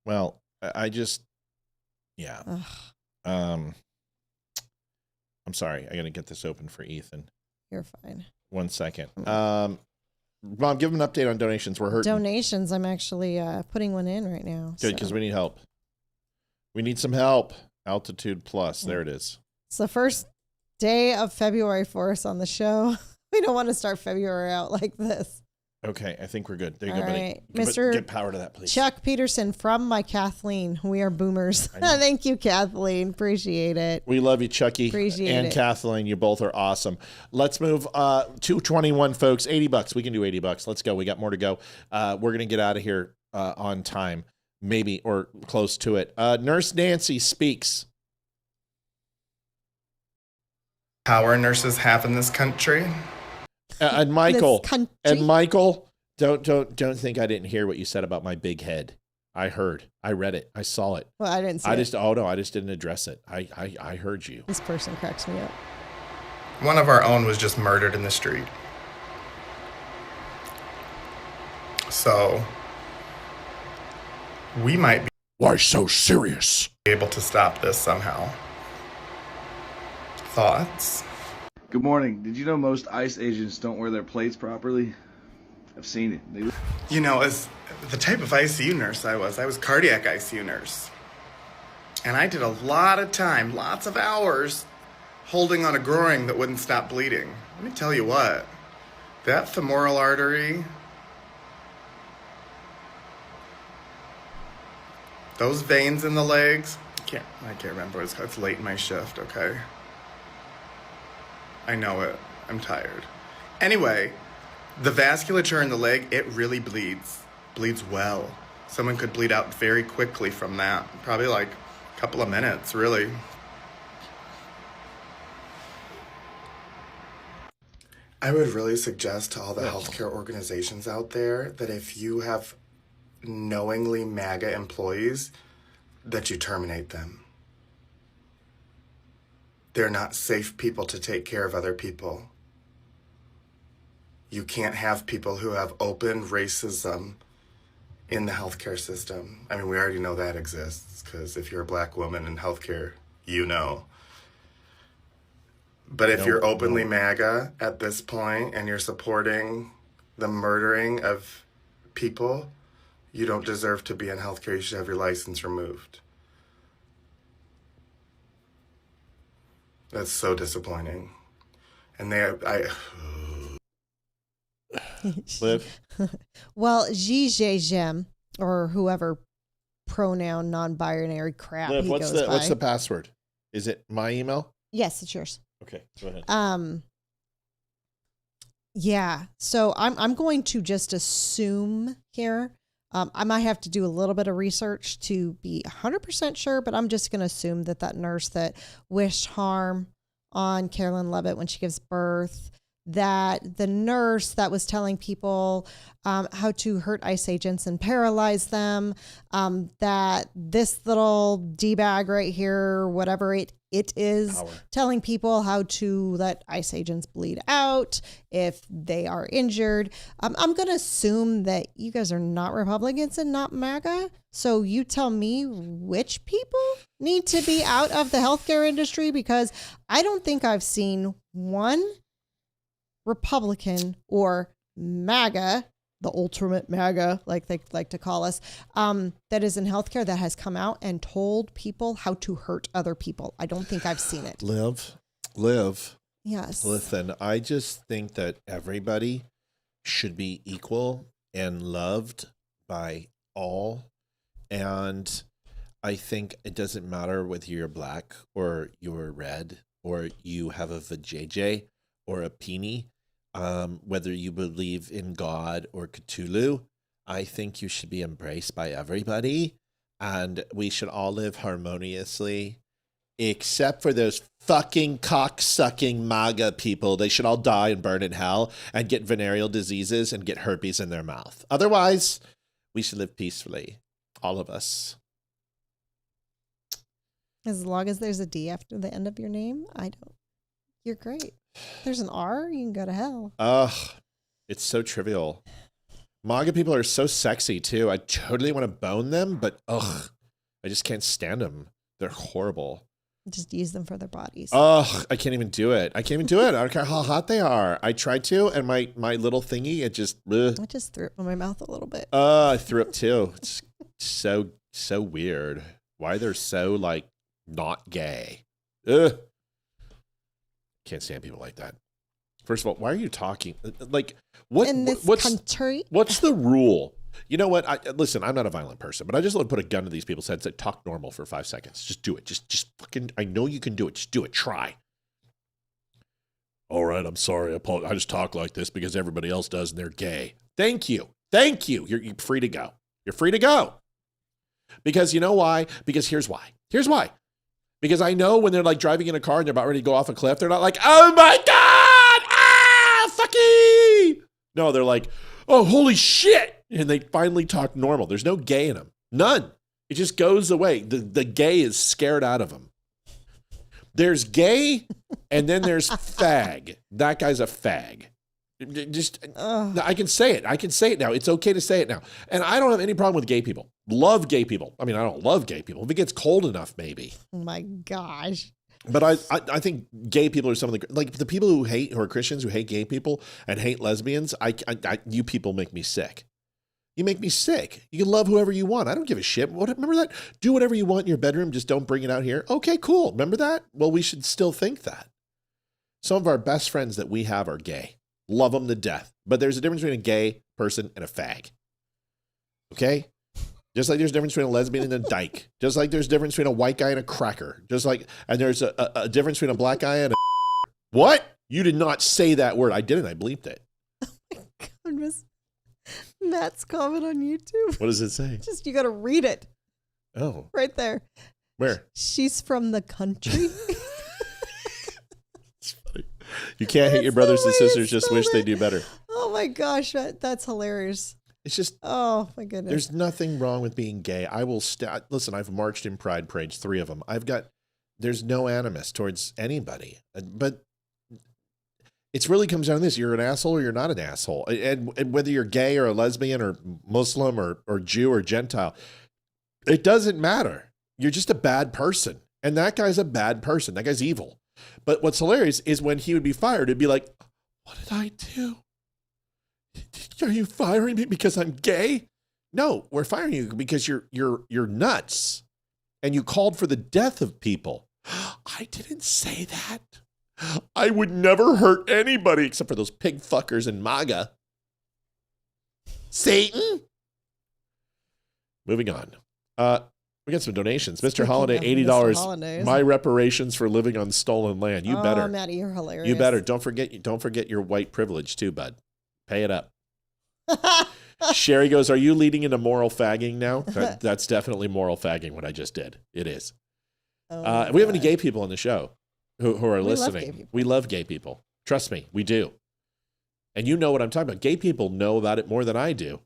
Well, I just... Yeah. I'm sorry. I got to get this open for Ethan. You're fine. 1 second. Mom, give him an update on donations. We're hurting. Donations. I'm actually putting one in right now. Good, because we need help. We need some help. Altitude Plus. There it is. It's the first day of February for us on the show. We don't want to start February out like this. Okay, I think we're good. There you All go, buddy. right. Give Mr. Get power to that, please. Chuck Peterson from my Kathleen. We are boomers. Thank you, Kathleen. Appreciate it. We love you, Chucky. Appreciate and it. Kathleen. You both are awesome. Let's move 221, folks. $80. We can do $80. Let's go. We got more to go. We're going to get out of here on time, maybe, or close to it. Nurse Nancy speaks. Power nurses have in this country. And Michael, don't think I didn't hear what you said about my big head. I heard, I read it, I saw it. Well, I didn't see it. I just didn't address it. I heard you. This person cracks me up. One of our own was just murdered in the street. So we might be. Why so serious? Able to stop this somehow. Thoughts? Good morning. Did you know most ICE agents don't wear their plates properly? I've seen it. You know, as the type of ICU nurse I was cardiac ICU nurse. And I did a lot of time, lots of hours, holding on a groin that wouldn't stop bleeding. Let me tell you what, that femoral artery, those veins in the legs, I can't remember. It's late in my shift, okay? I know it. I'm tired. Anyway, the vasculature in the leg, it really bleeds. Bleeds well. Someone could bleed out very quickly from that. Probably like a couple of minutes, really. I would really suggest to all the healthcare organizations out there that if you have knowingly MAGA employees, that you terminate them. They're not safe people to take care of other people. You can't have people who have open racism in the healthcare system. I mean, we already know that exists, because if you're a black woman in healthcare, you know. But if you're openly MAGA at this point and you're supporting the murdering of people, you don't deserve to be in healthcare. You should have your license removed. That's so disappointing. And Liv? Well, Jem, or whoever pronoun non-binary crap Liv, he what's goes by. what's the password? Is it my email? Yes, it's yours. Okay, go ahead. Yeah. So I'm going to just assume here. I might have to do a little bit of research to be 100% sure, but I'm just going to assume that nurse that wished harm on Carolyn Levitt when she gives birth, that the nurse that was telling people how to hurt ICE agents and paralyze them, that this little D-bag right here, whatever it is, telling people how to let ICE agents bleed out if they are injured. I'm going to assume that you guys are not Republicans and not MAGA. So you tell me which people need to be out of the healthcare industry, because I don't think I've seen one Republican or MAGA, the ultimate MAGA, like they like to call us, that is in healthcare that has come out and told people how to hurt other people. I don't think I've seen it. Liv. Yes. Listen, I just think that everybody should be equal and loved by all. And I think it doesn't matter whether you're black or you're red or you have a vajayjay or a peenie. Whether you believe in God or Cthulhu, I think you should be embraced by everybody, and we should all live harmoniously, except for those fucking cock-sucking MAGA people. They should all die and burn in hell and get venereal diseases and get herpes in their mouth. Otherwise, we should live peacefully, all of us. As long as there's a D after the end of your name, you're great. There's an R, you can go to hell. Ugh, it's so trivial. MAGA people are so sexy too. I totally want to bone them, but I just can't stand them. They're horrible. Just use them for their bodies. Ugh, I can't even do it. I don't care how hot they are. I tried to, and my little thingy, it just. I just threw it in my mouth a little bit. I threw up too. It's so weird. Why they're so like not gay. Ugh. Can't stand people like that. First of all, why are you talking? Like, what? In this what's country? What's the rule? You know what? Listen, I'm not a violent person, but I just want to put a gun to these people's heads and say, talk normal for 5 seconds. Just do it. Just fucking, I know you can do it. Just do it. Try. All right, I'm sorry. I just talk like this because everybody else does and they're gay. Thank you. Thank you. You're free to go. You're free to go. Because you know why? Because here's why. Here's why. Because I know when they're like driving in a car and they're about ready to go off a cliff, they're not like, oh my God, fucky. No, they're like, oh, holy shit. And they finally talk normal. There's no gay in them. None. It just goes away. The gay is scared out of them. There's gay and then there's fag. That guy's a fag. I can say it. I can say it now. It's okay to say it now. And I don't have any problem with gay people. Love gay people. I mean, I don't love gay people. If it gets cold enough, maybe. Oh my gosh. But I think gay people are some of the people who are Christians who hate gay people and hate lesbians. You people make me sick. You make me sick. You can love whoever you want. I don't give a shit. Remember that? Do whatever you want in your bedroom. Just don't bring it out here. Okay, cool. Remember that? Well, we should still think that. Some of our best friends that we have are gay. Love them to death. But there's a difference between a gay person and a fag. Okay? Just like there's a difference between a lesbian and a dyke. Just like there's a difference between a white guy and a cracker. And there's a difference between a black guy and a What? You did not say that word. I didn't. I bleeped it. Oh my God, Miss Matt's comment on YouTube. What does it say? Just, you got to read it. Oh. Right there. Where? She's from the country. You can't hate your brothers and sisters. Just wish they do better. Oh my gosh, that's hilarious. It's just, oh my goodness. There's nothing wrong with being gay. I will listen, I've marched in pride parades, 3 of them. There's no animus towards anybody, but it really comes down to this. You're an asshole or you're not an asshole. And whether you're gay or a lesbian or Muslim or Jew or Gentile, it doesn't matter. You're just a bad person. And that guy's a bad person. That guy's evil. But what's hilarious is when he would be fired, it'd be like, what did I do? Are you firing me because I'm gay? No, we're firing you because you're nuts. And you called for the death of people. I didn't say that. I would never hurt anybody except for those pig fuckers in MAGA. Satan. Moving on. We got some donations. Mr. Holiday, $80. My reparations for living on stolen land. You better. Oh, Maddie, you're hilarious. You better. Don't forget your white privilege too, bud. Pay it up. Sherry goes, are you leading into moral fagging now? That's definitely moral fagging, what I just did. It is. We have any gay people on the show who are listening? We love gay people. Trust me, we do. And you know what I'm talking about. Gay people know about it more than I do.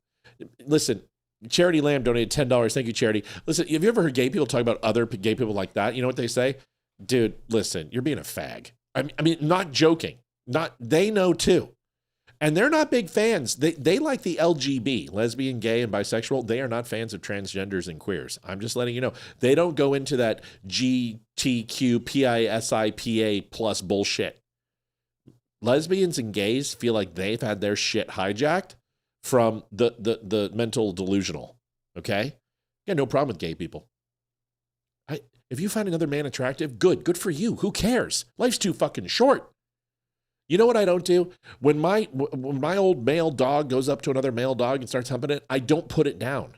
Listen, Charity Lamb donated $10. Thank you, Charity. Listen, have you ever heard gay people talk about other gay people like that? You know what they say? Dude, listen, you're being a fag. I mean, not joking. They know too. And they're not big fans. They like the LGB, lesbian, gay, and bisexual. They are not fans of transgenders and queers. I'm just letting you know. They don't go into that GTQPISIPA plus bullshit. Lesbians and gays feel like they've had their shit hijacked from the mental delusional. Okay? Yeah, no problem with gay people. If you find another man attractive, good for you. Who cares? Life's too fucking short. You know what I don't do? When my old male dog goes up to another male dog and starts humping it, I don't put it down.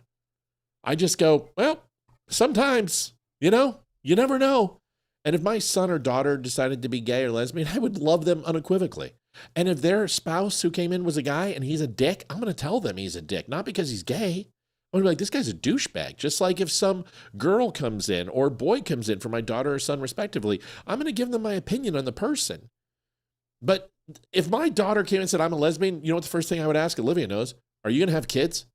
I just go, well, sometimes, you never know. And if my son or daughter decided to be gay or lesbian, I would love them unequivocally. And if their spouse who came in was a guy and he's a dick, I'm going to tell them he's a dick, not because he's gay. I'm going to be like, this guy's a douchebag. Just like if some girl comes in or boy comes in for my daughter or son, respectively, I'm going to give them my opinion on the person. But if my daughter came and said, I'm a lesbian, you know what the first thing I would ask? Olivia knows. Are you going to have kids?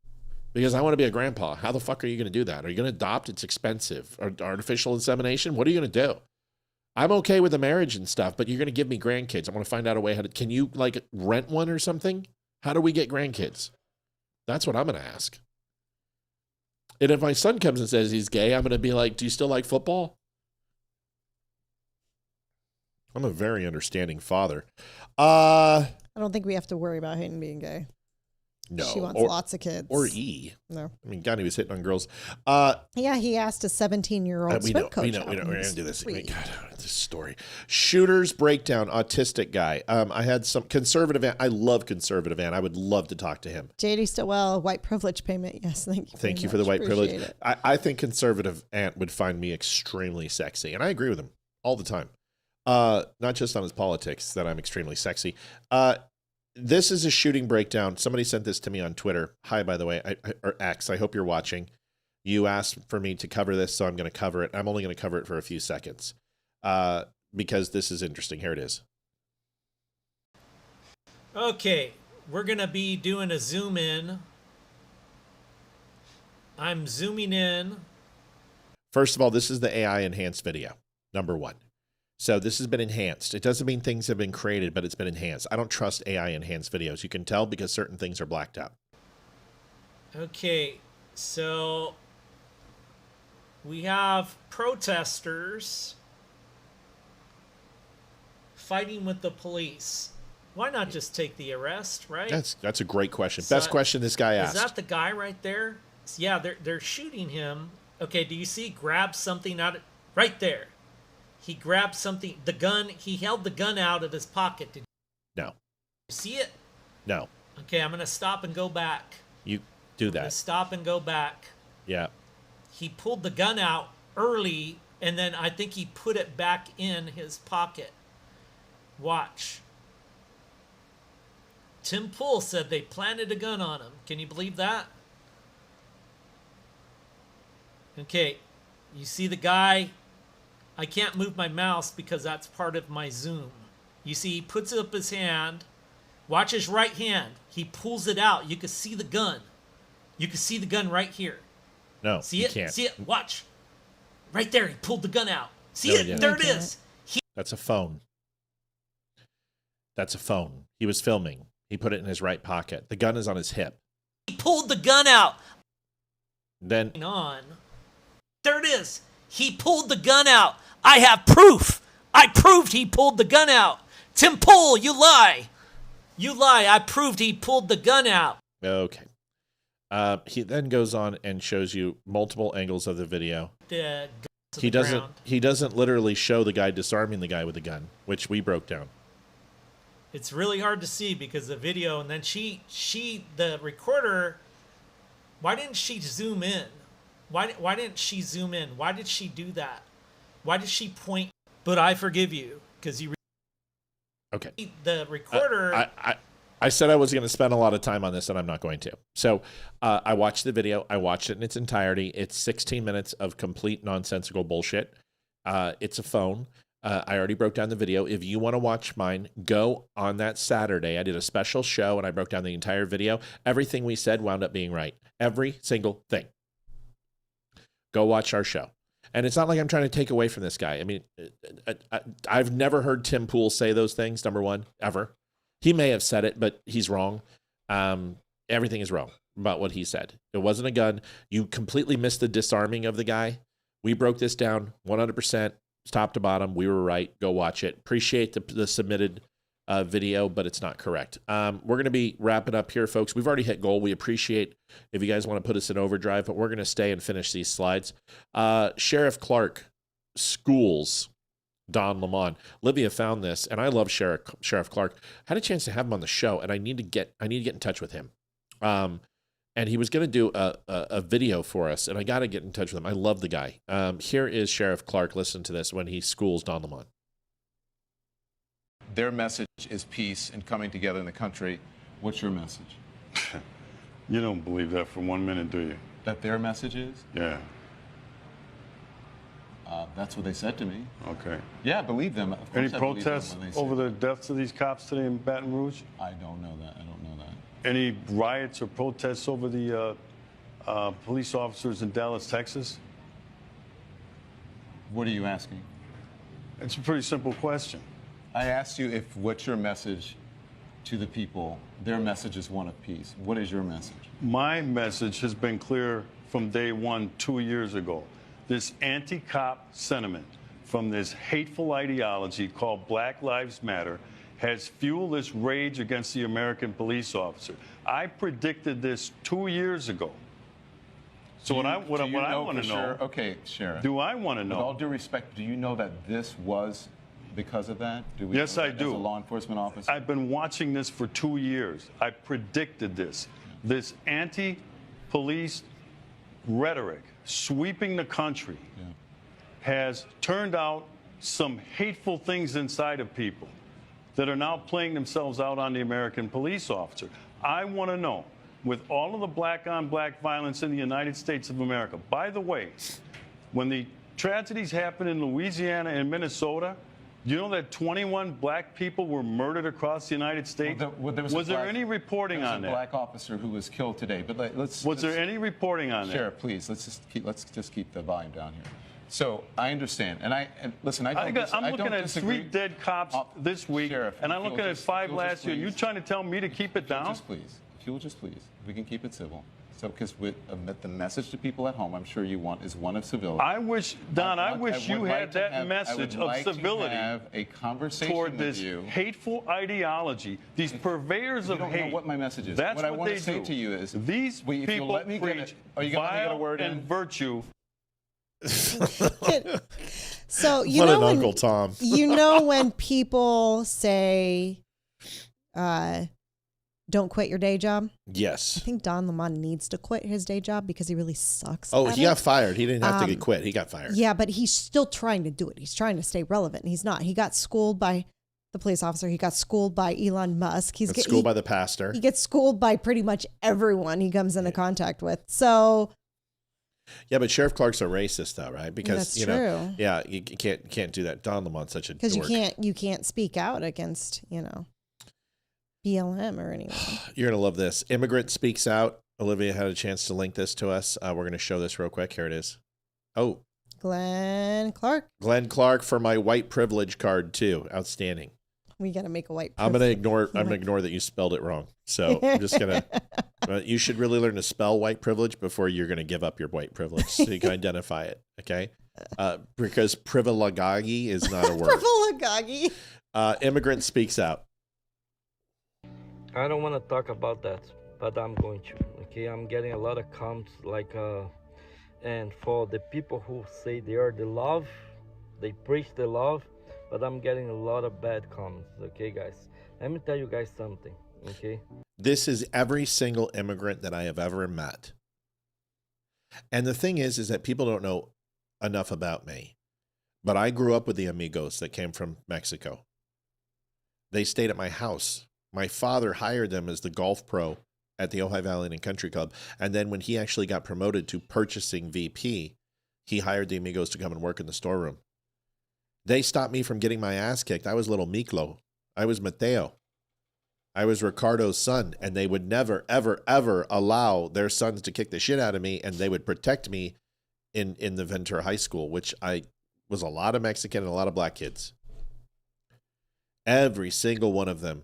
Because I want to be a grandpa. How the fuck are you going to do that? Are you going to adopt? It's expensive. Or artificial insemination? What are you going to do? I'm okay with the marriage and stuff, but you're going to give me grandkids. I want to find out a way can you like rent one or something? How do we get grandkids? That's what I'm going to ask. And if my son comes and says he's gay, I'm going to be like, do you still like football? I'm a very understanding father. I don't think we have to worry about him being gay. No. She wants lots of kids. Or E. No. I mean, God, he was hitting on girls. Yeah, he asked a 17-year-old swim coach. We know. We're going to do this. God, this story. Shooters breakdown, autistic guy. I had some conservative. I love conservative Ann. I would love to talk to him. JD Stillwell, white privilege payment. Yes, thank you. Thank you for the white privilege. I think conservative Ant would find me extremely sexy, and I agree with him all the time. Not just on his politics that I'm extremely sexy. This is a shooting breakdown. Somebody sent this to me on Twitter. Hi, by the way, or X. I hope you're watching. You asked for me to cover this, so I'm going to cover it. I'm only going to cover it for a few seconds because this is interesting. Here it is. Okay, we're going to be doing a zoom in. I'm zooming in. First of all, this is the AI enhanced video, number one. So this has been enhanced. It doesn't mean things have been created, but it's been enhanced. I don't trust AI enhanced videos. You can tell because certain things are blacked out. Okay, so we have protesters fighting with the police. Why not just take the arrest, right? That's a great question. Best question this guy asked. Is that the guy right there? Yeah, they're shooting him. Okay, do you see? Grab something out of right there. He grabbed something, the gun. He held the gun out of his pocket. Did No. you see it? No. Okay, I'm going to stop and go back. You do that. Stop and go back. Yeah. He pulled the gun out early, and then I think he put it back in his pocket. Watch. Tim Pool said they planted a gun on him. Can you believe that? Okay, you see the guy. I can't move my mouse because that's part of my zoom. You see, he puts up his hand. Watch his right hand. He pulls it out. You can see the gun. You can see the gun right here. No, see it? Can't. See it? Watch. Right there. He pulled the gun out. See No, it? There it is. That's a phone. That's a phone. He was filming. He put it in his right pocket. The gun is on his hip. He pulled the gun out. Then on. There it is. He pulled the gun out. I have proof. I proved he pulled the gun out. Tim Pool, you lie. You lie. I proved he pulled the gun out. Okay. He then goes on and shows you multiple angles of the video. He doesn't literally show the guy disarming the guy with the gun, which we broke down. It's really hard to see because the video, and then the recorder, why didn't she zoom in? Why didn't she zoom in? Why did she do that? Why did she point? But I forgive you because you. Okay. The recorder. I said I was going to spend a lot of time on this, and I'm not going to. So I watched the video. I watched it in its entirety. It's 16 minutes of complete nonsensical bullshit. It's a phone. I already broke down the video. If you want to watch mine, go on that Saturday. I did a special show, and I broke down the entire video. Everything we said wound up being right. Every single thing. Go watch our show. And it's not like I'm trying to take away from this guy. I mean, I've never heard Tim Pool say those things, number one, ever. He may have said it, but he's wrong. Everything is wrong about what he said. It wasn't a gun. You completely missed the disarming of the guy. We broke this down 100%, top to bottom. We were right. Go watch it. Appreciate the submitted video, but it's not correct. We're going to be wrapping up here, folks. We've already hit goal. We appreciate if you guys want to put us in overdrive, but we're going to stay and finish these slides. Sheriff Clark schools Don Lemon. Livia found this, and I love Sheriff Clark. I had a chance to have him on the show, and I need to get in touch with him. And he was going to do a video for us, and I got to get in touch with him. I love the guy. Here is Sheriff Clark. Listen to this when he schools Don Lemon. Their message is peace and coming together in the country. What's your message? You don't believe that for 1 minute, do you? That their message is? Yeah. That's what they said to me. Okay. Yeah, I believe them. Of Any course I believe them protests when they say over the deaths of these cops today in Baton Rouge? I don't know that. I don't know that. Any riots or protests over the police officers in Dallas, Texas? What are you asking? It's a pretty simple question. I asked you what's your message to the people. Their message is one of peace. What is your message? My message has been clear from day one 2 years ago. This anti-cop sentiment from this hateful ideology called Black Lives Matter has fueled this rage against the American police officer. I predicted this 2 years ago. So what I want to know. Okay, Sheriff. Do I want to know? With all due respect, do you know that this was because of that? Yes, I do. As a law enforcement officer? I've been watching this for 2 years. I predicted this. This anti-police rhetoric sweeping the country has turned out some hateful things inside of people that are now playing themselves out on the American police officer. I want to know, with all of the black-on-black violence in the United States of America, by the way, when the tragedies happened in Louisiana and Minnesota, you know that 21 black people were murdered across the United States? Was there any reporting on that? There was a black officer who was killed today. But was there any reporting on that? Sheriff, please, let's just keep the volume down here. So I understand, and listen. I'm looking at 3 dead cops this week, Sheriff, and I'm looking at 5 last year. You trying to tell me to keep it down? Just please, if you'll just please, we can keep it civil. So, because the message to people at home, I'm sure you want, is one of civility. I wish, Don, I wish you had that message of civility have a conversation toward this hateful ideology, these purveyors of hate. You don't know what my message is. That's what I want they to say do. to you is these people preach vile and virtue. So you What know an when, Uncle Tom. You know when people say, "Don't quit your day job." Yes. I think Don Lemon needs to quit his day job because he really sucks. Oh, at he it. got fired. He didn't have to get quit. He got fired. Yeah, but he's still trying to do it. He's trying to stay relevant. He's not. He got schooled by the police officer. He got schooled by Elon Musk. He's got schooled by the pastor. He gets schooled by pretty much everyone he comes into contact with. So. Yeah, but Sheriff Clark's a racist, though, right? Because That's true. Yeah, you can't do that. Don Lemon's such a Because dork. you can't speak out against BLM or anyone. You're gonna love this. Immigrant speaks out. Olivia had a chance to link this to us. We're gonna show this real quick. Here it is. Oh, Glenn Clark. Glenn Clark for my white privilege card too. Outstanding. We got to make a white. I'm gonna ignore that you spelled it wrong. So I'm just gonna. You should really learn to spell white privilege before you're gonna give up your white privilege, so you can identify it. Okay, because privilegagi is not a word. Privilegagi. Immigrant speaks out. I don't want to talk about that, but I'm going to. Okay, I'm getting a lot of comments and for the people who say they are the love, they preach the love, but I'm getting a lot of bad comments. Okay, guys, let me tell you guys something. Okay, this is every single immigrant that I have ever met, and the thing is that people don't know enough about me, but I grew up with the amigos that came from Mexico. They stayed at my house. My father hired them as the golf pro at the Ojai Valley and Country Club. And then when he actually got promoted to purchasing VP, he hired the amigos to come and work in the storeroom. They stopped me from getting my ass kicked. I was little Miklo. I was Mateo. I was Ricardo's son. And they would never, ever, ever allow their sons to kick the shit out of me. And they would protect me in the Ventura High School, which I was a lot of Mexican and a lot of black kids. Every single one of them.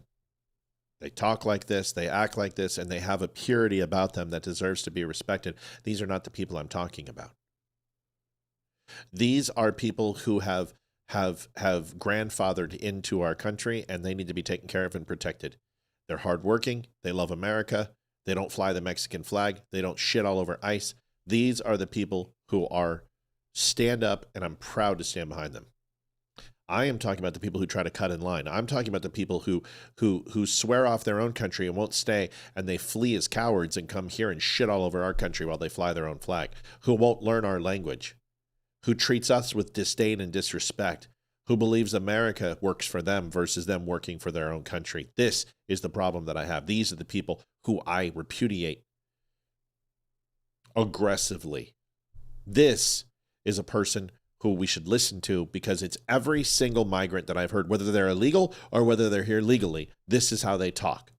They talk like this, they act like this, and they have a purity about them that deserves to be respected. These are not the people I'm talking about. These are people who have grandfathered into our country, and they need to be taken care of and protected. They're hardworking. They love America. They don't fly the Mexican flag. They don't shit all over ICE. These are the people who are stand up, and I'm proud to stand behind them. I am talking about the people who try to cut in line. I'm talking about the people who swear off their own country and won't stay, and they flee as cowards and come here and shit all over our country while they fly their own flag, who won't learn our language, who treats us with disdain and disrespect, who believes America works for them versus them working for their own country. This is the problem that I have. These are the people who I repudiate aggressively. This is a person who we should listen to, because it's every single migrant that I've heard, whether they're illegal or whether they're here legally. This is how they talk.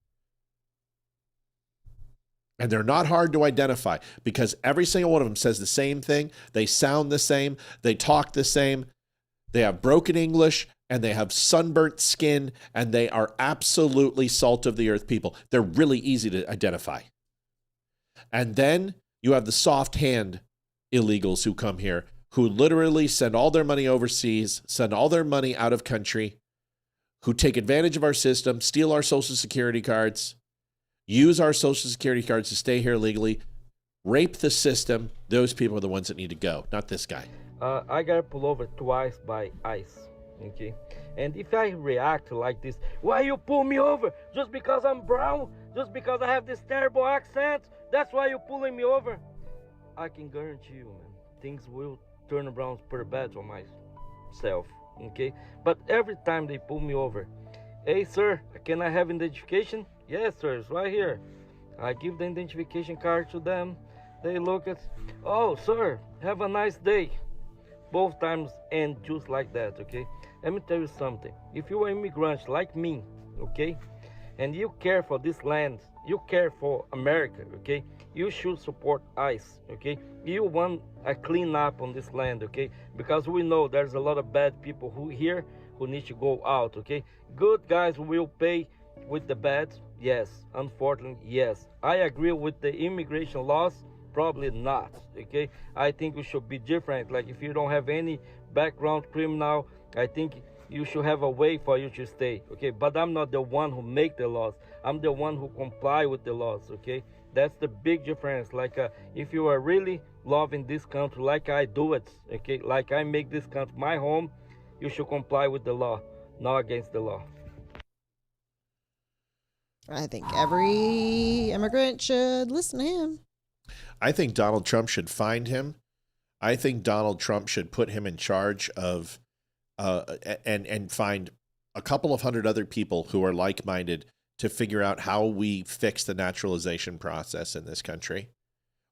And they're not hard to identify, because every single one of them says the same thing. They sound the same. They talk the same. They have broken English, and they have sunburnt skin, and they are absolutely salt of the earth people. They're really easy to identify. And then you have the soft hand illegals who come here, who literally send all their money overseas, send all their money out of country, who take advantage of our system, steal our social security cards, use our Social Security cards to stay here legally, rape the system. Those people are the ones that need to go, not this guy. I got pulled over twice by ICE, okay? And if I react like this, why you pull me over? Just because I'm brown? Just because I have this terrible accent? That's why you're pulling me over? I can guarantee you, man, things will turn around pretty bad for myself, okay? But every time they pull me over, hey, sir, can I have identification? Yes, sir, it's right here. I give the identification card to them. They look at, oh, sir, have a nice day. Both times end just like that, okay? Let me tell you something. If you are immigrants like me, okay, and you care for this land, you care for America, okay, you should support ICE, okay? You want a clean up on this land, okay? Because we know there's a lot of bad people who need to go out, okay? Good guys will pay with the bad, yes. Unfortunately, yes. I agree with the immigration laws, probably not, okay? I think we should be different. Like if you don't have any background criminal, I think you should have a way for you to stay, okay? But I'm not the one who make the laws. I'm the one who comply with the laws, okay? That's the big difference. Like if you are really loving this country like I do it, okay? Like I make this country my home, you should comply with the law, not against the law. I think every immigrant should listen to him. I think Donald Trump should find him. I think Donald Trump should put him in charge of and find a couple of hundred other people who are like-minded to figure out how we fix the naturalization process in this country,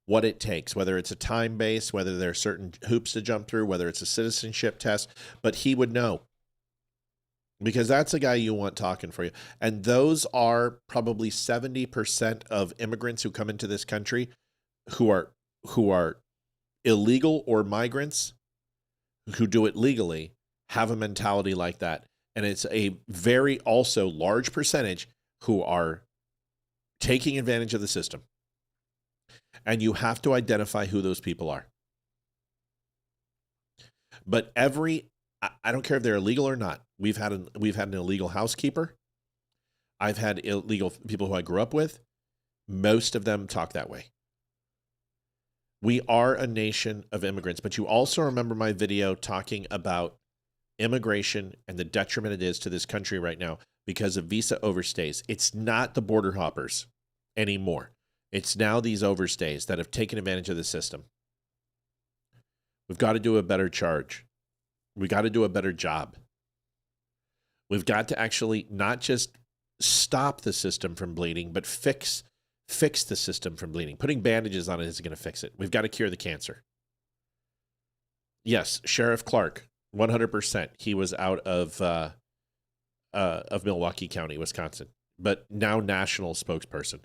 what it takes, whether it's a time base, whether there are certain hoops to jump through, whether it's a citizenship test, but he would know. Because that's the guy you want talking for you. And those are probably 70% of immigrants who come into this country who are illegal or migrants who do it legally have a mentality like that. And it's a very also large percentage who are taking advantage of the system. And you have to identify who those people are. But I don't care if they're illegal or not. We've had an illegal housekeeper. I've had illegal people who I grew up with. Most of them talk that way. We are a nation of immigrants, but you also remember my video talking about immigration and the detriment it is to this country right now because of visa overstays. It's not the border hoppers anymore. It's now these overstays that have taken advantage of the system. We've got to do a better charge. We got to do a better job. We've got to actually not just stop the system from bleeding, but fix the system from bleeding. Putting bandages on it isn't going to fix it. We've got to cure the cancer. Yes, Sheriff Clark, 100%. He was out of Milwaukee County, Wisconsin, but now national spokesperson.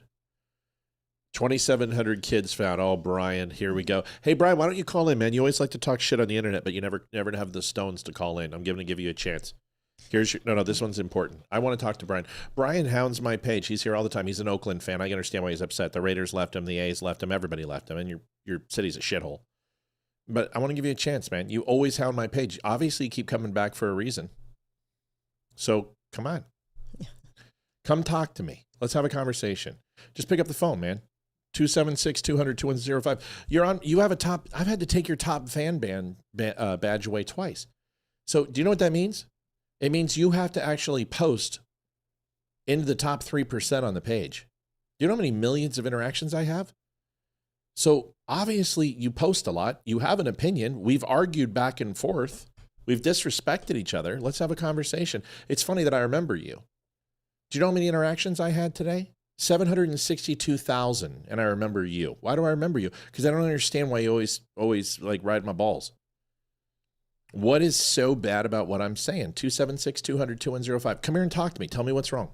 2,700 kids found. Oh, Brian, here we go. Hey, Brian, why don't you call in, man? You always like to talk shit on the internet, but you never have the stones to call in. I'm going to give you a chance. No, this one's important. I want to talk to Brian. Brian hounds my page. He's here all the time. He's an Oakland fan. I understand why he's upset. The Raiders left him. The A's left him. Everybody left him. And your city's a shithole. But I want to give you a chance, man. You always hound my page. Obviously, you keep coming back for a reason. So come on. Come talk to me. Let's have a conversation. Just pick up the phone, man. 276-200-2105. You have a top. I've had to take your top fan badge away twice. So do you know what that means? It means you have to actually post into the top 3% on the page. Do you know how many millions of interactions I have? So obviously you post a lot. You have an opinion. We've argued back and forth. We've disrespected each other. Let's have a conversation. It's funny that I remember you. Do you know how many interactions I had today? 762,000, and I remember you. Why do I remember you? Because I don't understand why you always like ride my balls. What is so bad about what I'm saying? 276-200-2105. Come here and talk to me. Tell me what's wrong.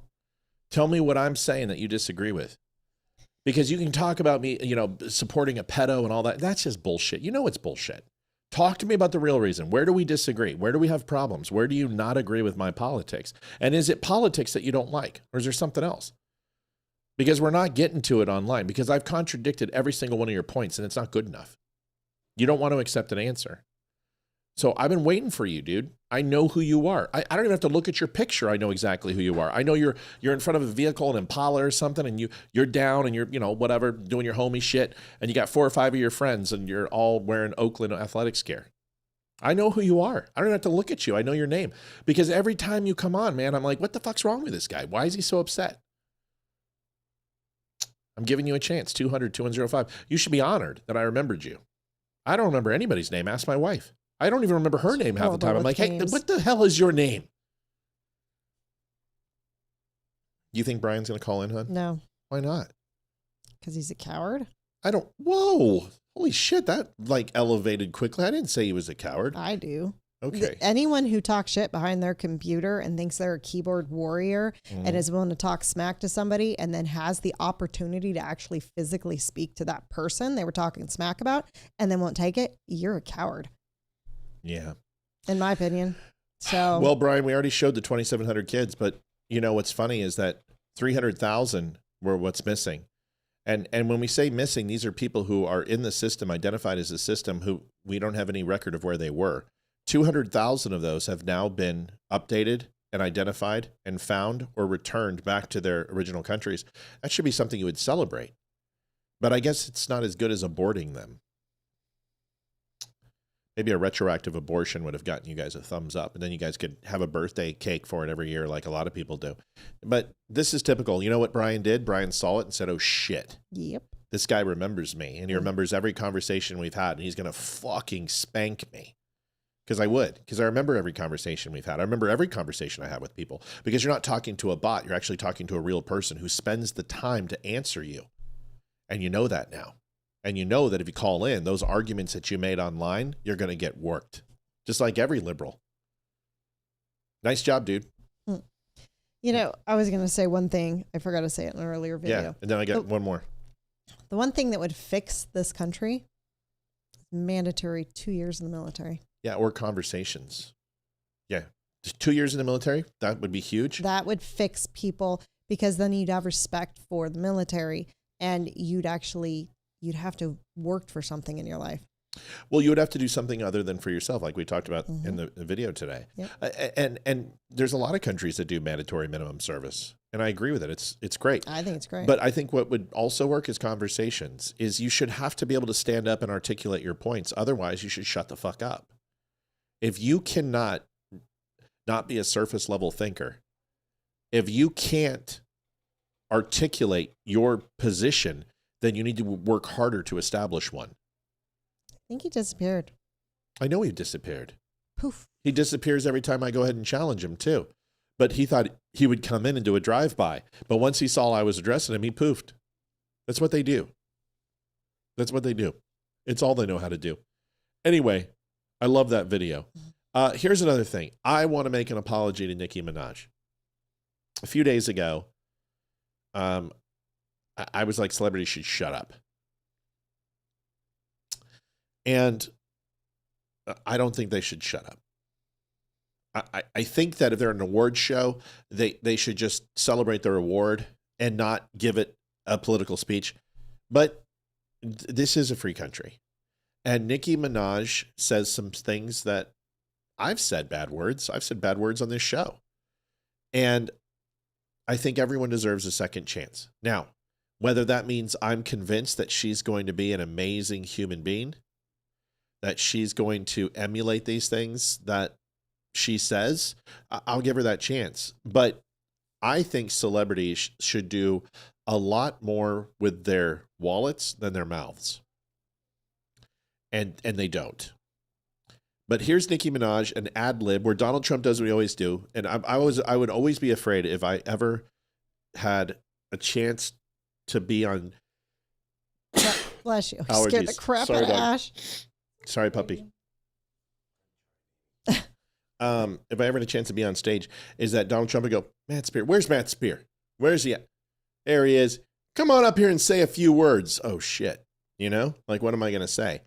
Tell me what I'm saying that you disagree with. Because you can talk about me, supporting a pedo and all that. That's just bullshit. You know it's bullshit. Talk to me about the real reason. Where do we disagree? Where do we have problems? Where do you not agree with my politics? And is it politics that you don't like? Or is there something else? Because we're not getting to it online. Because I've contradicted every single one of your points and it's not good enough. You don't want to accept an answer. So I've been waiting for you, dude. I know who you are. I don't even have to look at your picture. I know exactly who you are. I know you're in front of a vehicle, an Impala or something, and you're down and you're, whatever, doing your homie shit, and you got 4 or 5 of your friends and you're all wearing Oakland athletics gear. I know who you are. I don't have to look at you. I know your name. Because every time you come on, man, I'm like, what the fuck's wrong with this guy? Why is he so upset? I'm giving you a chance. 200-2105. You should be honored that I remembered you. I don't remember anybody's name. Ask my wife. I don't even remember her name half the time. I'm like, hey, what the hell is your name? You think Brian's going to call in, hon? No. Why not? Because he's a coward? Whoa. Holy shit, that elevated quickly. I didn't say he was a coward. I do. Okay. Anyone who talks shit behind their computer and thinks they're a keyboard warrior and is willing to talk smack to somebody and then has the opportunity to actually physically speak to that person they were talking smack about and then won't take it, you're a coward. Yeah. In my opinion. So well, Brian, we already showed the 2,700 kids, but what's funny is that 300,000 were what's missing. And when we say missing, these are people who are in the system, identified as a system, who we don't have any record of where they were. 200,000 of those have now been updated and identified and found or returned back to their original countries. That should be something you would celebrate. But I guess it's not as good as aborting them. Maybe a retroactive abortion would have gotten you guys a thumbs up, and then you guys could have a birthday cake for it every year like a lot of people do. But this is typical. You know what Brian did? Brian saw it and said, oh, shit. Yep. This guy remembers me, and he remembers every conversation we've had, and he's going to fucking spank me. Because I remember every conversation we've had. I remember every conversation I have with people. Because you're not talking to a bot. You're actually talking to a real person who spends the time to answer you. And you know that now. And you know that if you call in, those arguments that you made online, you're going to get worked. Just like every liberal. Nice job, dude. I was going to say one thing. I forgot to say it in an earlier video. Yeah, and then I got one more. The one thing that would fix this country is mandatory 2 years in the military. Yeah, or conversations. Yeah. 2 years in the military, that would be huge. That would fix people because then you'd have respect for the military and you'd have to work for something in your life. Well, you would have to do something other than for yourself, like we talked about in the video today. Yep. And there's a lot of countries that do mandatory minimum service, and I agree with it. It's great. I think it's great. But I think what would also work is conversations. Is you should have to be able to stand up and articulate your points. Otherwise, you should shut the fuck up. If you cannot not be a surface level thinker, if you can't articulate your position, then you need to work harder to establish one. I think he disappeared. I know he disappeared. Poof. He disappears every time I go ahead and challenge him too. But he thought he would come in and do a drive-by. But once he saw I was addressing him, he poofed. That's what they do. That's what they do. It's all they know how to do. Anyway, I love that video. Here's another thing. I want to make an apology to Nicki Minaj. A few days ago, I was like, celebrities should shut up. And I don't think they should shut up. I think that if they're an award show, they should just celebrate their award and not give it a political speech. But this is a free country. And Nicki Minaj says some things that I've said bad words. I've said bad words on this show. And I think everyone deserves a second chance. Now, whether that means I'm convinced that she's going to be an amazing human being, that she's going to emulate these things that she says, I'll give her that chance. But I think celebrities should do a lot more with their wallets than their mouths. And they don't. But here's Nicki Minaj, an ad lib where Donald Trump does what he always do. And I would always be afraid if I ever had a chance to be on. Bless you. Allergies. Scared the crap Sorry, out of dog. Ash. Sorry, puppy. If I ever had a chance to be on stage, is that Donald Trump would go, Matt Spear, where's Matt Spear? Where's he at? There he is. Come on up here and say a few words. Oh, shit. Like, what am I going to say?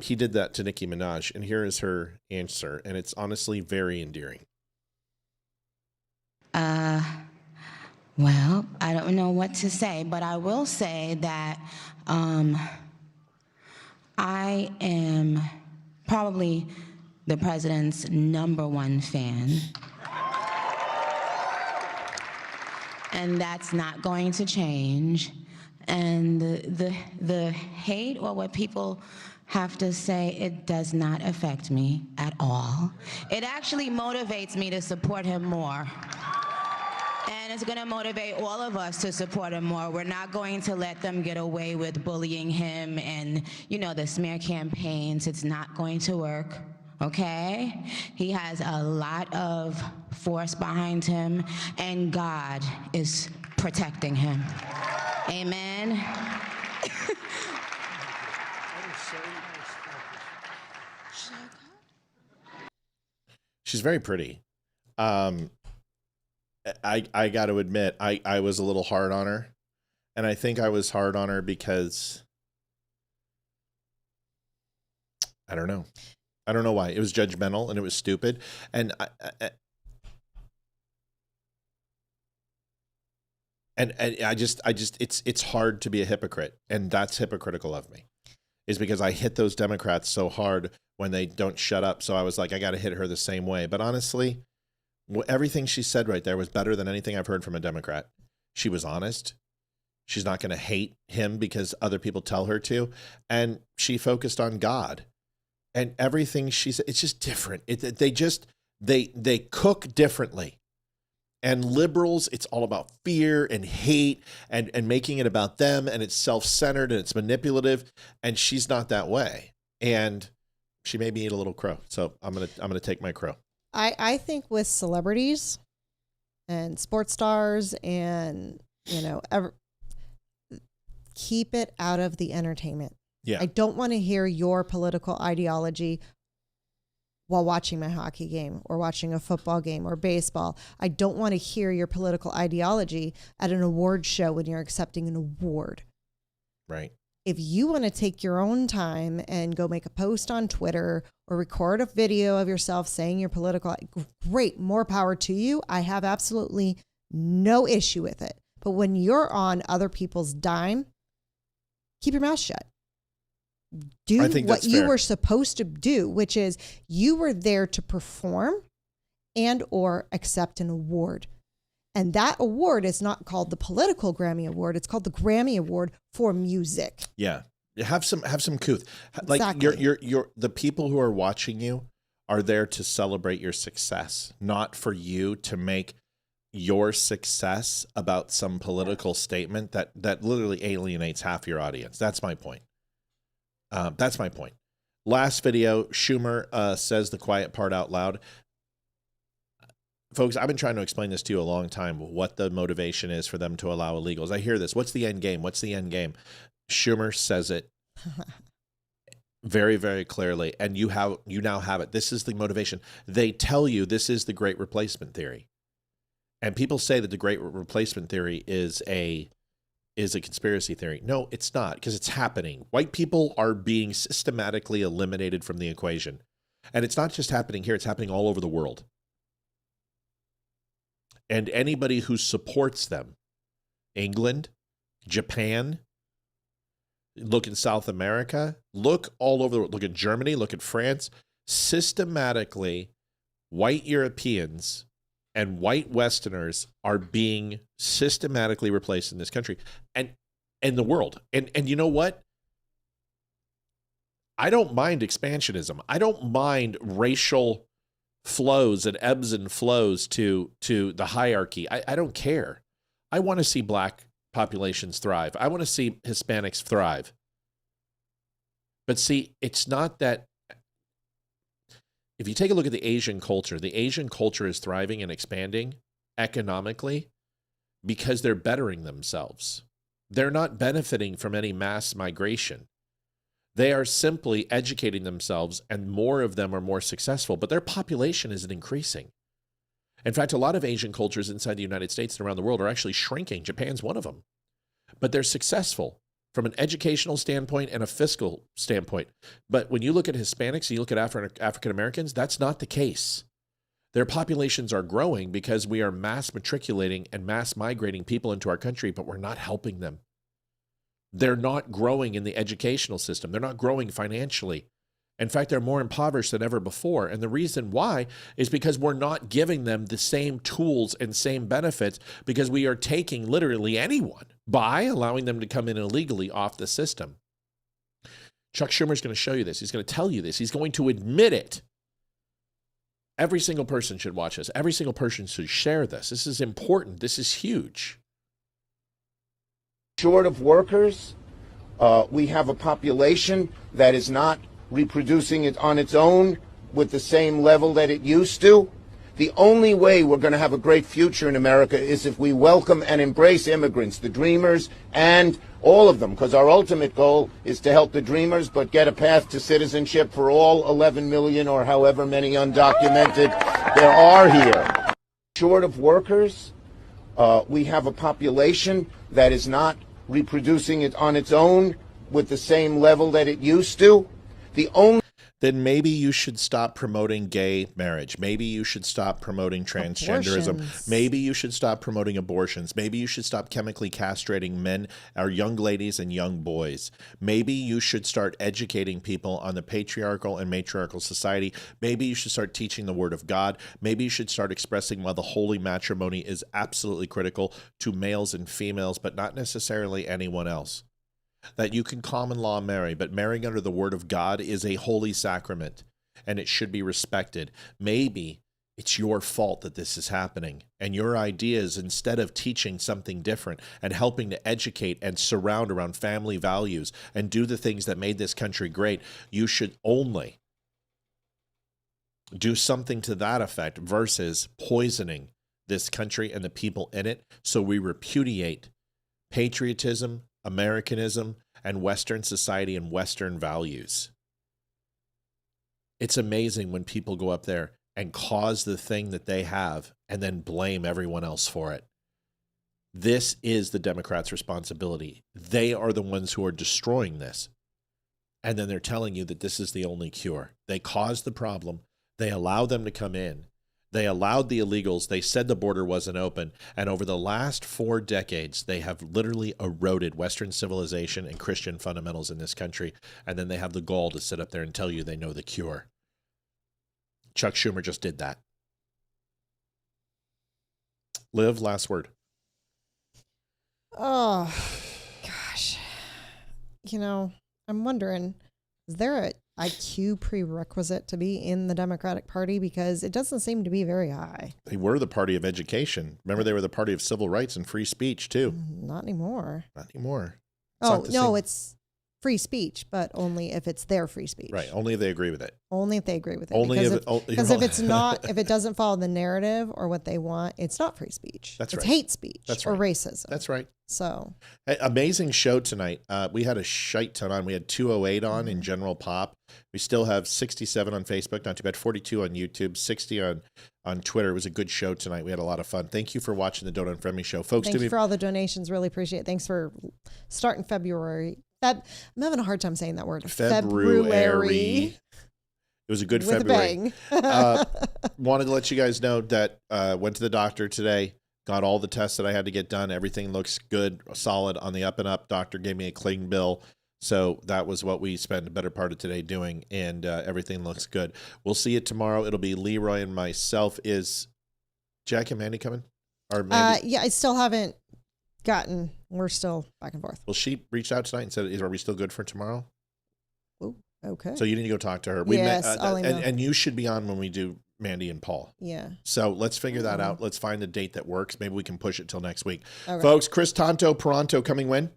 He did that to Nicki Minaj, and here is her answer, and it's honestly very endearing. Well, I don't know what to say, but I will say that I am probably the president's #1 fan. And that's not going to change. And the hate or what people have to say, it does not affect me at all. It actually motivates me to support him more. And it's gonna motivate all of us to support him more. We're not going to let them get away with bullying him and, you know, the smear campaigns. It's not going to work, okay? He has a lot of force behind him, and God is protecting him. Amen. She's very pretty. I got to admit, I was a little hard on her, and I think I was hard on her because I don't know why. It was judgmental and it was stupid, and I just it's hard to be a hypocrite, and that's hypocritical of me, is because I hit those Democrats so hard when they don't shut up. So I was like, I got to hit her the same way. But honestly, everything she said right there was better than anything I've heard from a Democrat. She was honest. She's not going to hate him because other people tell her to. And she focused on God. And everything she said, it's just different. They cook differently. And liberals, it's all about fear and hate and making it about them, and it's self-centered and it's manipulative. And she's not that way. And she made me eat a little crow. So I'm gonna take my crow. I think with celebrities and sports stars and, keep it out of the entertainment. Yeah. I don't want to hear your political ideology while watching my hockey game or watching a football game or baseball. I don't want to hear your political ideology at an award show when you're accepting an award. Right. If you want to take your own time and go make a post on Twitter or record a video of yourself saying your political, great, more power to you. I have absolutely no issue with it. But when you're on other people's dime, keep your mouth shut. Do what you were supposed to do, which is you were there to perform and or accept an award. And that award is not called the political Grammy Award. It's called the Grammy Award for music. Yeah. Have some couth. Like Exactly. you're the people who are watching you are there to celebrate your success, not for you to make your success about some political statement that literally alienates half your audience. That's my point. That's my point. Last video, Schumer says the quiet part out loud. Folks, I've been trying to explain this to you a long time, what the motivation is for them to allow illegals. I hear this. What's the end game? What's the end game? Schumer says it very, very clearly, and you now have it. This is the motivation. They tell you this is the great replacement theory. And people say that the great replacement theory is a conspiracy theory. No, it's not, because it's happening. White people are being systematically eliminated from the equation. And it's not just happening here, it's happening all over the world. And anybody who supports them, England, Japan, look in South America, look all over the world, look at Germany, look at France, systematically, white Europeans and white Westerners are being systematically replaced in this country and in the world. And you know what? I don't mind expansionism. I don't mind racial flows and ebbs and flows to the hierarchy. I don't care. I want to see black populations thrive. I want to see Hispanics thrive. But see, it's not that. If you take a look at the Asian culture is thriving and expanding economically because they're bettering themselves. They're not benefiting from any mass migration. They are simply educating themselves, and more of them are more successful, but their population isn't increasing. In fact, a lot of Asian cultures inside the United States and around the world are actually shrinking. Japan's one of them. But they're successful from an educational standpoint and a fiscal standpoint. But when you look at Hispanics, you look at African Americans, that's not the case. Their populations are growing because we are mass matriculating and mass migrating people into our country, but we're not helping them. They're not growing in the educational system. They're not growing financially. In fact, they're more impoverished than ever before. And the reason why is because we're not giving them the same tools and same benefits, because we are taking literally anyone by allowing them to come in illegally off the system. Chuck Schumer is going to show you this. He's going to tell you this. He's going to admit it. Every single person should watch this. Every single person should share this. This is important. This is huge. Short of workers, we have a population that is not reproducing it on its own with the same level that it used to. The only way we're going to have a great future in America is if we welcome and embrace immigrants, the dreamers, and all of them, because our ultimate goal is to help the dreamers, but get a path to citizenship for all 11 million or however many undocumented there are here. Short of workers, we have a population that is not reproducing it on its own with the same level that it used to. Then maybe you should stop promoting gay marriage. Maybe you should stop promoting transgenderism. Abortions. Maybe you should stop promoting abortions. Maybe you should stop chemically castrating men or young ladies and young boys. Maybe you should start educating people on the patriarchal and matriarchal society. Maybe you should start teaching the word of God. Maybe you should start expressing why the holy matrimony is absolutely critical to males and females, but not necessarily anyone else. That you can common law marry, but marrying under the word of God is a holy sacrament, and it should be respected. Maybe it's your fault that this is happening, and your ideas, instead of teaching something different and helping to educate and surround around family values and do the things that made this country great, you should only do something to that effect versus poisoning this country and the people in it. So we repudiate patriotism, Americanism, and Western society and Western values. It's amazing when people go up there and cause the thing that they have and then blame everyone else for it. This is the Democrats' responsibility. They are the ones who are destroying this. And then they're telling you that this is the only cure. They caused the problem. They allowed them to come in. They allowed the illegals. They said the border wasn't open. And over the last 4 decades, they have literally eroded Western civilization and Christian fundamentals in this country. And then they have the gall to sit up there and tell you they know the cure. Chuck Schumer just did that. Liv, last word. Oh, gosh. You know, I'm wondering, is there a IQ prerequisite to be in the Democratic Party? Because it doesn't seem to be very high. They were the party of education. Remember, they were the party of civil rights and free speech, too. Not anymore. Not anymore. It's free speech, but only if it's their free speech. Right. Only if they agree with it. Only if they agree with it. Only because if it's not, if it doesn't follow the narrative or what they want, it's not free speech. That's it's right. hate speech. That's or right. racism. That's right. So hey, amazing show tonight. We had a shite ton on. We had 208 on in general pop. We still have 67 on Facebook, not too bad. 42 on YouTube, 60 on Twitter. It was a good show tonight. We had a lot of fun. Thank you for watching the Donut and Friendly Show, folks. Thanks for all the donations. Really appreciate it. Thanks for starting February. I'm having a hard time saying that word. February. It was a good With February. A bang. Wanted to let you guys know that went to the doctor today. Got all the tests that I had to get done. Everything looks good, solid, on the up and up. Doctor gave me a clean bill. So that was what we spent the better part of today doing, and everything looks good. We'll see you tomorrow. It'll be Leroy and myself. Is Jack and Mandy coming? Or Mandy? Yeah, I still haven't gotten. We're still back and forth. Well, she reached out tonight and said, "Are we still good for tomorrow?" Ooh, okay. So you need to go talk to her. Yes, I'll email. And you should be on when we do Mandy and Paul. Yeah. So let's figure that out. Let's find a date that works. Maybe we can push it till next week. Okay. Folks, Chris Tonto Peranto coming when?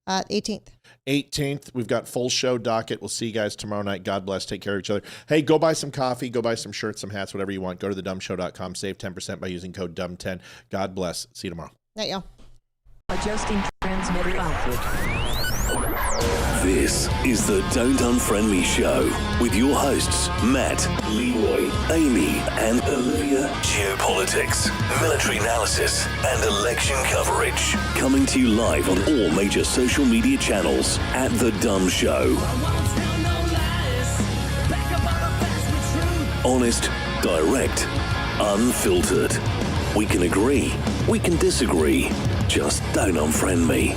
18th. 18th. We've got full show docket. We'll see you guys tomorrow night. God bless. Take care of each other. Hey, go buy some coffee. Go buy some shirts, some hats, whatever you want. Go to thedumbshow.com. Save 10% by using code DUMB10. God bless. See you tomorrow. Night, y'all. Adjusting transmitter output. This is the Don't Unfriend Me Show with your hosts, Matt, Leroy, Amy, and Olivia. Geopolitics, military analysis, and election coverage. Coming to you live on all major social media channels at The Dumb Show. Honest, direct, unfiltered. We can agree, we can disagree. Just don't unfriend me.